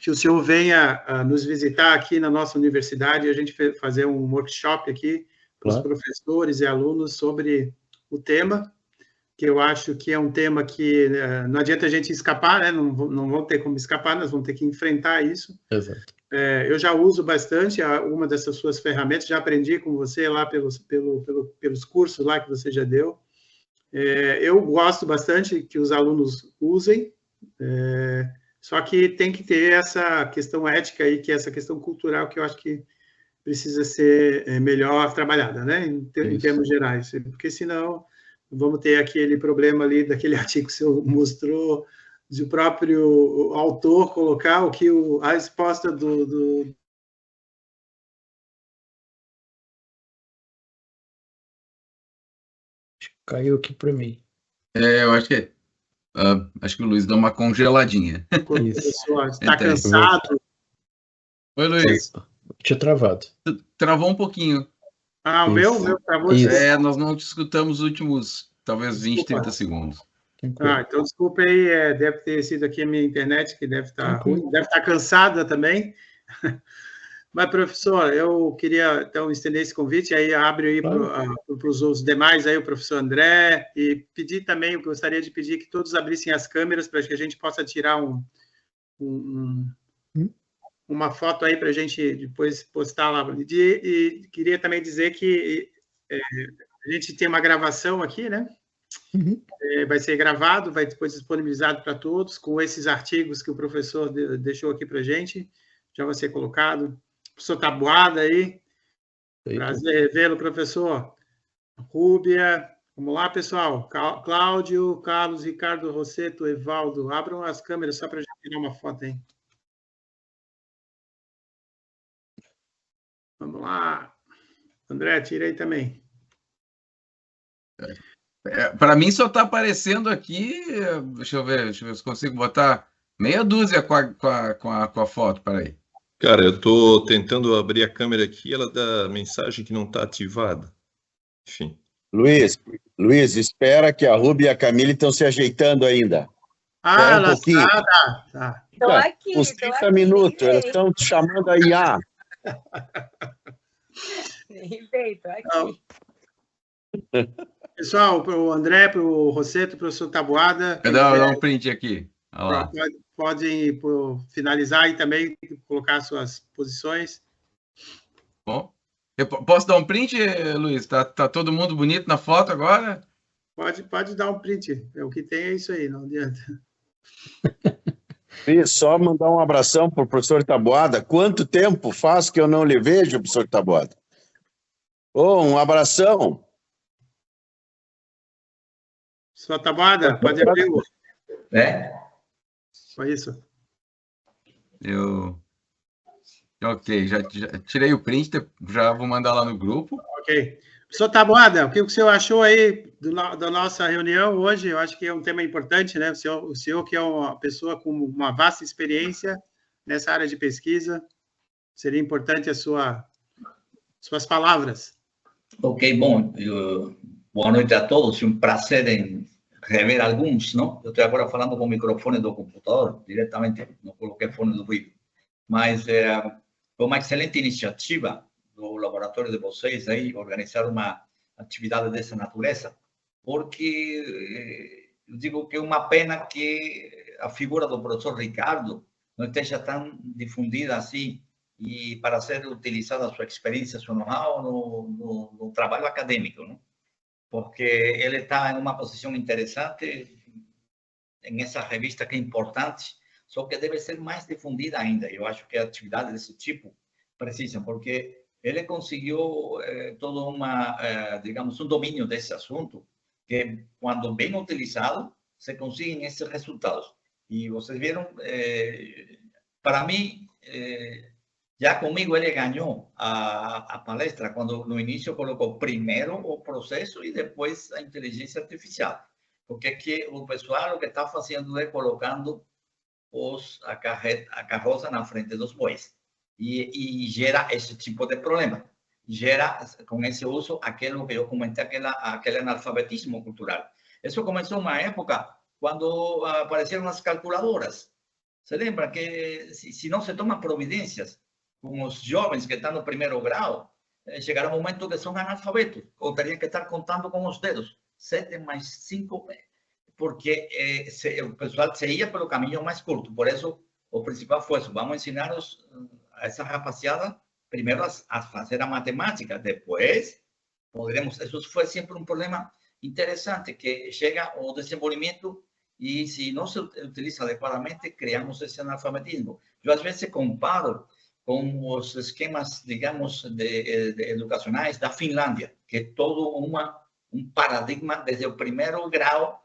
que o senhor venha nos visitar aqui na nossa universidade e a gente fazer um workshop aqui para os professores e alunos sobre o tema, que eu acho que é um tema que não adianta a gente escapar, né? Não vão ter como escapar, nós vamos ter que enfrentar isso. Exato. Eu já uso bastante uma dessas suas ferramentas, já aprendi com você lá pelos cursos lá que você já deu. Eu gosto bastante que os alunos usem, só que tem que ter essa questão ética aí, que é essa questão cultural, que eu acho que precisa ser melhor trabalhada, né, em termos gerais, porque senão vamos ter aquele problema ali daquele artigo que o senhor mostrou, de o próprio autor colocar a resposta do... Caiu aqui para mim. Eu acho que o Luiz deu uma congeladinha. Quando a pessoa está cansado. Oi, Luiz. Tinha travado. Travou um pouquinho. O meu travou? Nós não te escutamos os últimos, talvez, 20, 30 segundos. Então, desculpa aí, deve ter sido aqui a minha internet, que deve estar ruim, deve estar cansada também. Mas, professor, eu queria, então, estender esse convite, aí abre aí para os demais, aí o professor André, e pedir também, eu gostaria de pedir que todos abrissem as câmeras para que a gente possa tirar uma foto aí para a gente depois postar lá. E queria também dizer que a gente tem uma gravação aqui, né? Vai ser gravado, vai depois disponibilizado para todos, com esses artigos que o professor deixou aqui para a gente, já vai ser colocado. Professor Taboada aí, prazer revê-lo, professor. Rúbia, vamos lá, pessoal. Cláudio, Carlos, Ricardo, Rosseto, Evaldo, abram as câmeras só para a gente tirar uma foto aí. Vamos lá. André, tira aí também. Para mim só está aparecendo aqui, deixa eu ver se consigo botar meia dúzia com a foto, peraí. Cara, eu estou tentando abrir a câmera aqui, ela dá mensagem que não está ativada. Enfim. Luiz, espera que a Rúbia e a Camila estão se ajeitando ainda. Espera um ela pouquinho. tá. Tô aqui, Uns tô 30 aqui, minutos, nem elas veio. estão te chamando a IA. Nem veio, tô aqui. Pessoal, para o André, para o Rosseto, para o professor Taboada, quem Dá quiser, um print aqui. Olha lá. podem finalizar e também colocar suas posições. Bom, eu posso dar um print, Luiz? Tá todo mundo bonito na foto agora? Pode dar um print. O que tem é isso aí, não adianta. E só mandar um abração para o professor Taboada. Quanto tempo faz que eu não lhe vejo, professor Taboada? Um abração. Professor Taboada, pode abrir o... Foi isso. Ok, já tirei o print, já vou mandar lá no grupo. Ok. Professor Taboada, o que o senhor achou aí da nossa reunião hoje? Eu acho que é um tema importante, né? O senhor que é uma pessoa com uma vasta experiência nessa área de pesquisa, seria importante suas palavras. Ok, bom, boa noite a todos, um prazer em rever alguns, não? Eu estou agora falando com o microfone do computador, diretamente, não coloquei fone do ouvido. Mas foi uma excelente iniciativa do laboratório de vocês aí, organizar uma atividade dessa natureza, porque eu digo que é uma pena que a figura do professor Ricardo não esteja tão difundida assim e para ser utilizada a sua experiência, seu know-how no trabalho acadêmico, não? Porque ele está em uma posição interessante em essa revista que é importante, só que deve ser mais difundida ainda. Eu acho que atividades desse tipo precisam, porque ele conseguiu todo digamos, um domínio desse assunto, que quando bem utilizado, se conseguem esses resultados. E vocês viram, para mim, já comigo ele ganhou a palestra, quando no início colocou primeiro o processo e depois a inteligência artificial. Porque que o pessoal o que está fazendo é colocando a carroça na frente dos bois. E gera esse tipo de problema. Gera, com esse uso, aquilo que eu comentei, aquele analfabetismo cultural. Isso começou uma época quando apareceram as calculadoras. Você lembra que se não se tomam providências com os jovens que estão no primeiro grau, chegará um momento que são analfabetos, ou teriam que estar contando com os dedos. 7 mais 5, porque o pessoal se ia pelo caminho mais curto. Por isso, o principal foi isso. Vamos ensinar a essa rapaziada, primeiro, a fazer a matemática. Depois, poderemos... Isso foi sempre um problema interessante, que chega o desenvolvimento e, se não se utiliza adequadamente, criamos esse analfabetismo. Eu, às vezes, comparo com os esquemas, digamos, educacionais da Finlândia, que é todo um paradigma desde o primeiro grau,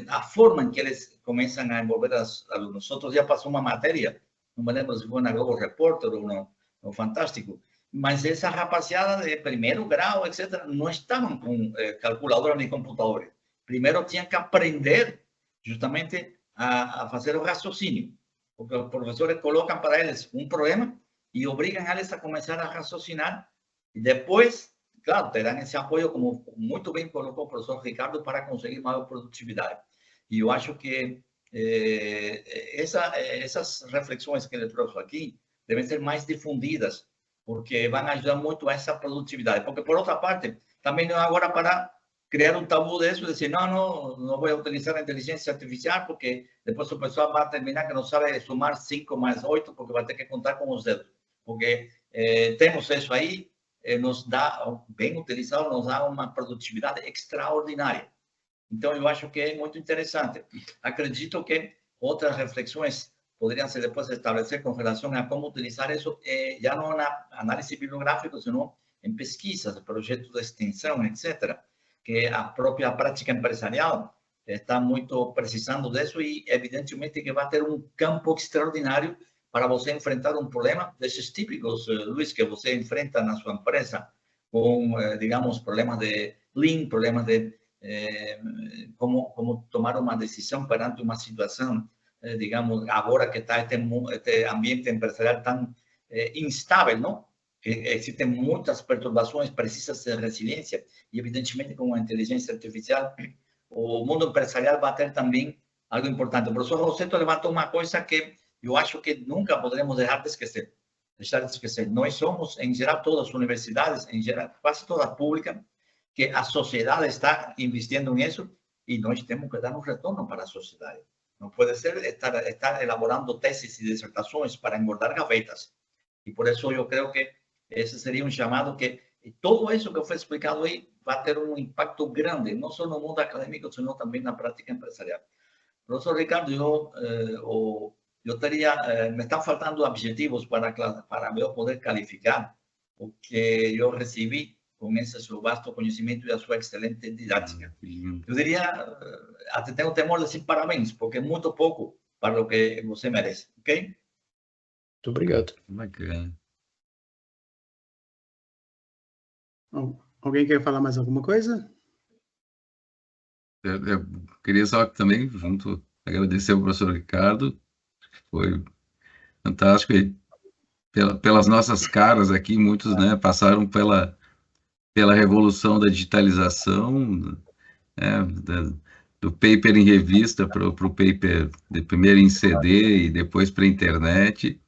a forma em que eles começam a envolver os alunos. Outros já passou uma matéria, não me lembro se foi na Globo Repórter ou no Fantástico, mas essa rapaziada de primeiro grau, etc., não estavam com calculadora nem computador. Primeiro tinham que aprender justamente a fazer o raciocínio. Porque os professores colocam para eles um problema e obrigam eles a começar a raciocinar. E depois, claro, terão esse apoio, como muito bem colocou o professor Ricardo, para conseguir maior produtividade. E eu acho que essas reflexões que ele trouxe aqui devem ser mais difundidas, porque vão ajudar muito a essa produtividade. Porque, por outra parte, também não é agora para criar um tabu disso, dizer, não vou utilizar a inteligência artificial, porque depois o pessoal vai terminar que não sabe somar 5 mais 8, porque vai ter que contar com os dedos. Porque temos isso aí, nos dá, bem utilizado, nos dá uma produtividade extraordinária. Então, eu acho que é muito interessante. Acredito que outras reflexões poderiam ser depois estabelecer com relação a como utilizar isso, já não na análise bibliográfica, senão em pesquisas, projetos de extensão, etc., que a própria prática empresarial está muito precisando disso e, evidentemente, que vai ter um campo extraordinário para você enfrentar um problema desses típicos, Luiz, que você enfrenta na sua empresa, com, digamos, problemas de lean, problemas de como tomar uma decisão perante uma situação, digamos, agora que está este ambiente empresarial tão instável, não? Que existem muitas perturbações, precisa ser resiliência, e evidentemente com a inteligência artificial, o mundo empresarial vai ter também algo importante. O professor Rossetto levantou uma coisa que eu acho que nunca poderemos deixar de esquecer. Nós somos, em geral, todas as universidades, em geral, quase todas públicas, que a sociedade está investindo nisso e nós temos que dar um retorno para a sociedade. Não pode ser estar elaborando teses e dissertações para engordar gavetas. E por isso eu creio que esse seria um chamado que todo isso que foi explicado aí vai ter um impacto grande, não só no mundo acadêmico, senão também na prática empresarial. Professor Ricardo, eu teria, me estão faltando objetivos para eu poder qualificar o que eu recebi com esse seu vasto conhecimento e a sua excelente didática. Eu diria, até tenho temor de dizer parabéns, porque é muito pouco para o que você merece, ok? Muito obrigado. Bacana. Alguém quer falar mais alguma coisa? Eu queria só também, junto, agradecer ao professor Ricardo, foi fantástico, e pelas nossas caras aqui, muitos, né, passaram pela revolução da digitalização, né, do paper em revista para o paper de primeiro em CD e depois para a internet,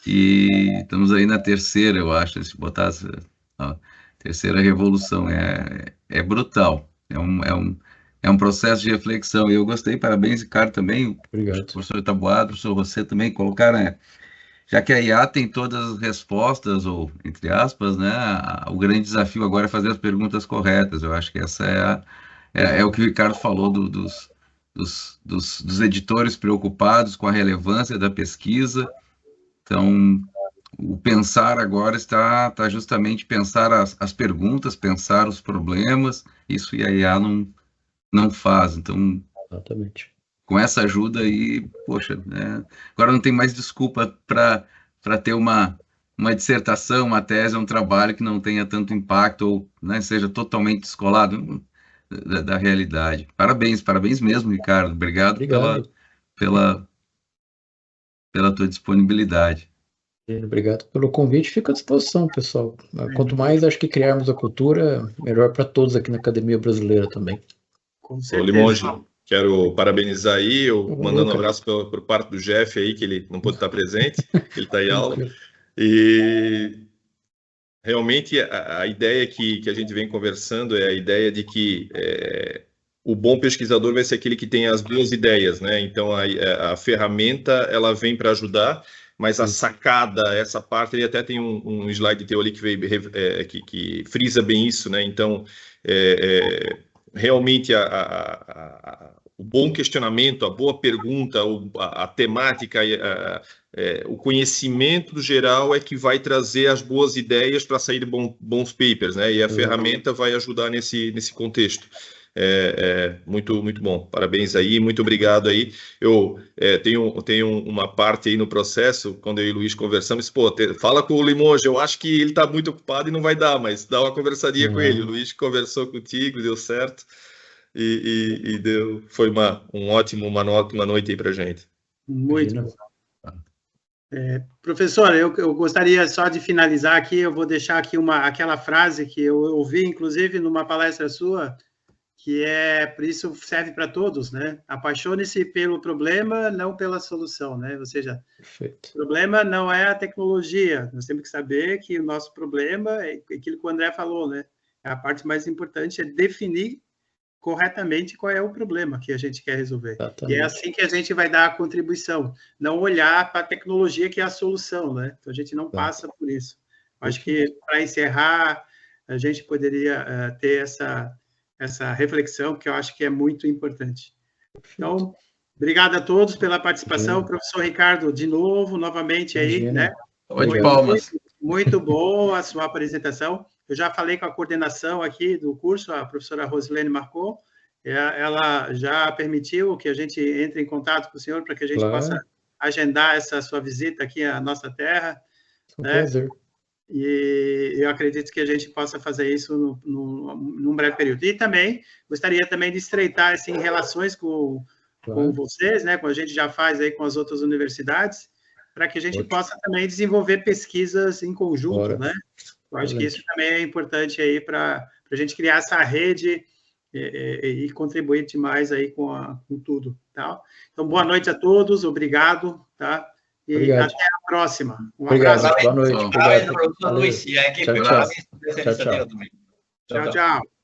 e estamos aí na terceira, eu acho, se botar a terceira revolução, é brutal, é um processo de reflexão, e eu gostei, parabéns, Ricardo, também, Obrigado. o professor Taboado, o professor Rossetto também, colocaram, já que a IA tem todas as respostas, ou, entre aspas, né, o grande desafio agora é fazer as perguntas corretas. Eu acho que essa é o que o Ricardo falou dos editores preocupados com a relevância da pesquisa. Então, o pensar agora está justamente pensar as perguntas, pensar os problemas, isso a IA não faz. Então, Exatamente. com essa ajuda aí, poxa, né? Agora não tem mais desculpa para ter uma dissertação, uma tese, um trabalho que não tenha tanto impacto ou, né, seja totalmente descolado da realidade. Parabéns mesmo, Ricardo. Obrigado. Pela tua disponibilidade. Obrigado pelo convite. Fica à disposição, pessoal. Quanto mais acho que criarmos a cultura, melhor para todos aqui na Academia Brasileira também. Com certeza. Ô, Limonge, quero parabenizar aí, eu mandando um abraço por parte do Jeff aí, que ele não pôde estar presente, ele está em aula. E realmente a ideia que a gente vem conversando é a ideia de que o bom pesquisador vai ser aquele que tem as boas ideias, né? Então a ferramenta ela vem para ajudar, mas a sacada, essa parte, ele até tem um slide teu ali que veio que frisa bem isso, né? Então realmente o bom questionamento, a boa pergunta, a temática, o conhecimento do geral é que vai trazer as boas ideias para sair bons papers, né? E a ferramenta vai ajudar nesse contexto. Muito, muito bom. Parabéns aí, muito obrigado aí. Eu tenho uma parte aí no processo, quando eu e o Luiz conversamos, fala com o Limonge, eu acho que ele está muito ocupado e não vai dar, mas dá uma conversadinha com ele. O Luiz conversou contigo, deu certo, e foi uma ótima noite aí para a gente. Muito bom. Professor, eu gostaria só de finalizar aqui, eu vou deixar aqui aquela frase que eu ouvi, inclusive, numa palestra sua, que por isso serve para todos, né? Apaixone-se pelo problema, não pela solução, né? Ou seja, perfeito. O problema não é a tecnologia, nós temos que saber que o nosso problema é aquilo que o André falou, né? A parte mais importante é definir corretamente qual é o problema que a gente quer resolver. Exatamente. E é assim que a gente vai dar a contribuição, não olhar para a tecnologia que é a solução, né? Então a gente não passa por isso. Acho que, para encerrar, a gente poderia ter essa reflexão, que eu acho que é muito importante. Então, obrigado a todos pela participação. Professor Ricardo, novamente aí, né? Foi palmas. Muito bom a sua apresentação. Eu já falei com a coordenação aqui do curso, a professora Rosilene marcou, ela já permitiu que a gente entre em contato com o senhor para que a gente possa agendar essa sua visita aqui à nossa terra. Um prazer. E eu acredito que a gente possa fazer isso num breve período. E também, gostaria também de estreitar assim, relações com vocês, né, como a gente já faz aí com as outras universidades, para que a gente possa também desenvolver pesquisas em conjunto, né? Eu acho que isso também é importante aí para a gente criar essa rede e contribuir demais aí com tudo, tá? Então, boa noite a todos, obrigado, tá? E Obrigado. até a próxima. Um Obrigado, abraço. boa noite. Parabéns, Obrigado. professor Luiz e a equipe. Tchau, tchau. Parabéns por essa Tchau, tchau. iniciativa também. Tchau, tchau.